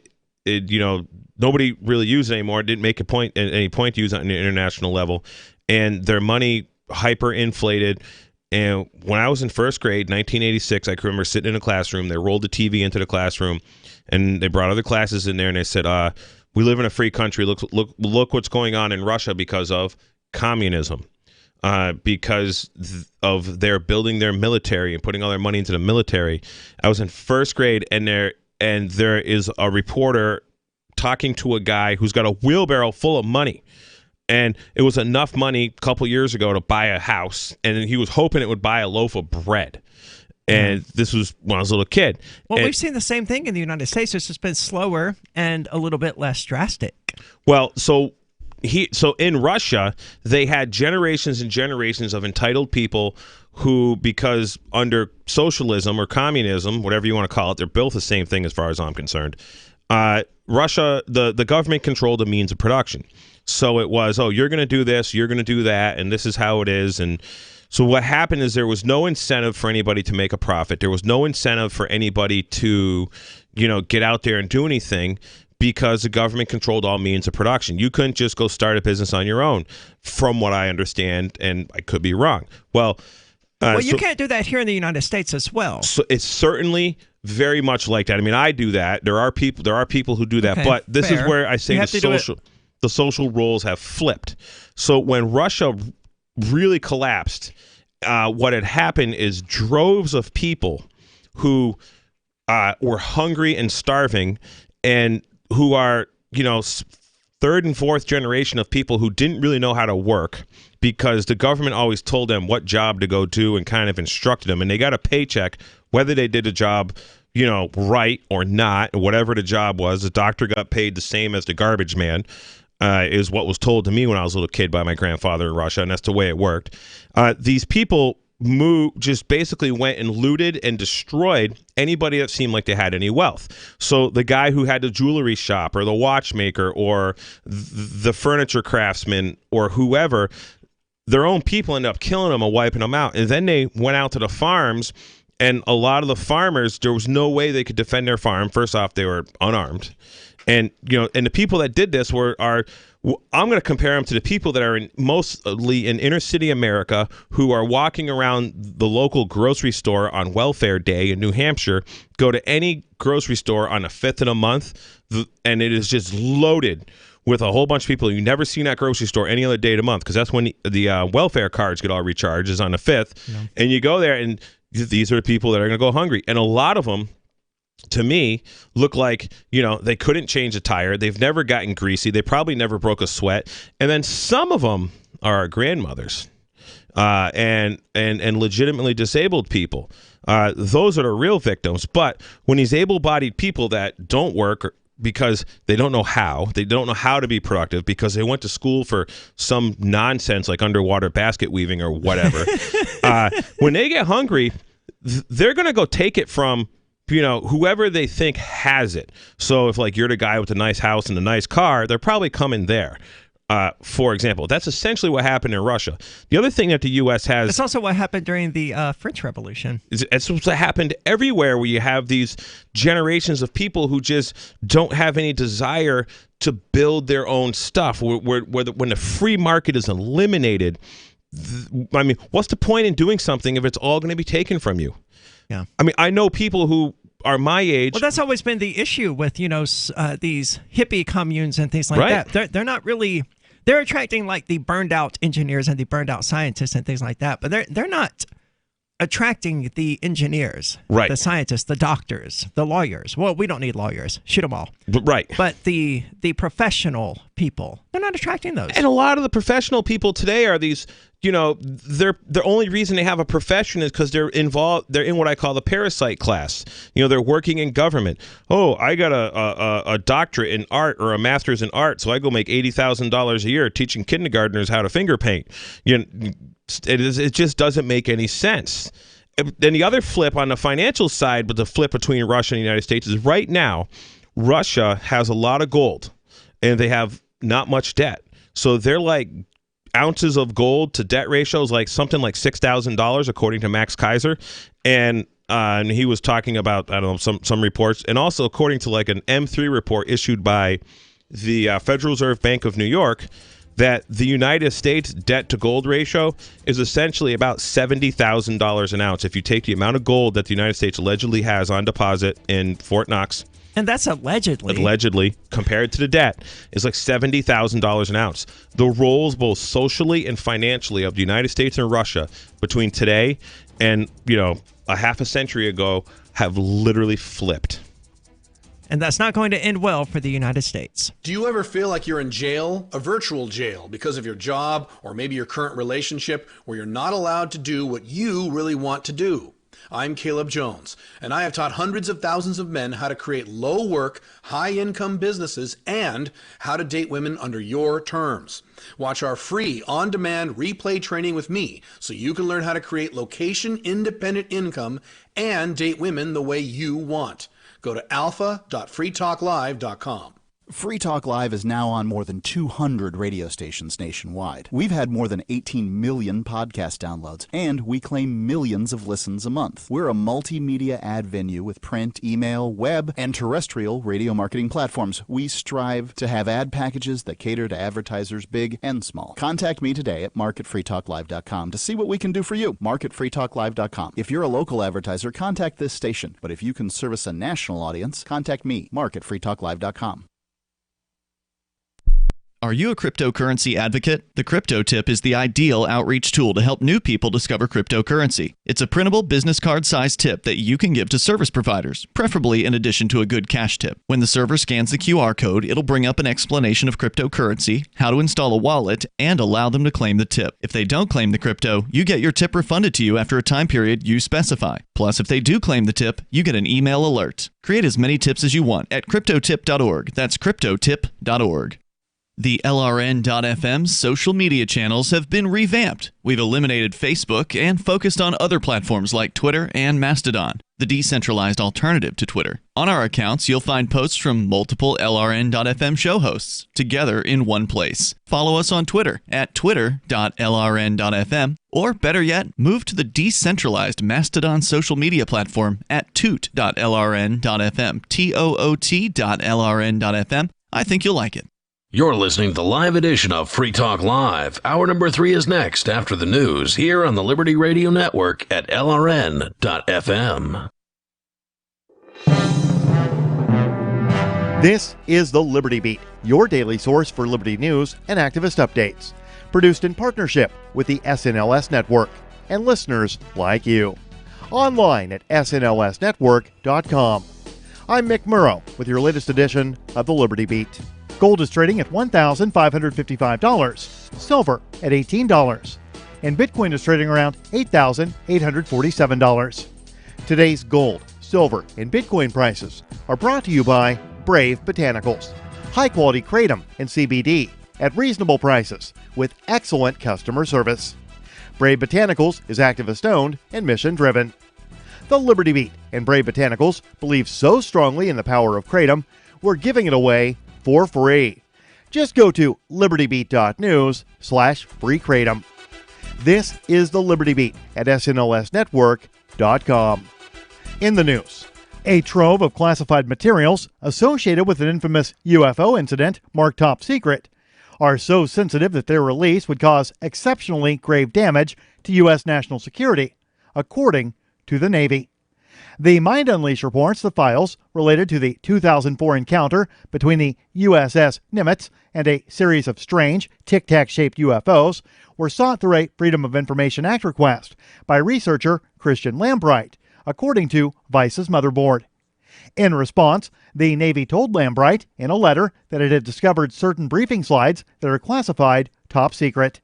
really used it anymore. It didn't make any point to use it on an international level, and their money hyperinflated. And when I was in first grade, 1986, I can remember sitting in a classroom. They rolled the TV into the classroom, and they brought other classes in there, and they said, "We live in a free country. Look what's going on in Russia because of communism, because of their building their military and putting all their money into the military." I was in first grade, and there is a reporter talking to a guy who's got a wheelbarrow full of money. And it was enough money a couple years ago to buy a house, and he was hoping it would buy a loaf of bread. And this was when I was a little kid. Well, we've seen the same thing in the United States. It's just been slower and a little bit less drastic. Well, so in Russia, they had generations and generations of entitled people who, because under socialism or communism, whatever you want to call it, they're both the same thing as far as I'm concerned. Russia, the government controlled the means of production. So it was, you're going to do this, you're going to do that, and this is how it is. And so what happened is there was no incentive for anybody to make a profit. There was no incentive for anybody to, get out there and do anything, because the government controlled all means of production. You couldn't just go start a business on your own, from what I understand, and I could be wrong. Well, you can't do that here in the United States as well. So it's certainly very much like that. I mean, I do that. There are people who do that, but this is where I say the social roles have flipped. So when Russia really collapsed, what had happened is droves of people who were hungry and starving, and who are, third and fourth generation of people who didn't really know how to work because the government always told them what job to go do and kind of instructed them, and they got a paycheck whether they did a job right or not. Whatever the job was, the doctor got paid the same as the garbage man, is what was told to me when I was a little kid by my grandfather in Russia, and that's the way it worked. These people just basically went and looted and destroyed anybody that seemed like they had any wealth. So the guy who had the jewelry shop or the watchmaker or the furniture craftsman or whoever, their own people ended up killing them and wiping them out. And then they went out to the farms, and a lot of the farmers, there was no way they could defend their farm. First off, they were unarmed. And, and the people that did this I'm going to compare them to the people that are mostly in inner city America who are walking around the local grocery store on welfare day in New Hampshire, go to any grocery store on the 5th of the month, and it is just loaded with a whole bunch of people. You never seen that grocery store any other day of the month because that's when the welfare cards get all recharged, is on the 5th. Yeah. And you go there, and these are the people that are going to go hungry. And a lot of them, to me, look like, they couldn't change a tire. They've never gotten greasy. They probably never broke a sweat. And then some of them are our grandmothers and legitimately disabled people. Those are the real victims. But when these able-bodied people that don't work because they don't know how to be productive because they went to school for some nonsense like underwater basket weaving or whatever, when they get hungry, they're going to go take it from whoever they think has it. So if you're the guy with the nice house and the nice car, they're probably coming there. For example, that's essentially what happened in Russia. The other thing that the U.S. has... It's also what happened during the French Revolution. It's what happened everywhere, where you have these generations of people who just don't have any desire to build their own stuff. When the free market is eliminated, what's the point in doing something if it's all going to be taken from you? Yeah. I know people who are my age. Well, that's always been the issue with, these hippie communes and things like that. They're not really, they're attracting the burned out engineers and the burned out scientists and things like that. But they're not attracting the engineers, the scientists, the doctors, the lawyers. Well, we don't need lawyers. Shoot them all. Right. But the professional people, they're not attracting those. And a lot of the professional people today are these, the only reason they have a profession is because they're in what I call the parasite class. They're working in government. Oh, I got a doctorate in art or a master's in art, so I go make $80,000 a year teaching kindergartners how to finger paint. It just doesn't make any sense. Then the other flip on the financial side, but the flip between Russia and the United States is right now, Russia has a lot of gold and they have not much debt. So they're ounces of gold to debt ratio is something like $6,000 according to Max Kaiser. And he was talking about, I don't know, some reports. And also according to an M3 report issued by the Federal Reserve Bank of New York, that the United States debt to gold ratio is essentially about $70,000 an ounce if you take the amount of gold that the United States allegedly has on deposit in Fort Knox. And that's allegedly. Allegedly, compared to the debt, is $70,000 an ounce. The roles, both socially and financially, of the United States and Russia between today and, a half a century ago have literally flipped. And that's not going to end well for the United States. Do you ever feel like you're in jail, a virtual jail, because of your job or maybe your current relationship where you're not allowed to do what you really want to do? I'm Caleb Jones, and I have taught hundreds of thousands of men how to create low-work, high-income businesses and how to date women under your terms. Watch our free on-demand replay training with me so you can learn how to create location-independent income and date women the way you want. Go to alpha.freetalklive.com. Free Talk Live is now on more than 200 radio stations nationwide. We've had more than 18 million podcast downloads, and we claim millions of listens a month. We're a multimedia ad venue with print, email, web, and terrestrial radio marketing platforms. We strive to have ad packages that cater to advertisers big and small. Contact me today at mark@freetalklive.com to see what we can do for you. mark@freetalklive.com. If you're a local advertiser, contact this station. But if you can service a national audience, contact me, mark@freetalklive.com. Are you a cryptocurrency advocate? The Crypto Tip is the ideal outreach tool to help new people discover cryptocurrency. It's a printable business card-sized tip that you can give to service providers, preferably in addition to a good cash tip. When the server scans the QR code, it'll bring up an explanation of cryptocurrency, how to install a wallet, and allow them to claim the tip. If they don't claim the crypto, you get your tip refunded to you after a time period you specify. Plus, if they do claim the tip, you get an email alert. Create as many tips as you want at cryptotip.org. That's cryptotip.org. The LRN.FM social media channels have been revamped. We've eliminated Facebook and focused on other platforms like Twitter and Mastodon, the decentralized alternative to Twitter. On our accounts, you'll find posts from multiple LRN.FM show hosts together in one place. Follow us on Twitter at twitter.lrn.fm, or better yet, move to the decentralized Mastodon social media platform at toot.lrn.fm, toot.lrn.fm. I think you'll like it. You're listening to the live edition of Free Talk Live. Hour number 3 is next after the news here on the Liberty Radio Network at LRN.FM. This is the Liberty Beat, your daily source for Liberty news and activist updates. Produced in partnership with the SNLS Network and listeners like you. Online at snlsnetwork.com. I'm Mick Murrow with your latest edition of the Liberty Beat. Gold is trading at $1,555, silver at $18, and Bitcoin is trading around $8,847. Today's gold, silver, and Bitcoin prices are brought to you by Brave Botanicals, high-quality kratom and CBD at reasonable prices with excellent customer service. Brave Botanicals is activist-owned and mission-driven. The Liberty Beat and Brave Botanicals believe so strongly in the power of kratom, we're giving it away for free. Just go to libertybeat.news/freekratom. This is the Liberty Beat at snlsnetwork.com. In the news, a trove of classified materials associated with an infamous UFO incident marked top secret are so sensitive that their release would cause exceptionally grave damage to U.S. national security, according to the Navy. The Mind Unleashed reports the files related to the 2004 encounter between the USS Nimitz and a series of strange, tic-tac-shaped UFOs were sought through a Freedom of Information Act request by researcher Christian Lambright, according to Vice's motherboard. In response, the Navy told Lambright in a letter that it had discovered certain briefing slides that are classified top secret.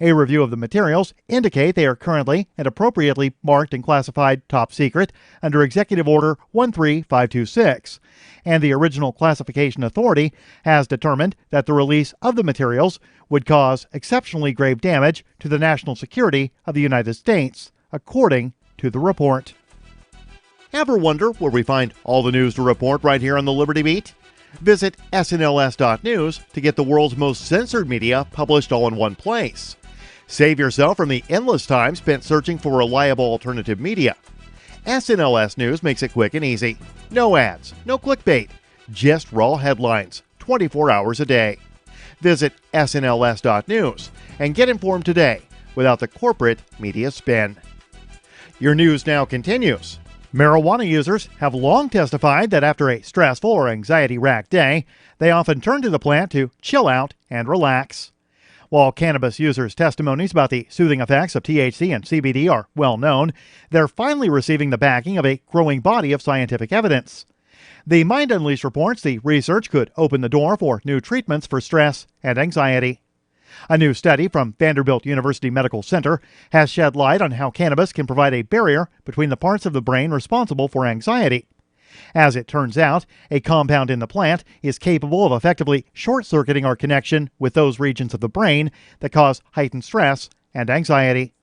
A review of the materials indicate they are currently and appropriately marked and classified top secret under Executive Order 13526, and the original classification authority has determined that the release of the materials would cause exceptionally grave damage to the national security of the United States, according to the report. Ever wonder where we find all the news to report right here on the Liberty Beat? Visit snls.news to get the world's most censored media published all in one place. Save yourself from the endless time spent searching for reliable alternative media. SNLS News makes it quick and easy. No ads, no clickbait, just raw headlines, 24 hours a day. Visit snls.news and get informed today without the corporate media spin. Your news now continues. Marijuana users have long testified that after a stressful or anxiety-racked day, they often turn to the plant to chill out and relax. While cannabis users' testimonies about the soothing effects of THC and CBD are well known, they're finally receiving the backing of a growing body of scientific evidence. The Mind Unleashed reports the research could open the door for new treatments for stress and anxiety. A new study from Vanderbilt University Medical Center has shed light on how cannabis can provide a barrier between the parts of the brain responsible for anxiety. As it turns out, a compound in the plant is capable of effectively short-circuiting our connection with those regions of the brain that cause heightened stress and anxiety.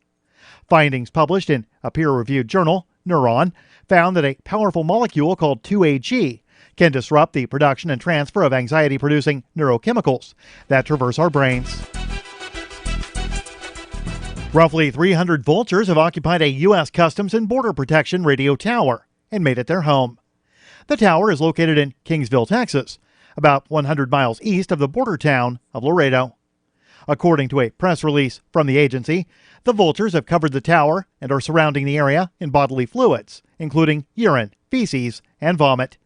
Findings published in a peer-reviewed journal, Neuron, found that a powerful molecule called 2AG can disrupt the production and transfer of anxiety-producing neurochemicals that traverse our brains. Roughly 300 vultures have occupied a U.S. Customs and Border Protection radio tower and made it their home. The tower is located in Kingsville, Texas, about 100 miles east of the border town of Laredo. According to a press release from the agency, the vultures have covered the tower and are surrounding the area in bodily fluids, including urine, feces, and vomit.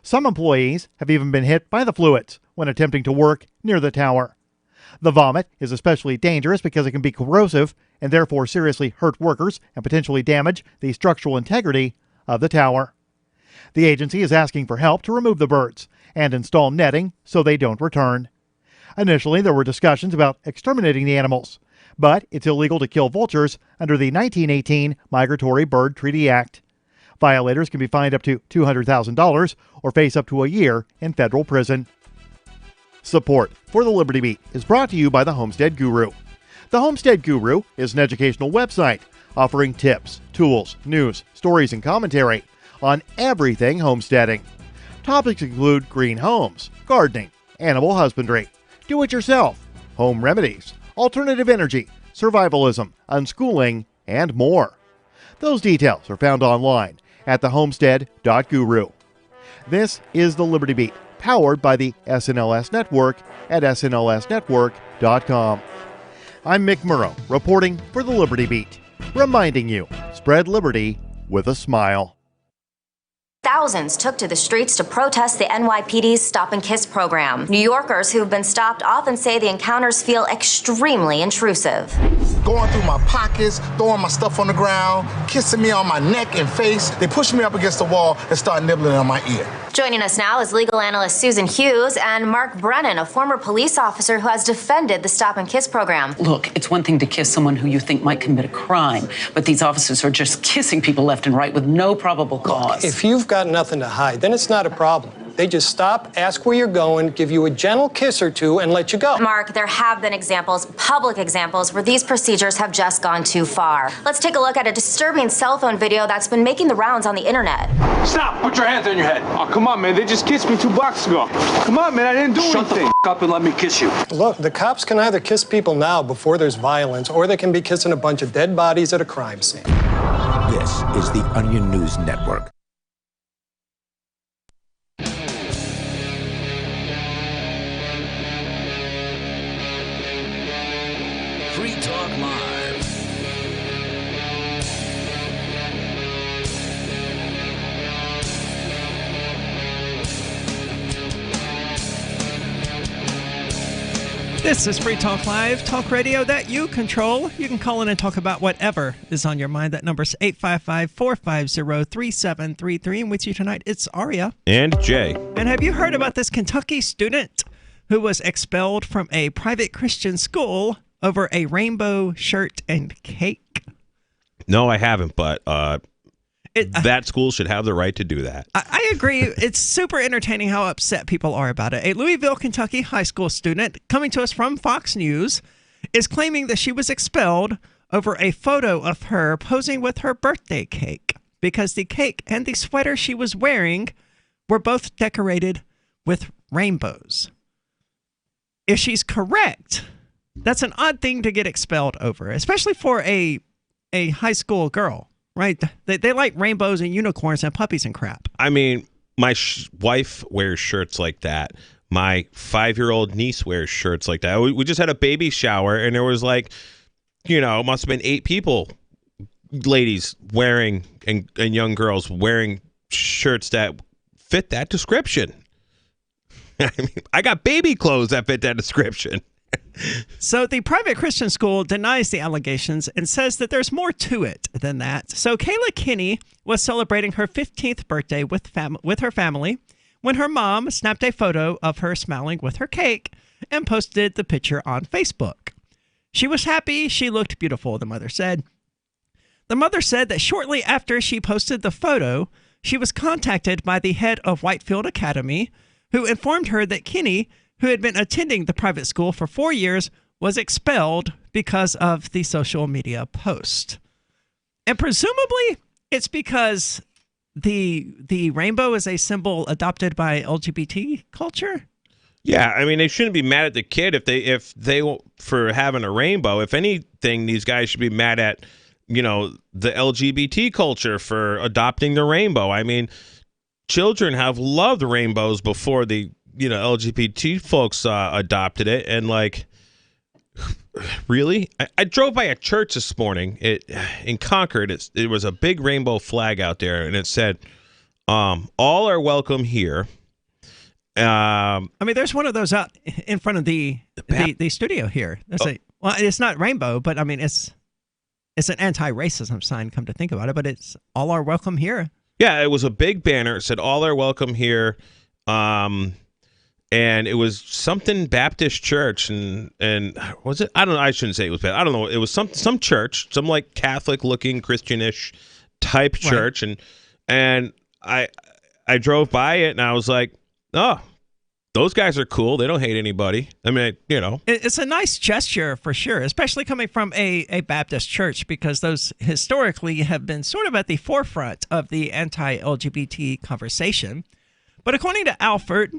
Some employees have even been hit by the fluids, when attempting to work near the tower. The vomit is especially dangerous because it can be corrosive and therefore seriously hurt workers and potentially damage the structural integrity of the tower. The agency is asking for help to remove the birds and install netting so they don't return. Initially, there were discussions about exterminating the animals, but it's illegal to kill vultures under the 1918 Migratory Bird Treaty Act. Violators can be fined up to $200,000 or face up to a year in federal prison. Support for the Liberty Beat is brought to you by the Homestead Guru. The Homestead Guru is an educational website offering tips, tools, news, stories, and commentary on everything homesteading. Topics include green homes, gardening, animal husbandry, do-it-yourself, home remedies, alternative energy, survivalism, unschooling, and more. Those details are found online at thehomestead.guru. This is the Liberty Beat, powered by the SNLS Network at snlsnetwork.com. I'm Mick Murrow, reporting for the Liberty Beat, reminding you, spread liberty with a smile. Thousands took to the streets to protest the NYPD's Stop and Kiss program. New Yorkers who've been stopped often say the encounters feel extremely intrusive. Going through my pockets, throwing my stuff on the ground, kissing me on my neck and face. They push me up against the wall and start nibbling on my ear. Joining us now is legal analyst Susan Hughes and Mark Brennan, a former police officer who has defended the Stop and Kiss program. Look, it's one thing to kiss someone who you think might commit a crime, but these officers are just kissing people left and right with no probable cause. If you've got nothing to hide, then it's not a problem. They just stop, ask where you're going, give you a gentle kiss or two, and let you go. Mark, there have been examples, public examples, where these procedures have just gone too far. Let's take a look at a disturbing cell phone video that's been making the rounds on the internet. Stop! Put your hands on your head. Oh, come on, man. They just kissed me 2 blocks ago. Come on, man. I didn't do anything. Shut the f*** up and let me kiss you. Look, the cops can either kiss people now before there's violence, or they can be kissing a bunch of dead bodies at a crime scene. This is the Onion News Network. Free Talk Live. This is Free Talk Live, talk radio that you control. You can call in and talk about whatever is on your mind. That number is 855-450-3733. And with you tonight, it's Aria. And Jay. And have you heard about this Kentucky student who was expelled from a private Christian school over a rainbow shirt and cake? No, I haven't, but that school should have the right to do that. I agree. It's super entertaining how upset people are about it. A Louisville, Kentucky high school student coming to us from Fox News is claiming that she was expelled over a photo of her posing with her birthday cake because the cake and the sweater she was wearing were both decorated with rainbows. If she's correct, that's an odd thing to get expelled over, especially for a high school girl, right? They like rainbows and unicorns and puppies and crap. I mean, my wife wears shirts like that. My 5-year-old niece wears shirts like that. We just had a baby shower, and there was like, must have been 8 people, ladies wearing, and young girls wearing shirts that fit that description. I mean, I got baby clothes that fit that description. So the private Christian school denies the allegations and says that there's more to it than that. So Kayla Kinney was celebrating her 15th birthday with her family when her mom snapped a photo of her smiling with her cake and posted the picture on Facebook. She was happy. She looked beautiful, the mother said. The mother said that shortly after she posted the photo, she was contacted by the head of Whitefield Academy, who informed her that Kinney, who had been attending the private school for 4 years, was expelled because of the social media post. And presumably it's because the rainbow is a symbol adopted by LGBT culture. Yeah, I mean, they shouldn't be mad at the kid if they for having a rainbow. If anything, these guys should be mad at, the LGBT culture for adopting the rainbow. I mean, children have loved rainbows before the LGBT folks adopted it, and really, I drove by a church this morning. In Concord, it was a big rainbow flag out there, and it said, "All are welcome here." I mean, there's one of those out in front of the studio here. Well, it's not rainbow, but I mean, it's an anti-racism sign, come to think about it, but it's all are welcome here. Yeah, it was a big banner. It said all are welcome here. And it was something Baptist church and was it? I don't know. I shouldn't say it was bad. I don't know. It was some church, some like Catholic looking Christianish type church. Right. And I drove by it and I was like, oh, those guys are cool. They don't hate anybody. I mean, you know. It's a nice gesture for sure, especially coming from a Baptist church, because those historically have been sort of at the forefront of the anti-LGBT conversation. But according to Alford,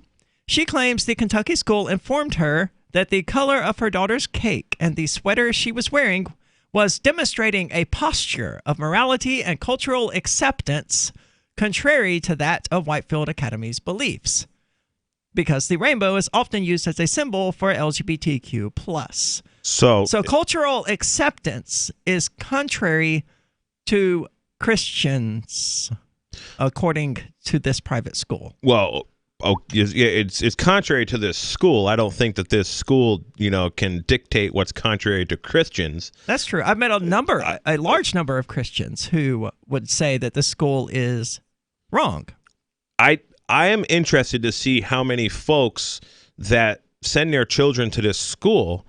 she claims the Kentucky school informed her that the color of her daughter's cake and the sweater she was wearing was demonstrating a posture of morality and cultural acceptance contrary to that of Whitefield Academy's beliefs, because the rainbow is often used as a symbol for LGBTQ+. So cultural acceptance is contrary to Christians, according to this private school. Well, it's contrary to this school. I don't think that this school, can dictate what's contrary to Christians. That's true. I've met a large number of Christians who would say that the school is wrong. I am interested to see how many folks that send their children to this school,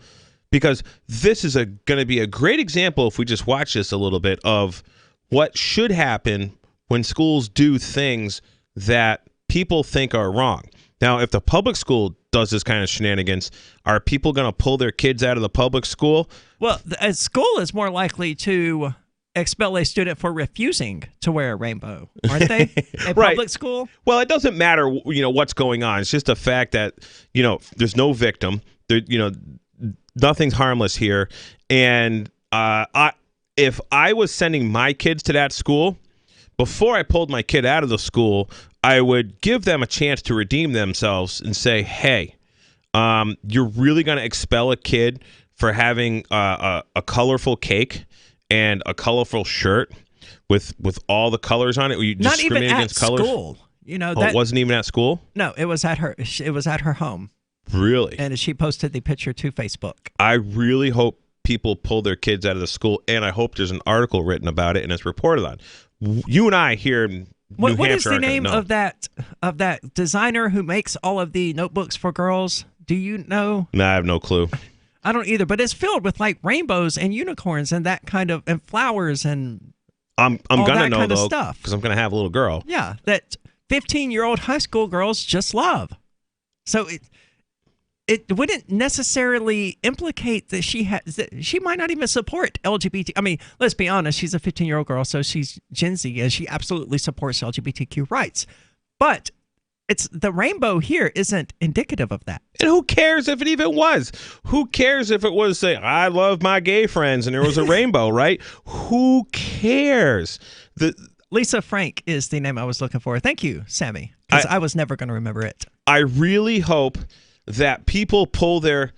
because this is going to be a great example, if we just watch this a little bit, of what should happen when schools do things that people think are wrong. Now, if the public school does this kind of shenanigans, are people going to pull their kids out of the public school? Well, a school is more likely to expel a student for refusing to wear a rainbow, aren't they? A public school? Well, it doesn't matter, what's going on. It's just the fact that, there's no victim. There, nothing's harmless here. And if I was sending my kids to that school, before I pulled my kid out of the school, I would give them a chance to redeem themselves and say, hey, you're really going to expel a kid for having a colorful cake and a colorful shirt with all the colors on it? Were you not discriminating even against at colors? School. It wasn't even at school? No, it was at her home. Really? And she posted the picture to Facebook. I really hope people pull their kids out of the school, and I hope there's an article written about it and it's reported on. You and I here in New Hampshire. What is the name of that designer who makes all of the notebooks for girls? Do you know? No, I have no clue. I don't either, but it's filled with like rainbows and unicorns and that kind of, and flowers and I'm gonna know though, stuff, because I'm gonna have a little girl. Yeah, that 15-year-old high school girls just love. So it wouldn't necessarily implicate that she might not even support LGBT. I mean, let's be honest, she's a 15-year-old girl, so she's Gen Z, and she absolutely supports LGBTQ rights. But the rainbow here isn't indicative of that. And who cares if it even was? Who cares if it was, say, I love my gay friends and there was a rainbow, right? Who cares? Lisa Frank is the name I was looking for. Thank you, Sammy, because I was never going to remember it. I really hope that people pull their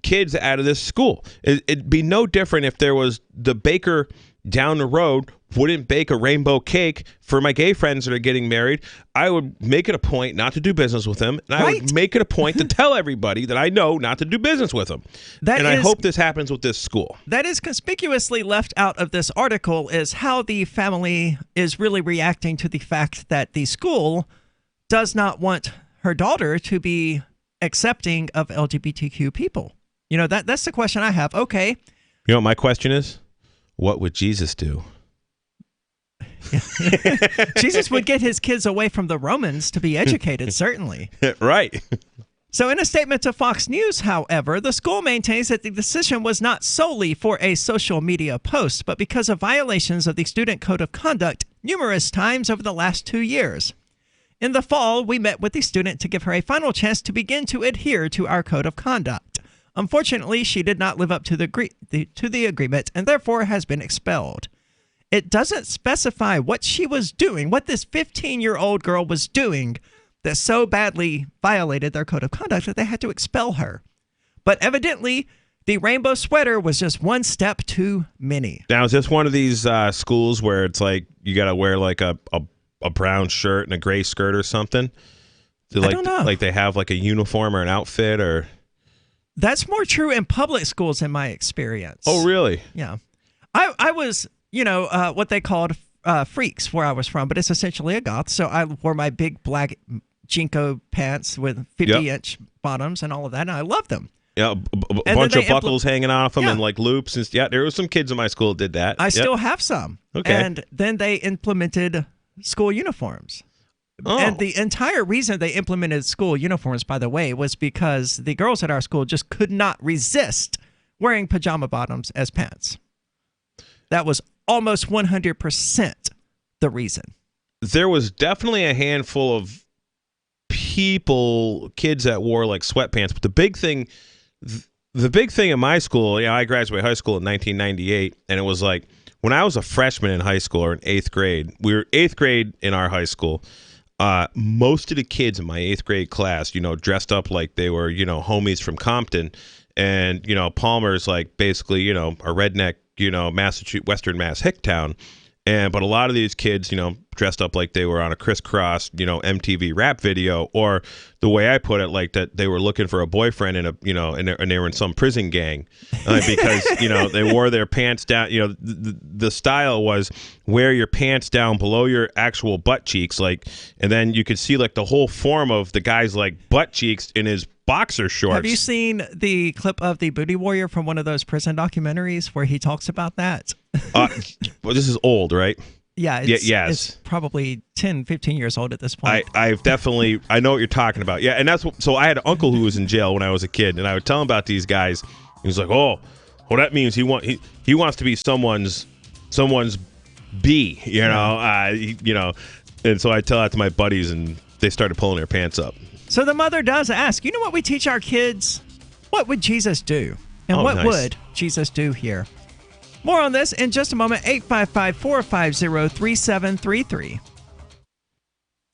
kids out of this school. It'd be no different if there was the baker down the road wouldn't bake a rainbow cake for my gay friends that are getting married. I would make it a point not to do business with them, and I would make it a point to tell everybody that I know not to do business with them. I hope this happens with this school. That is conspicuously left out of this article, is how the family is really reacting to the fact that the school does not want her daughter to be accepting of LGBTQ people. That's the question I have. Okay. You know what my question is? What would Jesus do? Jesus would get his kids away from the Romans to be educated, certainly. Right. So in a statement to Fox News, however, the school maintains that the decision was not solely for a social media post, but because of violations of the student code of conduct numerous times over the last 2 years. In the fall, we met with the student to give her a final chance to begin to adhere to our code of conduct. Unfortunately, she did not live up to the agreement and therefore has been expelled. It doesn't specify what she was doing, what this 15-year-old girl was doing that so badly violated their code of conduct that they had to expel her. But evidently, the rainbow sweater was just one step too many. Now, is this one of these schools where it's like you got to wear like a brown shirt and a gray skirt or something? I don't know. Like they have like a uniform or an outfit or. That's more true in public schools in my experience. Oh, really? Yeah. I was, what they called freaks where I was from, but it's essentially a goth. So I wore my big black Jinko pants with 50-inch bottoms and all of that, and I loved them. Yeah, a bunch of buckles hanging off them and like loops. And there were some kids in my school that did that. I still have some. Okay. And then they implemented school uniforms. Oh. And the entire reason they implemented school uniforms, by the way, was because the girls at our school just could not resist wearing pajama bottoms as pants. That was almost 100% the reason. There was definitely a handful of kids that wore like sweatpants. But the big thing in my school, I graduated high school in 1998, and it was like when I was a freshman in high school or in 8th grade, we were 8th grade in our high school. Most of the kids in my 8th grade class, dressed up like they were, homies from Compton, and, Palmer's like basically, a redneck, Massachusetts, Western Mass hick town. But a lot of these kids, dressed up like they were on a crisscross, MTV rap video, or the way I put it, like that they were looking for a boyfriend and they were in some prison gang because, they wore their pants down. The style was wear your pants down below your actual butt cheeks, and then you could see like the whole form of the guy's like butt cheeks in his boxer shorts. Have you seen the clip of the Booty Warrior from one of those prison documentaries where he talks about that? Well, this is old, right? Yeah, it's probably 10, 15 years old at this point. I know what you're talking about. Yeah, and so I had an uncle who was in jail when I was a kid, and I would tell him about these guys. He was like, "Oh, well, that means he wants to be someone's B, and so I tell that to my buddies, and they started pulling their pants up. So the mother does ask, what we teach our kids? What would Jesus do? And what would Jesus do here? More on this in just a moment. 855-450-3733.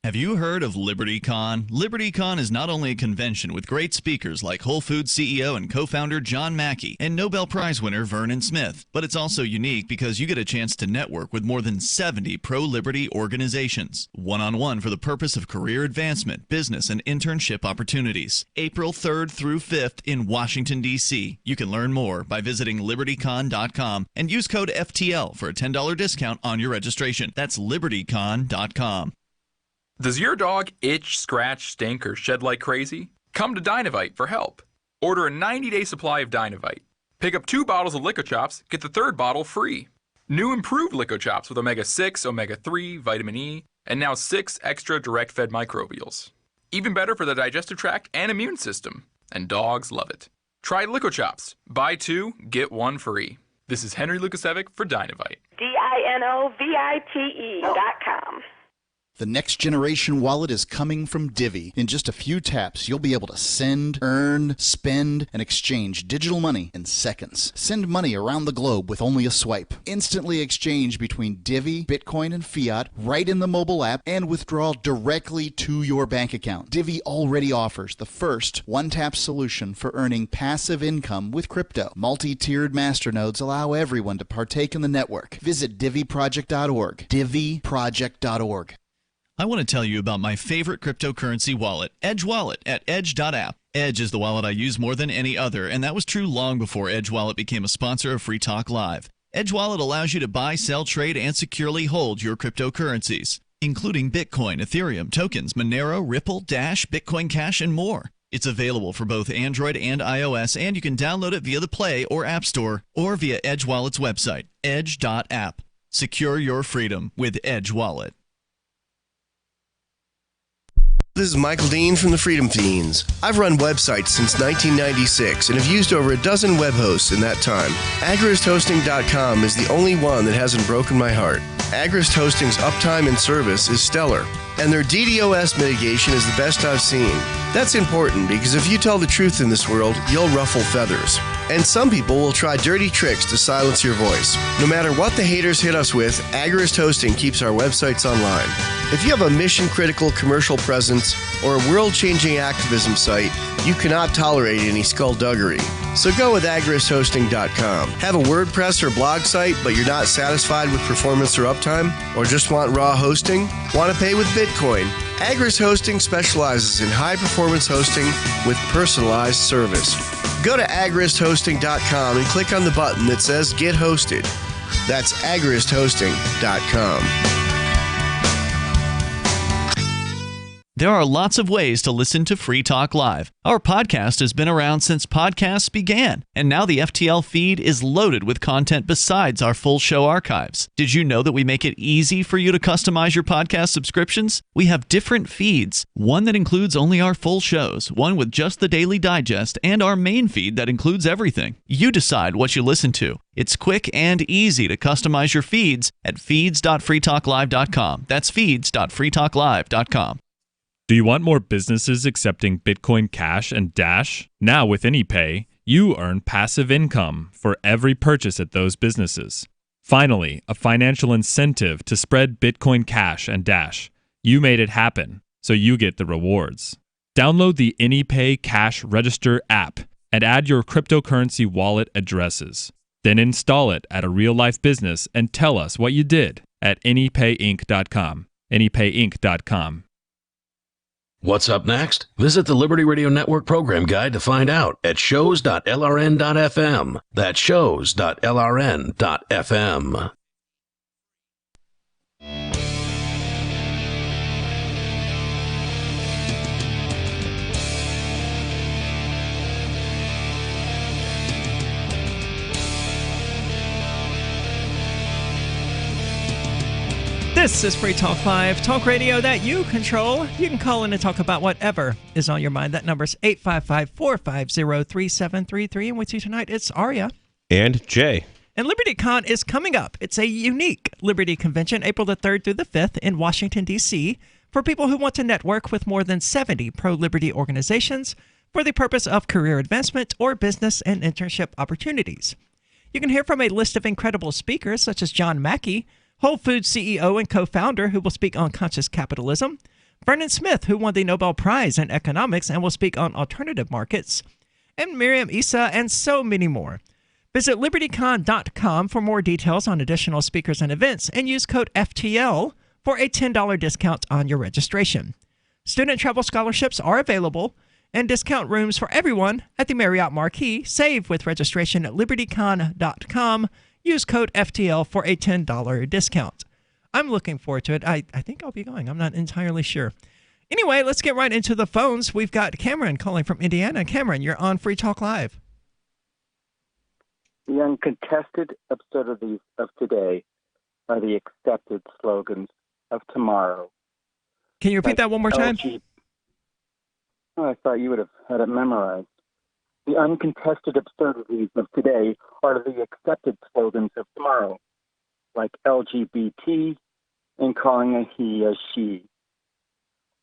Have you heard of LibertyCon? LibertyCon is not only a convention with great speakers like Whole Foods CEO and co-founder John Mackey and Nobel Prize winner Vernon Smith, but it's also unique because you get a chance to network with more than 70 pro-liberty organizations, one-on-one for the purpose of career advancement, business, and internship opportunities. April 3rd through 5th in Washington, D.C. You can learn more by visiting libertycon.com and use code FTL for a $10 discount on your registration. That's libertycon.com. Does your dog itch, scratch, stink, or shed like crazy? Come to Dynavite for help. Order a 90-day supply of Dynavite. Pick up 2 bottles of Lico Chops, get the 3rd bottle free. New improved Lico Chops with Omega-6, Omega-3, Vitamin E, and now 6 extra direct-fed microbials. Even better for the digestive tract and immune system. And dogs love it. Try Lico Chops. Buy 2, get 1 free. This is Henry Lukasevic for Dynavite. DINOVITE.com. The next generation wallet is coming from Divvy. In just a few taps, you'll be able to send, earn, spend, and exchange digital money in seconds. Send money around the globe with only a swipe. Instantly exchange between Divvy, Bitcoin, and fiat right in the mobile app and withdraw directly to your bank account. Divvy already offers the first one-tap solution for earning passive income with crypto. Multi-tiered masternodes allow everyone to partake in the network. Visit DivvyProject.org. DivvyProject.org. I want to tell you about my favorite cryptocurrency wallet, Edge Wallet, at edge.app. Edge is the wallet I use more than any other, and that was true long before Edge Wallet became a sponsor of Free Talk Live. Edge Wallet allows you to buy, sell, trade, and securely hold your cryptocurrencies, including Bitcoin, Ethereum, tokens, Monero, Ripple, Dash, Bitcoin Cash, and more. It's available for both Android and iOS, and you can download it via the Play or App Store or via Edge Wallet's website, edge.app. Secure your freedom with Edge Wallet. This is Michael Dean from the Freedom Fiends. I've run websites since 1996 and have used over a dozen web hosts in that time. AgristHosting.com is the only one that hasn't broken my heart. Agrist Hosting's uptime and service is stellar, and their DDoS mitigation is the best I've seen. That's important because if you tell the truth in this world, you'll ruffle feathers. And some people will try dirty tricks to silence your voice. No matter what the haters hit us with, Agrist Hosting keeps our websites online. If you have a mission-critical commercial presence or a world-changing activism site, you cannot tolerate any skullduggery. So go with agristhosting.com. Have a WordPress or blog site, but you're not satisfied with performance or uptime? Or just want raw hosting? Want to pay with Bitcoin? Agris Hosting specializes in high-performance hosting with personalized service. Go to agristhosting.com and click on the button that says Get Hosted. That's agristhosting.com. There are lots of ways to listen to Free Talk Live. Our podcast has been around since podcasts began, and now the FTL feed is loaded with content besides our full show archives. Did you know that we make it easy for you to customize your podcast subscriptions? We have different feeds, one that includes only our full shows, one with just the Daily Digest, and our main feed that includes everything. You decide what you listen to. It's quick and easy to customize your feeds at feeds.freetalklive.com. That's feeds.freetalklive.com. Do you want more businesses accepting Bitcoin Cash and Dash? Now with AnyPay, you earn passive income for every purchase at those businesses. Finally, a financial incentive to spread Bitcoin Cash and Dash. You made it happen, so you get the rewards. Download the AnyPay Cash Register app and add your cryptocurrency wallet addresses. Then install it at a real-life business and tell us what you did at anypayinc.com. anypayinc.com. What's up next? Visit the Liberty Radio Network program guide to find out at shows.lrn.fm. That's shows.lrn.fm. This is Free Talk Live, talk radio that you control. You can call in and talk about whatever is on your mind. That number's 855-450-3733. And with you tonight, it's Aria. And Jay. And LibertyCon is coming up. It's a unique Liberty Convention, April the 3rd through the 5th in Washington, D.C., for people who want to network with more than 70 pro-liberty organizations for the purpose of career advancement or business and internship opportunities. You can hear from a list of incredible speakers such as John Mackey, Whole Foods CEO and co-founder, who will speak on conscious capitalism, Vernon Smith, who won the Nobel Prize in economics and will speak on alternative markets, and Miriam Issa, and so many more. Visit libertycon.com for more details on additional speakers and events, and use code FTL for a $10 discount on your registration. Student travel scholarships are available, and discount rooms for everyone at the Marriott Marquis. Save with registration at libertycon.com. Use code FTL for a $10 discount. I'm looking forward to it. I think I'll be going. I'm not entirely sure. Anyway, let's get right into the phones. We've got Cameron calling from Indiana. Cameron, you're on Free Talk Live. The uncontested absurdities of today are the accepted slogans of tomorrow. Can you repeat that one more time? Oh, I thought you would have had it memorized. The uncontested absurdities of today are the accepted slogans of tomorrow, like LGBT and calling a he a she.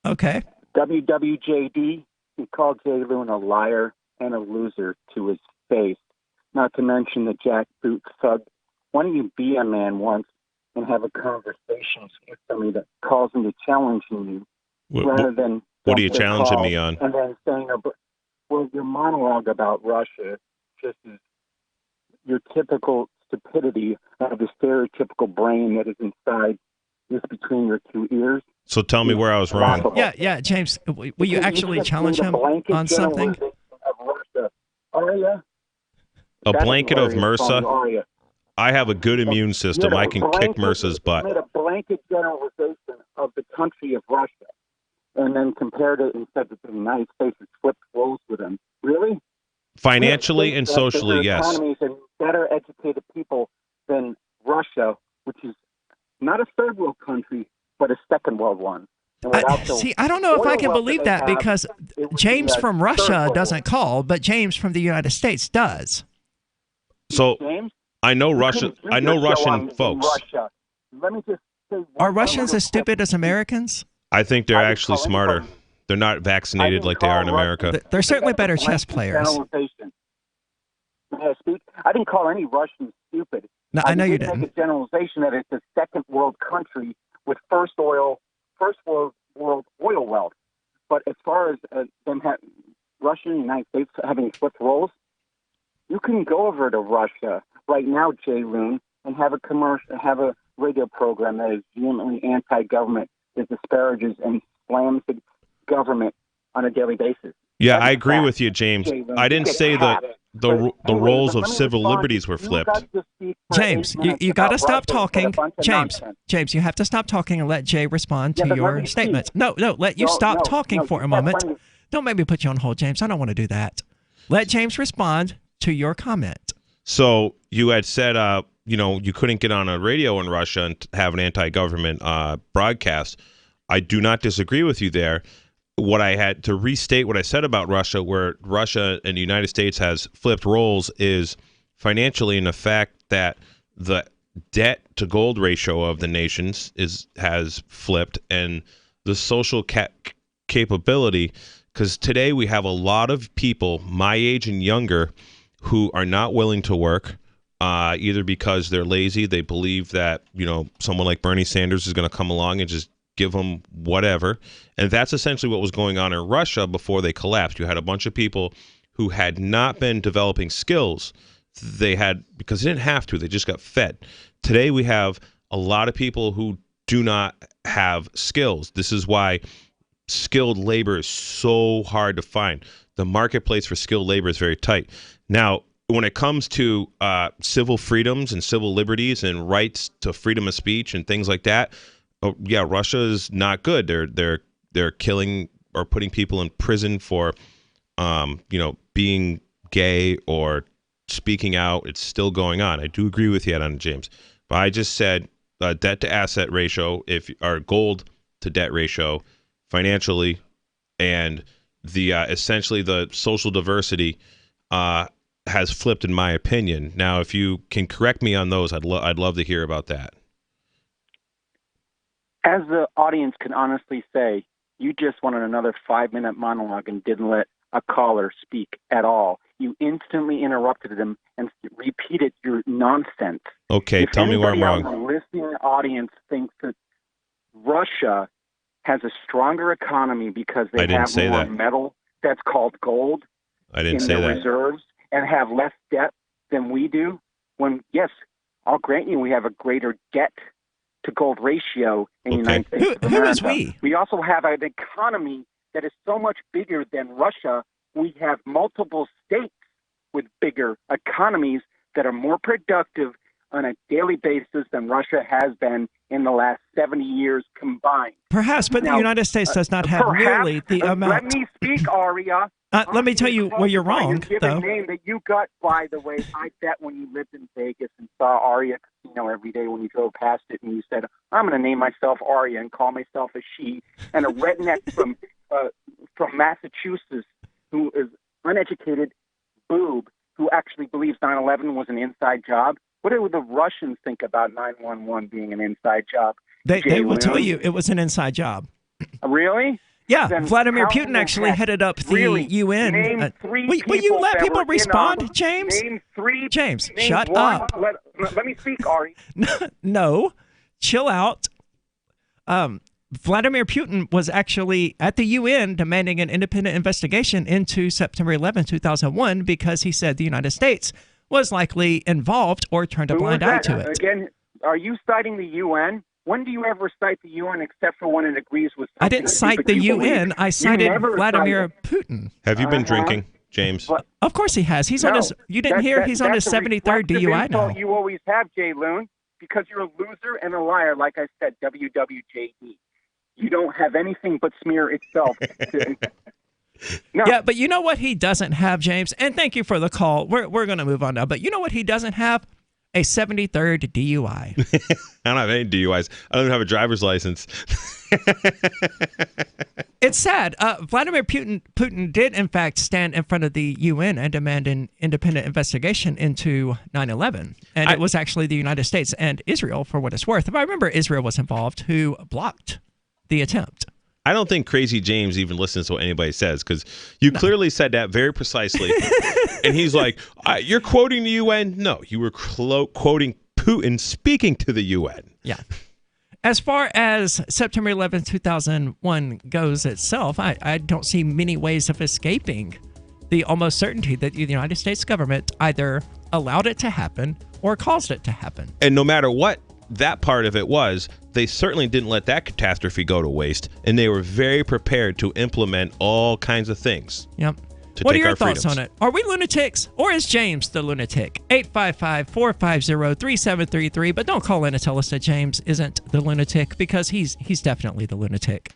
Okay. WWJD, he called Jay Loon a liar and a loser to his face, not to mention the jackboot thug. Why don't you be a man once and have a conversation with somebody that calls into challenging you rather than... What are you challenging me on? And then saying... Well, your monologue about Russia just is your typical stupidity of the stereotypical brain that is inside just between your two ears. So tell me where I was wrong. Yeah, James, will you actually challenge him on something? Aria? A blanket of MRSA? I have a good immune system. I can kick MRSA's butt. You made a blanket generalization of the country of Russia. And then compared it and said that the United States has flipped roles with them. Really? Financially and socially, yes. Economies and better educated people than Russia, which is not a third world country, but a second world one. I don't know if I can believe that because James from Russia doesn't call, but James from the United States does. So I know Russian folks. Let me just say, are Russians as stupid as Americans? I think they're actually smarter. They're not vaccinated like they are in America. They're certainly better chess players. May I speak? I didn't call any Russians stupid. No, I know you didn't. Make a generalization that it's a second world country with first world oil wealth. But as far as Russia and the United States having flipped roles, you can go over to Russia right now, Jay Loon, and have a radio program that is vehemently anti-government, that disparages and slams the government on a daily basis. Yeah, I agree with you, James. I didn't say the roles of civil liberties were flipped. James, you got to stop talking. James, you have to stop talking and let Jay respond to your statements. No, let you stop talking for a moment. Don't make me put you on hold, James. I don't want to do that. Let James respond to your comment. So you had said, you couldn't get on a radio in Russia and have an anti-government broadcast. I do not disagree with you there. What I had to restate what I said about Russia, where Russia and the United States has flipped roles, is financially in the fact that the debt to gold ratio of the nations has flipped, and the social capability, because today we have a lot of people my age and younger who are not willing to work, either because they're lazy, they believe that someone like Bernie Sanders is going to come along and just give them whatever. And that's essentially what was going on in Russia before they collapsed. You had a bunch of people who had not been developing skills. Because they didn't have to, they just got fed. Today we have a lot of people who do not have skills. This is why skilled labor is so hard to find. The marketplace for skilled labor is very tight. Now, when it comes to civil freedoms and civil liberties and rights to freedom of speech and things like that, Russia is not good. They're killing or putting people in prison for, being gay or speaking out. It's still going on. I do agree with you on James, but I just said debt to asset ratio, or gold to debt ratio, financially, and the essentially the social diversity has flipped, in my opinion. Now, if you can correct me on those, I'd love to hear about that. As the audience can honestly say, you just wanted another 5-minute monologue and didn't let a caller speak at all. You instantly interrupted them and repeated your nonsense. Okay, tell me where I'm wrong. If anybody else in the listening audience thinks that Russia has a stronger economy because they have more metal that's called gold in their reserves and have less debt than we do, when, yes, I'll grant you we have a greater debt to gold ratio in the United States of America. Who is we? We also have an economy that is so much bigger than Russia. We have multiple states with bigger economies that are more productive on a daily basis than Russia has been in the last 70 years combined. Perhaps, but the United States does not have nearly the amount. Let me speak, Aria. Let me tell you where you're wrong, though. A name that you got, by the way. I bet when you lived in Vegas and saw Aria Casino every day when you drove past it, and you said, "I'm going to name myself Aria and call myself a she," and a redneck from Massachusetts who is uneducated boob who actually believes 9/11 was an inside job. What do the Russians think about 9/11 being an inside job? They will tell you it was an inside job. Really? Yeah, Then Vladimir Putin actually headed up the UN. Name three will you let people people respond, James? Name three. James, name shut one. up. Let me speak, Ari. No, chill out. Vladimir Putin was actually at the UN demanding an independent investigation into September 11, 2001, because he said the United States was likely involved or turned a blind eye to it. Again, are you citing the UN? When do you ever cite the UN except for when it agrees with something? I didn't cite the UN. I cited Vladimir Putin. Have you been drinking, James? Of course he has. He's on his. You didn't hear? He's on his 73rd DUI now. You always have, Jay Loon, because you're a loser and a liar. Like I said, WWJD. You don't have anything but smear itself. No. Yeah, but you know what he doesn't have, James? And thank you for the call. We're going to move on now. But you know what he doesn't have? A 73rd DUI. I don't have any DUIs. I don't even have a driver's license. It's sad. Vladimir Putin did, in fact, stand in front of the UN and demand an independent investigation into 9/11. And it was actually the United States and Israel, for what it's worth. If I remember, Israel was involved, who blocked the attempt. I don't think Crazy James even listens to what anybody says, because you clearly said that very precisely. And he's like, you're quoting the UN? No, you were quoting Putin speaking to the UN. Yeah. As far as September 11, 2001 goes itself, I don't see many ways of escaping the almost certainty that the United States government either allowed it to happen or caused it to happen. And no matter what that part of it was they certainly didn't let that catastrophe go to waste, and they were very prepared to implement all kinds of things. Yep. To What are take your our thoughts freedoms. on it? Are we lunatics, or is James the lunatic? 855-450-3733. But don't call in and tell us that James isn't the lunatic, because he's definitely the lunatic.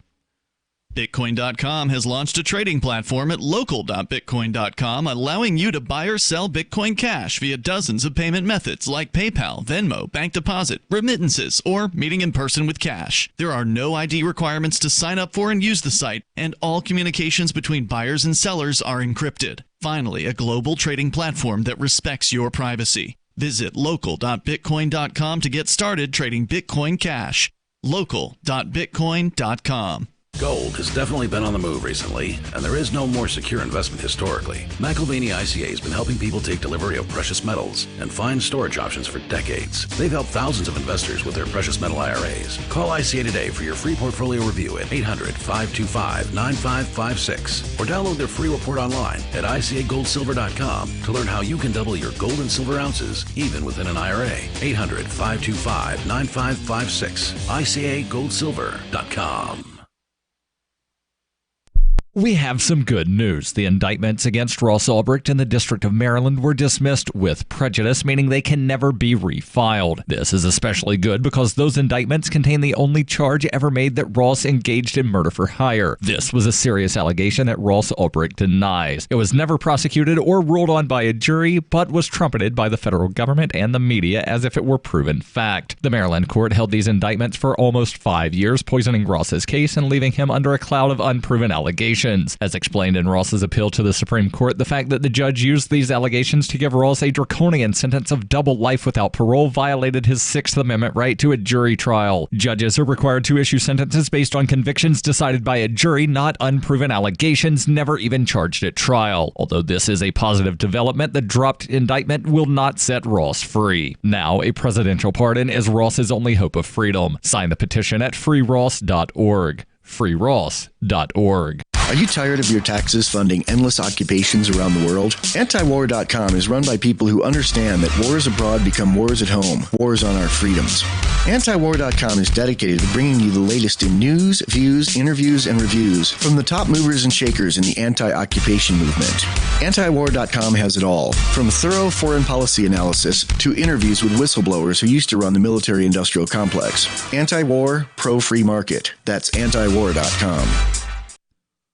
Bitcoin.com has launched a trading platform at local.bitcoin.com, allowing you to buy or sell Bitcoin Cash via dozens of payment methods like PayPal, Venmo, bank deposit, remittances, or meeting in person with cash. There are no ID requirements to sign up for and use the site, and all communications between buyers and sellers are encrypted. Finally, a global trading platform that respects your privacy. Visit local.bitcoin.com to get started trading Bitcoin Cash. local.bitcoin.com. Gold has definitely been on the move recently, and there is no more secure investment historically. McElvaney ICA has been helping people take delivery of precious metals and find storage options for decades. They've helped thousands of investors with their precious metal IRAs. Call ICA today for your free portfolio review at 800-525-9556 or download their free report online at ICAGoldSilver.com to learn how you can double your gold and silver ounces even within an IRA. 800-525-9556. ICAGoldSilver.com. We have some good news. The indictments against Ross Ulbricht in the District of Maryland were dismissed with prejudice, meaning they can never be refiled. This is especially good because those indictments contain the only charge ever made that Ross engaged in murder for hire. This was a serious allegation that Ross Ulbricht denies. It was never prosecuted or ruled on by a jury, but was trumpeted by the federal government and the media as if it were proven fact. The Maryland court held these indictments for almost 5 years, poisoning Ross's case and leaving him under a cloud of unproven allegations. As explained in Ross's appeal to the Supreme Court, the fact that the judge used these allegations to give Ross a draconian sentence of double life without parole violated his Sixth Amendment right to a jury trial. Judges are required to issue sentences based on convictions decided by a jury, not unproven allegations never even charged at trial. Although this is a positive development, the dropped indictment will not set Ross free. Now, a presidential pardon is Ross's only hope of freedom. Sign the petition at freeross.org. freeross.org. Are you tired of your taxes funding endless occupations around the world? Antiwar.com is run by people who understand that wars abroad become wars at home, wars on our freedoms. Antiwar.com is dedicated to bringing you the latest in news, views, interviews, and reviews from the top movers and shakers in the anti-occupation movement. Antiwar.com has it all, from thorough foreign policy analysis to interviews with whistleblowers who used to run the military-industrial complex. Anti-war, pro-free market. That's antiwar.com.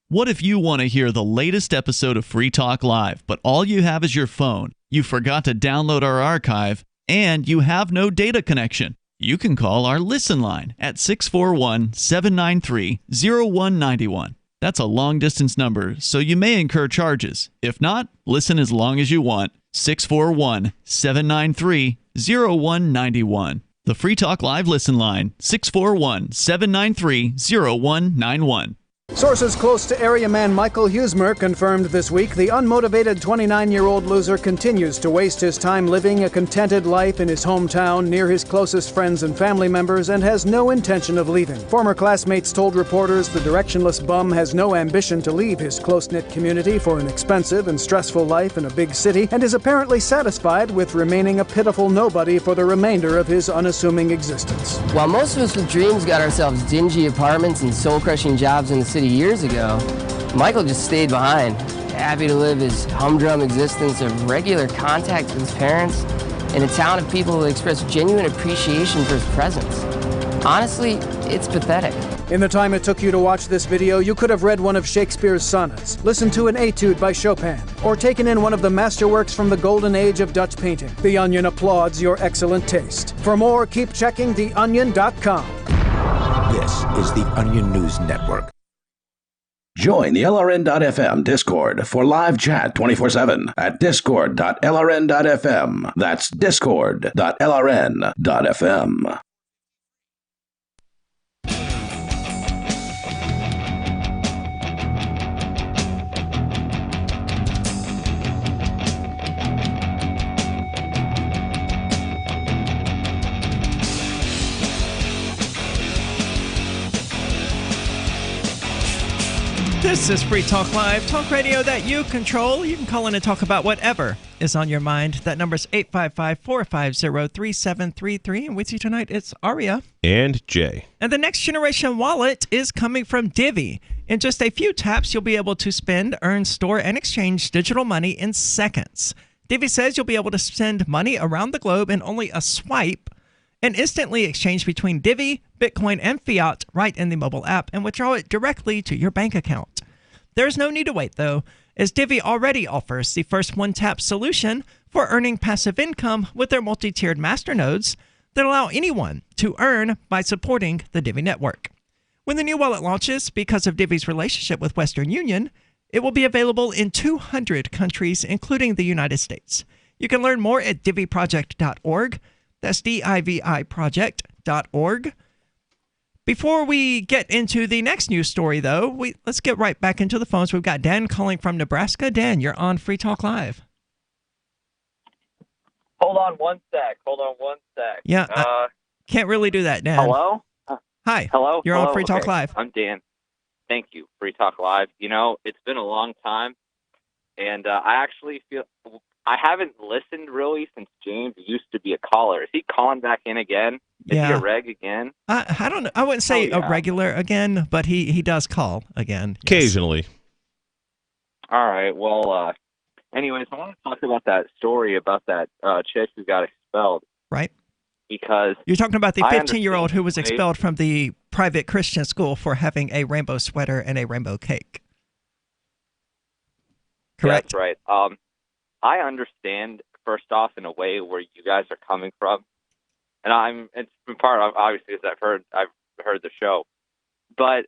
What if you want to hear the latest episode of Free Talk Live, but all you have is your phone, you forgot to download our archive, and you have no data connection? You can call our Listen line at 641-793-0191. That's a long-distance number, so you may incur charges. If not, listen as long as you want. 641-793-0191. The Free Talk Live Listen line, 641-793-0191. Sources close to Aria man Michael Huesmer confirmed this week the unmotivated 29-year-old loser continues to waste his time living a contented life in his hometown near his closest friends and family members and has no intention of leaving. Former classmates told reporters the directionless bum has no ambition to leave his close-knit community for an expensive and stressful life in a big city and is apparently satisfied with remaining a pitiful nobody for the remainder of his unassuming existence. While most of us with dreams got ourselves dingy apartments and soul-crushing jobs in the city years ago, Michael just stayed behind, happy to live his humdrum existence of regular contact with his parents and a town of people who express genuine appreciation for his presence. Honestly, it's pathetic. In the time it took you to watch this video, you could have read one of Shakespeare's sonnets, listened to an etude by Chopin, or taken in one of the masterworks from the golden age of Dutch painting. The Onion applauds your excellent taste. For more, keep checking theonion.com. This is the Onion News Network. Join the LRN.FM Discord for live chat 24/7 at discord.lrn.fm. That's discord.lrn.fm. This is Free Talk Live, talk radio that you control. You can call in and talk about whatever is on your mind. That number's 855-450-3733. And with you tonight, it's Aria. And Jay. And the next generation wallet is coming from Divvy. In just a few taps, you'll be able to spend, earn, store, and exchange digital money in seconds. Divvy says you'll be able to send money around the globe in only a swipe and instantly exchange between Divvy, Bitcoin, and fiat right in the mobile app and withdraw it directly to your bank account. There's no need to wait, though, as Divvy already offers the first one-tap solution for earning passive income with their multi-tiered masternodes that allow anyone to earn by supporting the Divvy network. When the new wallet launches, because of Divvy's relationship with Western Union, it will be available in 200 countries, including the United States. You can learn more at divvyproject.org. That's DIVI project.org. Before we get into the next news story, though, let's get right back into the phones. We've got Dan calling from Nebraska. Dan, you're on Free Talk Live. Hold on one sec. Yeah, can't really do that, Dan. Hello? Hi. Hello? You're Hello? on Free Talk Okay. Live. I'm Dan. Thank you, Free Talk Live. You know, it's been a long time, and I actually feel I haven't listened really since James used to be a caller. Is he calling back in again? Is he a reg again? I don't know. I wouldn't say a regular again, but he does call again. Yes. Occasionally. All right. Well, anyways, I want to talk about that story about that chick who got expelled. Right. Because you're talking about the I 15-year-old who was understand- expelled from the private Christian school for having a rainbow sweater and a rainbow cake. Correct. That's right. I understand, first off, in a way where you guys are coming from, and it's in part obviously because I've heard the show, but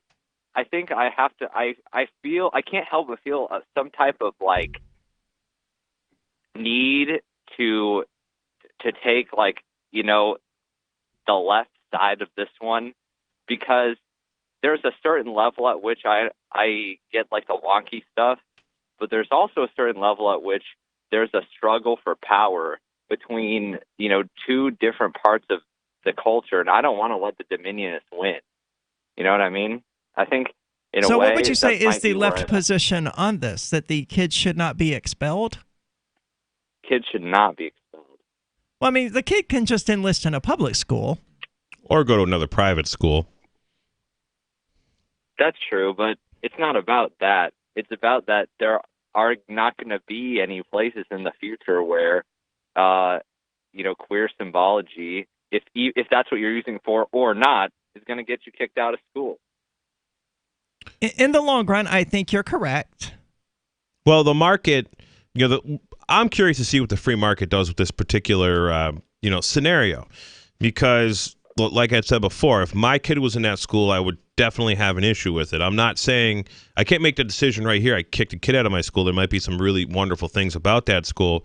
I think I have to. I feel I can't help but feel some type of like need to take the left side of this one, because there's a certain level at which I get like the wonky stuff, but there's also a certain level at which there's a struggle for power between, two different parts of the culture, and I don't want to let the Dominionists win. You know what I mean? I think, in a way... So what would you say that is might the be where left position on this, that the kids should not be expelled? Kids should not be expelled. Well, I mean, the kid can just enlist in a public school. Or go to another private school. That's true, but it's not about that. It's about that there are not going to be any places in the future where, queer symbology, if that's what you're using for or not, is going to get you kicked out of school. In the long run, I think you're correct. Well, the market, I'm curious to see what the free market does with this particular, scenario, because, like I said before, if my kid was in that school, I would definitely have an issue with it. I'm not saying I can't make the decision right here. I kicked a kid out of my school. There might be some really wonderful things about that school,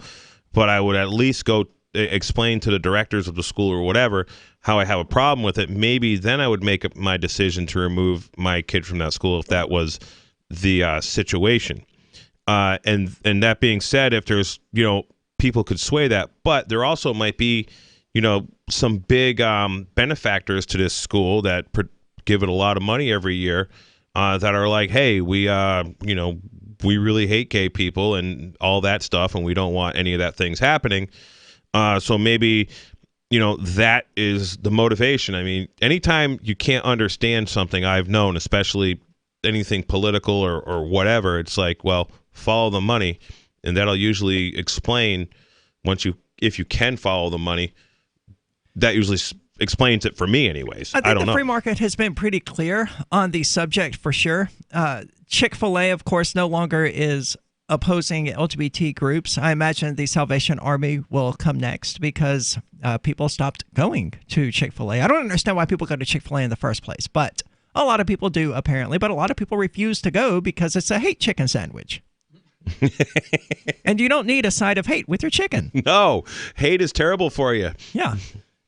but I would at least go explain to the directors of the school or whatever how I have a problem with it. Maybe then I would make up my decision to remove my kid from that school if that was the situation. And that being said, if there's, people could sway that, but there also might be, some big benefactors to this school that give it a lot of money every year that are like, hey, we really hate gay people and all that stuff, and we don't want any of that things happening. So maybe, that is the motivation. I mean, anytime you can't understand something, I've known, especially anything political or whatever, it's like, well, follow the money, and that'll usually explain if you can follow the money. That usually explains it for me anyways. I think don't the know. free market has been pretty clear on the subject for sure. Chick-fil-A, of course, no longer is opposing LGBT groups. I imagine the Salvation Army will come next because people stopped going to Chick-fil-A. I don't understand why people go to Chick-fil-A in the first place, but a lot of people do apparently. But a lot of people refuse to go because it's a hate chicken sandwich. And you don't need a side of hate with your chicken. No, hate is terrible for you. Yeah.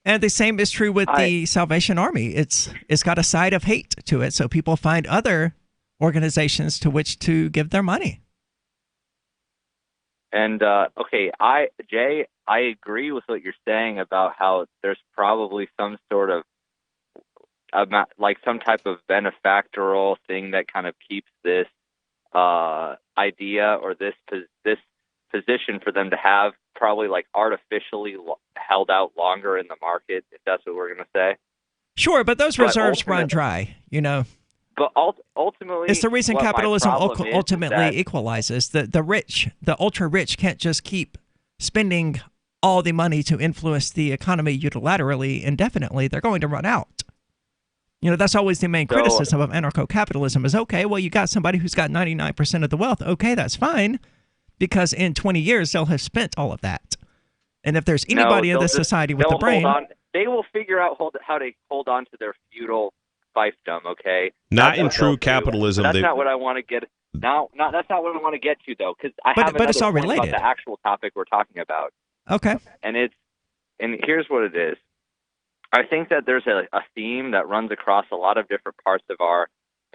And the same is true with the Salvation Army. It's got a side of hate to it, so people find other organizations to which to give their money. And Jay, I agree with what you're saying about how there's probably some sort of some type of benefactorial thing that kind of keeps this idea or this position for them to have probably like artificially held out longer in the market, if that's what we're going to say. Sure, but those reserves run dry, you know. But ultimately, it's the reason capitalism ultimately that equalizes. The rich, the ultra rich, can't just keep spending all the money to influence the economy unilaterally indefinitely. They're going to run out. You know, that's always the main criticism of anarcho-capitalism is, okay, well, you got somebody who's got 99% of the wealth. Okay, that's fine, because in 20 years, they'll have spent all of that. And if there's anybody in this society with the brain... They will figure out how to hold on to their feudal fiefdom, okay? Not in true capitalism. That's not what I want to get... That's not what I want to get to, though, because I have another it's all point related. about the actual topic we're talking about. Okay. And here's what it is. I think that there's a theme that runs across a lot of different parts of our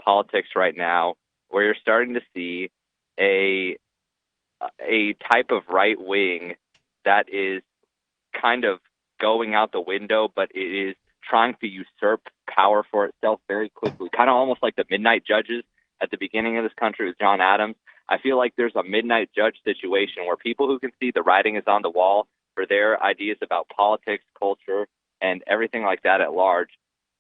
politics right now, where you're starting to see a type of right wing that is kind of going out the window, but it is trying to usurp power for itself very quickly, kind of almost like the midnight judges at the beginning of this country with John Adams. I feel like there's a midnight judge situation where people who can see the writing is on the wall for their ideas about politics, culture, and everything like that at large,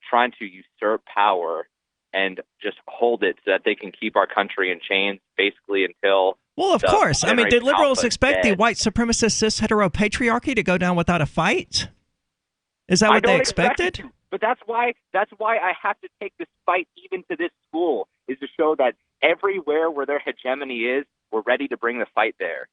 trying to usurp power and just hold it so that they can keep our country in chains basically until... Well, of course. I mean, did liberals expect the white supremacist cis heteropatriarchy to go down without a fight? Is that what they expected? But that's why I have to take this fight even to this school, is to show that everywhere where their hegemony is, we're ready to bring the fight there.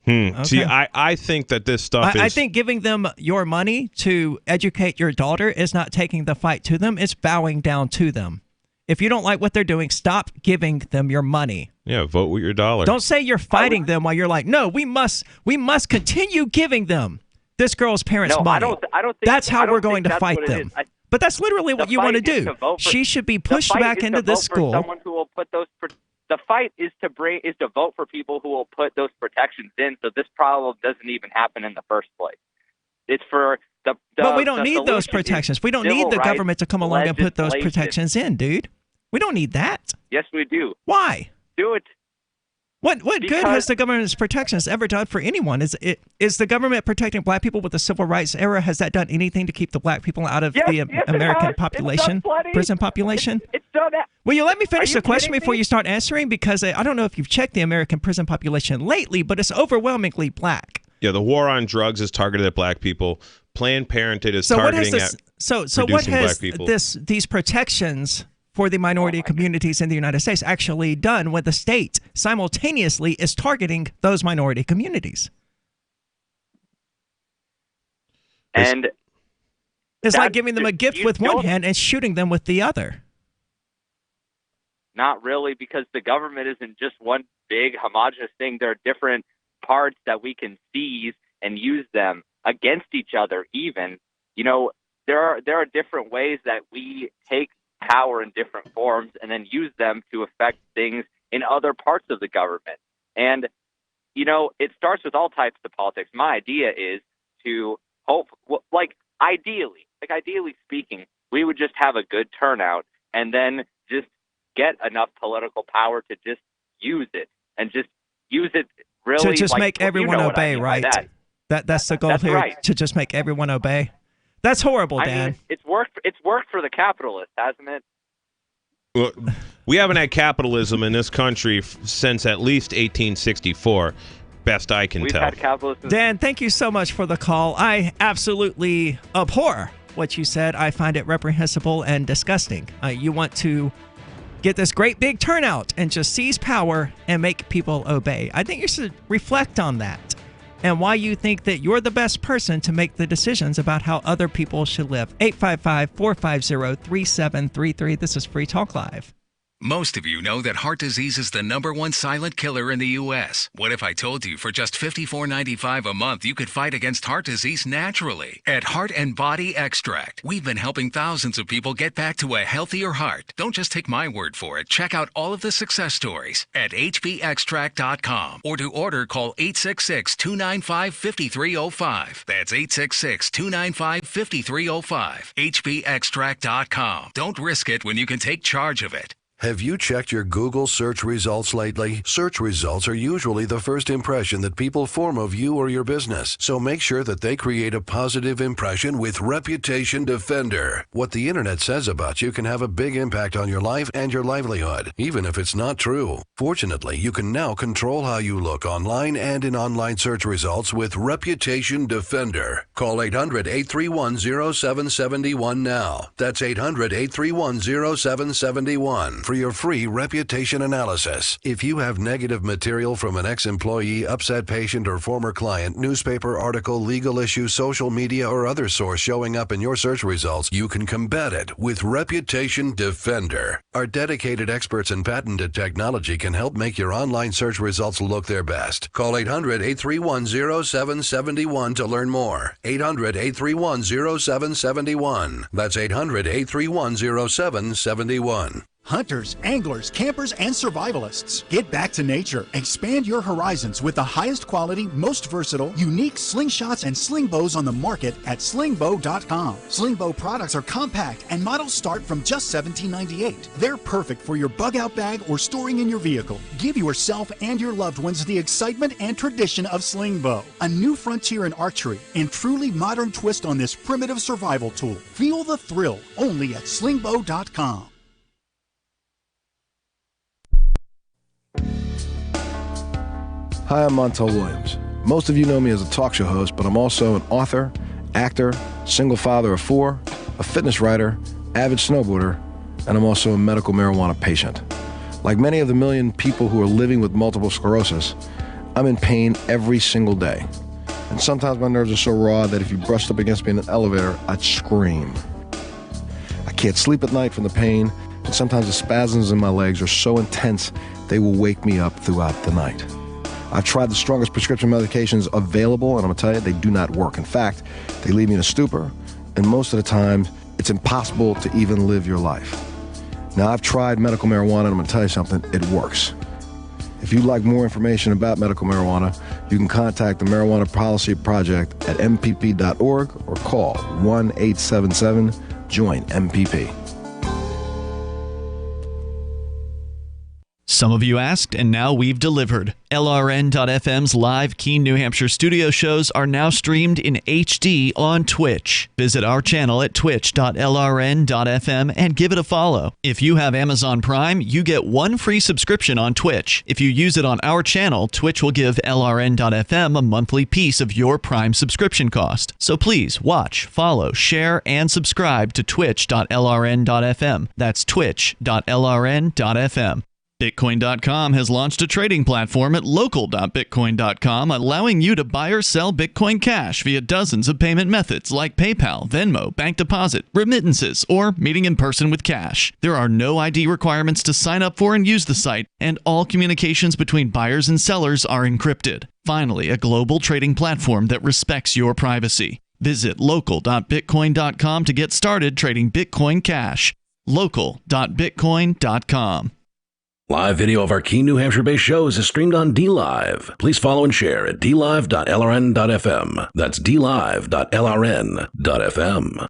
Okay. See, I think that this stuff is... I think giving them your money to educate your daughter is not taking the fight to them. It's bowing down to them. If you don't like what they're doing, stop giving them your money. Yeah, vote with your dollar. Don't say you're fighting them while you're like, no, we must continue giving them this girl's parents' money. I don't think that's how we're going to fight them. But that's literally what you want to do. She should be pushed back into this school. Someone who will put those. The fight is to vote for people who will put those protections in, so this problem doesn't even happen in the first place. It's for the but we don't need those protections. We don't need the government to come along and put those protections in, dude. We don't need that. Yes, we do. Why? Do it. What good has the government's protections ever done for anyone? Is the government protecting black people with the civil rights era? Has that done anything to keep the black people out of the American population, prison population? It's done that. Will you let me finish the question before you start answering? Because I don't know if you've checked the American prison population lately, but it's overwhelmingly black. Yeah, the war on drugs is targeted at black people. Planned Parenthood is targeting at what black has people. These protections for the minority communities in the United States actually done when the state simultaneously is targeting those minority communities? And it's like giving them a gift with one hand and shooting them with the other. Not really, because the government isn't just one big homogenous thing. There are different parts that we can seize and use them against each other even. You know, there are different ways that we take power in different forms and then use them to affect things in other parts of the government. And, you know, it starts with all types of politics. My idea is to ideally speaking, we would just have a good turnout and then just get enough political power to just use it and just use it really to just make everyone obey, right? That's the goal here, right. To just make everyone obey. That's horrible, Dan. I mean, it's worked for the capitalists, hasn't it? Well, we haven't had capitalism in this country since at least 1864, best I can tell. We've had capitalism. Dan, thank you so much for the call. I absolutely abhor what you said. I find it reprehensible and disgusting. You want to get this great big turnout and just seize power and make people obey. I think you should reflect on that and why you think that you're the best person to make the decisions about how other people should live. 855-450-3733. This is Free Talk Live. Most of you know that heart disease is the #1 silent killer in the U.S. What if I told you for just $54.95 a month you could fight against heart disease naturally? At Heart and Body Extract, we've been helping thousands of people get back to a healthier heart. Don't just take my word for it. Check out all of the success stories at hbextract.com or to order, call 866-295-5305. That's 866-295-5305. hbextract.com. Don't risk it when you can take charge of it. Have you checked your Google search results lately? Search results are usually the first impression that people form of you or your business, so make sure that they create a positive impression with Reputation Defender. What the internet says about you can have a big impact on your life and your livelihood, even if it's not true. Fortunately, you can now control how you look online and in online search results with Reputation Defender. Call 800-831-0771 now. That's 800-831-0771 for your free reputation analysis. If you have negative material from an ex-employee, upset patient, or former client, newspaper article, legal issue, social media, or other source showing up in your search results, you can combat it with Reputation Defender. Our dedicated experts in patented technology can help make your online search results look their best. Call 800-831-0771 to learn more. 800-831-0771. That's 800-831-0771. Hunters, anglers, campers, and survivalists. Get back to nature. Expand your horizons with the highest quality, most versatile, unique slingshots and sling bows on the market at slingbow.com. Slingbow products are compact and models start from just $17.98. They're perfect for your bug out bag or storing in your vehicle. Give yourself and your loved ones the excitement and tradition of Slingbow, a new frontier in archery and truly modern twist on this primitive survival tool. Feel the thrill only at slingbow.com. Hi, I'm Montel Williams. Most of you know me as a talk show host, but I'm also an author, actor, single father of 4, a fitness writer, avid snowboarder, and I'm also a medical marijuana patient. Like many of the million people who are living with multiple sclerosis, I'm in pain every single day. And sometimes my nerves are so raw that if you brushed up against me in an elevator, I'd scream. I can't sleep at night from the pain, and sometimes the spasms in my legs are so intense they will wake me up throughout the night. I've tried the strongest prescription medications available, and I'm going to tell you, they do not work. In fact, they leave me in a stupor, and most of the time, it's impossible to even live your life. Now, I've tried medical marijuana, and I'm going to tell you something, it works. If you'd like more information about medical marijuana, you can contact the Marijuana Policy Project at mpp.org or call 1-877-JOIN-MPP. Some of you asked, and now we've delivered. LRN.FM's live Keene, New Hampshire studio shows are now streamed in HD on Twitch. Visit our channel at twitch.lrn.fm and give it a follow. If you have Amazon Prime, you get 1 free subscription on Twitch. If you use it on our channel, Twitch will give LRN.FM a monthly piece of your Prime subscription cost. So please watch, follow, share, and subscribe to twitch.lrn.fm. That's twitch.lrn.fm. Bitcoin.com has launched a trading platform at local.bitcoin.com, allowing you to buy or sell Bitcoin Cash via dozens of payment methods like PayPal, Venmo, bank deposit, remittances, or meeting in person with cash. There are no ID requirements to sign up for and use the site, and all communications between buyers and sellers are encrypted. Finally, a global trading platform that respects your privacy. Visit local.bitcoin.com to get started trading Bitcoin Cash. local.bitcoin.com. Live video of our Keene, New Hampshire-based shows is streamed on DLive. Please follow and share at dlive.lrn.fm. That's dlive.lrn.fm.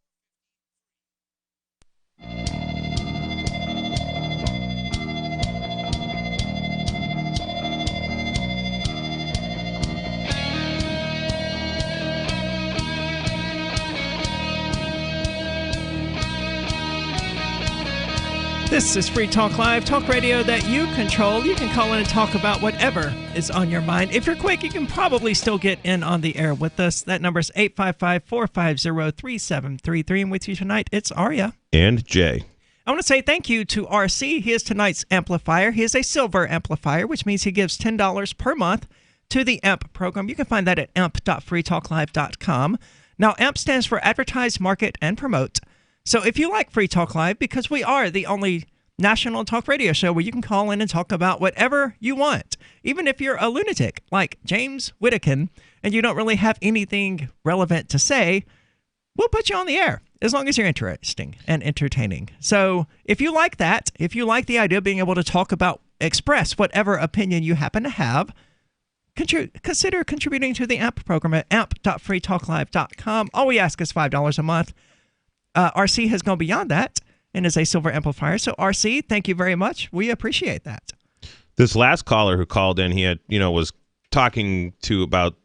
This is Free Talk Live, talk radio that you control. You can call in and talk about whatever is on your mind. If you're quick, you can probably still get in on the air with us. That number is 855-450-3733. And with you tonight, it's Aria. And Jay. I want to say thank you to RC. He is tonight's amplifier. He is a silver amplifier, which means he gives $10 per month to the AMP program. You can find that at amp.freetalklive.com. Now, AMP stands for Advertise, Market, and Promote. So if you like Free Talk Live, because we are the only national talk radio show where you can call in and talk about whatever you want, even if you're a lunatic like James Whittakin and you don't really have anything relevant to say, we'll put you on the air as long as you're interesting and entertaining. So if you like that, if you like the idea of being able to talk about, express whatever opinion you happen to have, consider contributing to the AMP program at amp.freetalklive.com. All we ask is $5 a month. RC has gone beyond that and is a silver amplifier. So, RC, thank you very much. We appreciate that. This last caller who called in, he had, was talking to about,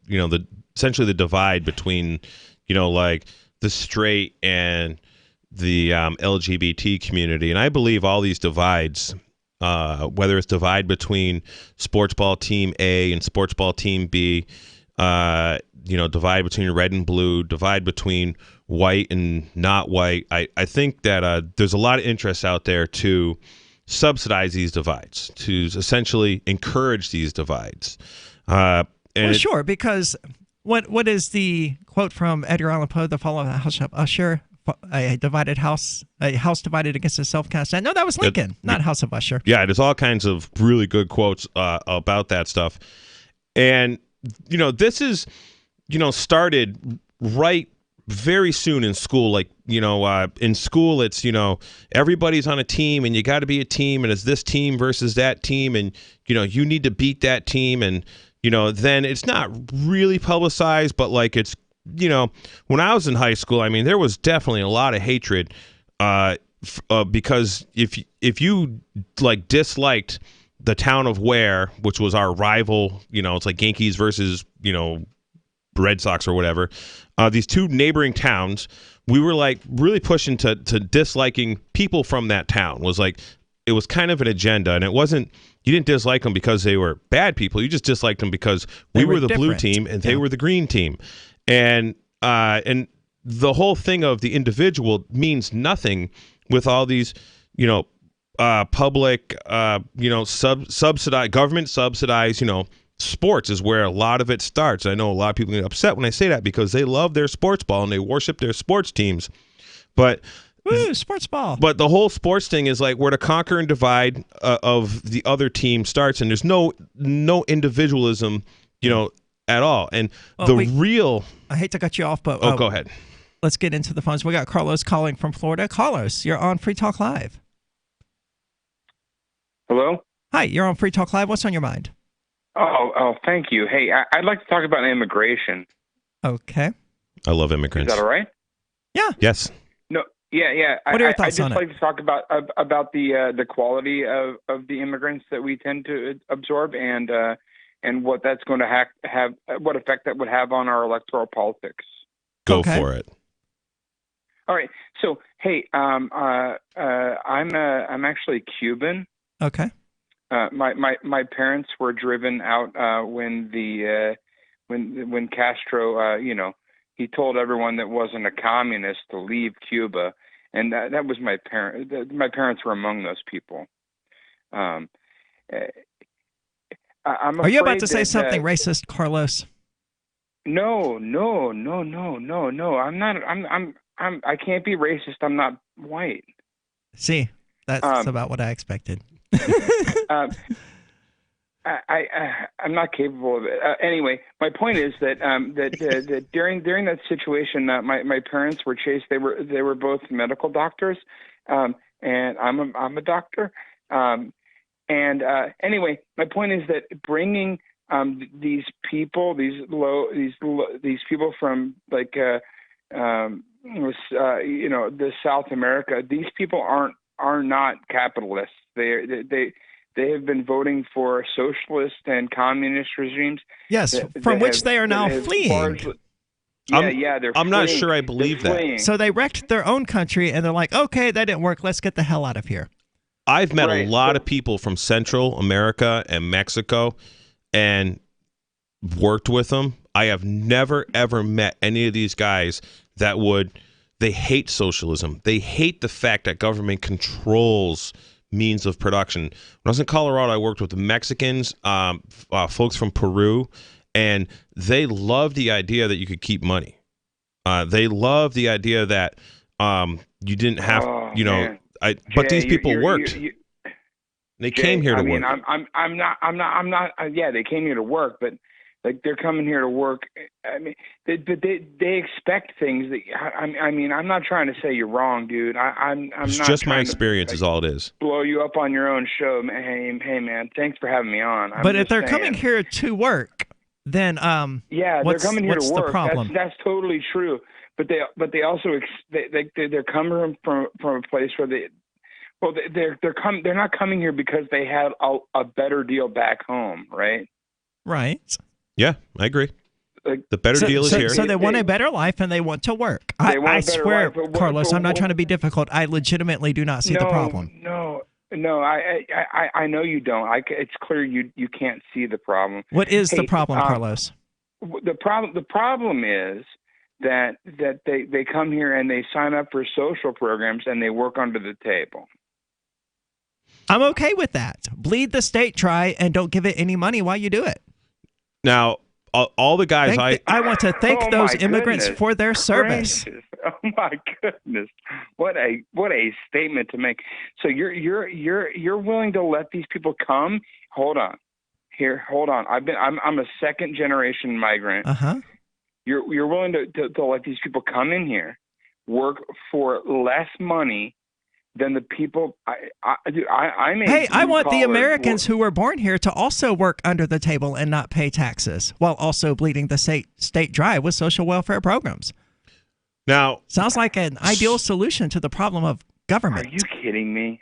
essentially the divide between, like the straight and the LGBT community. And I believe all these divides, whether it's divide between sports ball team A and sports ball team B, divide between red and blue, divide between white and not white. I think that there's a lot of interest out there to subsidize these divides, to essentially encourage these divides. Sure, because what is the quote from Edgar Allan Poe, The Fall of the House of Usher? A house divided against itself cannot stand. No, that was Lincoln, not House of Usher. Yeah, there's all kinds of really good quotes about that stuff. And, this is, started right very soon in school. Like, in school, it's, everybody's on a team and you got to be a team, and it's this team versus that team, and, you need to beat that team. And, then it's not really publicized, but like it's, when I was in high school, I mean, there was definitely a lot of hatred because if you like disliked the town of Ware, which was our rival, it's like Yankees versus, Red Sox or whatever, these two neighboring towns, we were like really pushing to disliking people from that town. It was kind of an agenda, and it wasn't, you didn't dislike them because they were bad people. You just disliked them because we were the blue team and they were the green team. And the whole thing of the individual means nothing with all these, public, subsidized, government subsidized, sports is where a lot of it starts. I know a lot of people get upset when I say that because they love their sports ball and they worship their sports teams. But sports ball. But the whole sports thing is like where the conquer and divide of the other team starts, and there's no individualism, at all. And I hate to cut you off, but go ahead. Let's get into the phones. We got Carlos calling from Florida. Carlos, you're on Free Talk Live. Hello? Hi, you're on Free Talk Live. What's on your mind? Oh, thank you. Hey, I'd like to talk about immigration. Okay. I love immigrants. Is that all right? Yeah. Yes. No. Yeah. What are your thoughts on it? I'd just like to talk about the quality of the immigrants that we tend to absorb and what that's going to have what effect that would have on our electoral politics. Go for it. All right. So, hey, I'm actually Cuban. Okay. My parents were driven out when Castro, he told everyone that wasn't a communist to leave Cuba, and that was my parents. My parents were among those people. I'm Are you about to say something racist, Carlos? No. I'm not. I can't be racist. I'm not white. See, that's about what I expected. I'm not capable of it. Anyway, my point is that that during that situation, my parents were chased. They were both medical doctors, and I'm a doctor. Anyway, my point is that bringing these people, these people from like the South America, these people are not capitalists. They have been voting for socialist and communist regimes. Yes, from which they are now fleeing. I'm not sure I believe that. So they wrecked their own country, and they're like, okay, that didn't work. Let's get the hell out of here. I've met a lot of people from Central America and Mexico and worked with them. I have never, ever met any of these guys that they hate socialism. They hate the fact that government controls means of production. When I was in Colorado, I worked with the Mexicans, folks from Peru, and they love the idea that you could keep money. They love the idea that you didn't have, man. But these people worked. They came here to work. I'm not. Yeah, they came here to work, but like they're coming here to work. I mean, they expect things that. I mean, I'm not trying to say you're wrong, dude. It's not just my experience is all it is. Blow you up on your own show, man. Hey, man, thanks for having me on. But if they're coming here to work, then they're coming here to work. What's the problem? That's totally true. they also they're coming from a place where they're not coming here because they had a better deal back home, right? Right. Yeah, I agree. The better deal is here. So they want a better life and they want to work. I swear, Carlos, I'm not trying to be difficult. I legitimately do not see the problem. No, I know you don't. It's clear you can't see the problem. What is the problem, Carlos? The problem is that they come here and they sign up for social programs and they work under the table. I'm okay with that. Bleed the state dry and don't give it any money while you do it. Now, all the guys I want to thank those immigrants for their service. Gracious. Oh my goodness! What a statement to make. So you're willing to let these people come? Hold on. I'm a second generation migrant. You're willing to let these people come in here, work for less money than the people. I want the Americans who were born here to also work under the table and not pay taxes, while also bleeding the state dry with social welfare programs. Now, sounds like an ideal solution to the problem of government. Are you kidding me?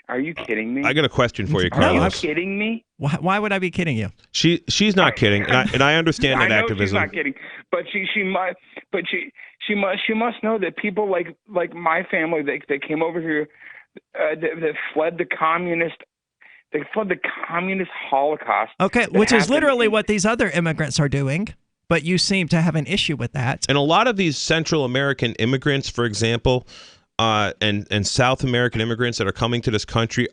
I got a question for you, Carlos. Are you kidding me? Why would I be kidding you? She's not kidding, and I understand that I know activism. She's not kidding, but she must know that people like my family they came over here. That fled the communist Holocaust. Okay, which is literally what these other immigrants are doing, but you seem to have an issue with that. And a lot of these Central American immigrants, for example, and South American immigrants that are coming to this country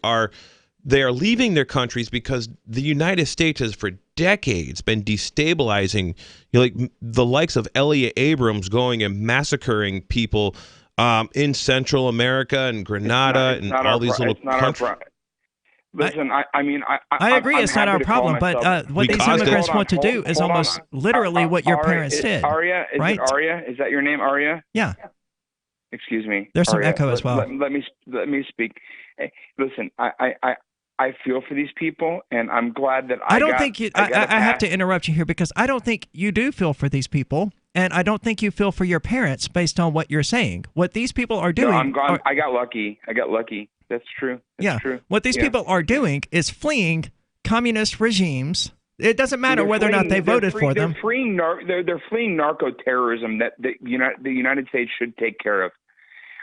they are leaving their countries because the United States has for decades been destabilizing, like the likes of Elliot Abrams going and massacring people in Central America and Grenada and all these little countries. Listen, I agree it's not our problem, but what these immigrants want to do is almost literally what your parents did. Aria, right? Aria? Is that your name, Aria? Yeah. Excuse me. There's some Aria, echo as well. Let me speak. Hey, listen, I feel for these people, and I'm glad that I have to interrupt you here because I don't think you do feel for these people, and I don't think you feel for your parents based on what you're saying. What these people are doing... No, I got lucky. That's true. That's true. What these people are doing is fleeing communist regimes. It doesn't matter whether or not they voted for them. They're fleeing narco-terrorism that the United States should take care of.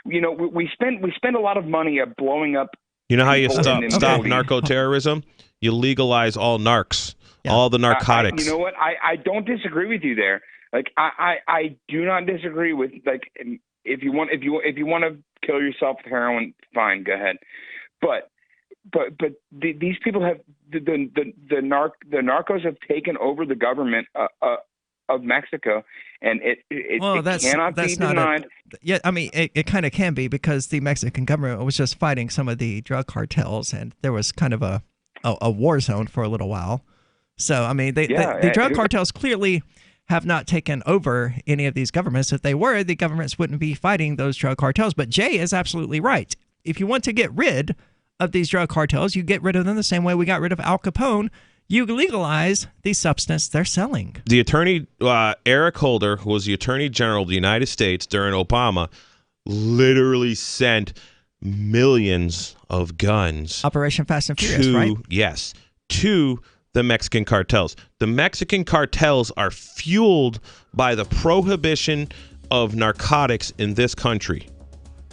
You know, we spend a lot of money blowing up. You know how you stop narco-terrorism? You legalize all narcs, all the narcotics. You know what? I don't disagree with you there. Like I do not disagree with if you want to kill yourself with heroin, fine, go ahead. But these people have the narcos have taken over the government of Mexico, and it cannot be denied. Yeah, I mean, it kind of can be because the Mexican government was just fighting some of the drug cartels, and there was kind of a war zone for a little while. So, I mean, the drug cartels clearly have not taken over any of these governments. If they were, the governments wouldn't be fighting those drug cartels. But Jay is absolutely right. If you want to get rid of these drug cartels, you get rid of them the same way we got rid of Al Capone. You legalize the substance they're selling. The attorney, Eric Holder, who was the Attorney General of the United States during Obama, literally sent millions of guns. Operation Fast and Furious, right? Yes, to the Mexican cartels. The Mexican cartels are fueled by the prohibition of narcotics in this country.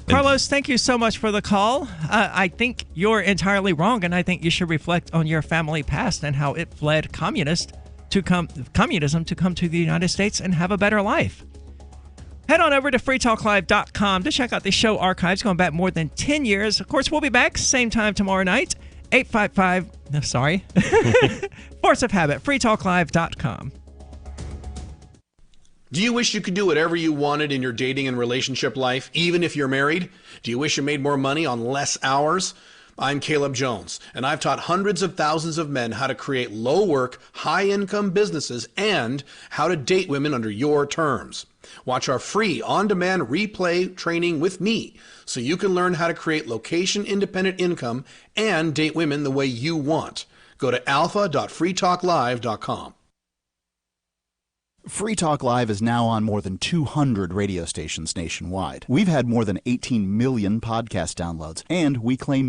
Carlos, thank you so much for the call. I think you're entirely wrong, and I think you should reflect on your family past and how it fled communism to come to the United States and have a better life. Head on over to freetalklive.com to check out the show archives going back more than 10 years. Of course, we'll be back same time tomorrow night, 855, sorry, Force of Habit, freetalklive.com. Do you wish you could do whatever you wanted in your dating and relationship life, even if you're married? Do you wish you made more money on less hours? I'm Caleb Jones, and I've taught hundreds of thousands of men how to create low-work, high-income businesses and how to date women under your terms. Watch our free on-demand replay training with me so you can learn how to create location-independent income and date women the way you want. Go to alpha.freetalklive.com. Free Talk Live is now on more than 200 radio stations nationwide. We've had more than 18 million podcast downloads, and we claim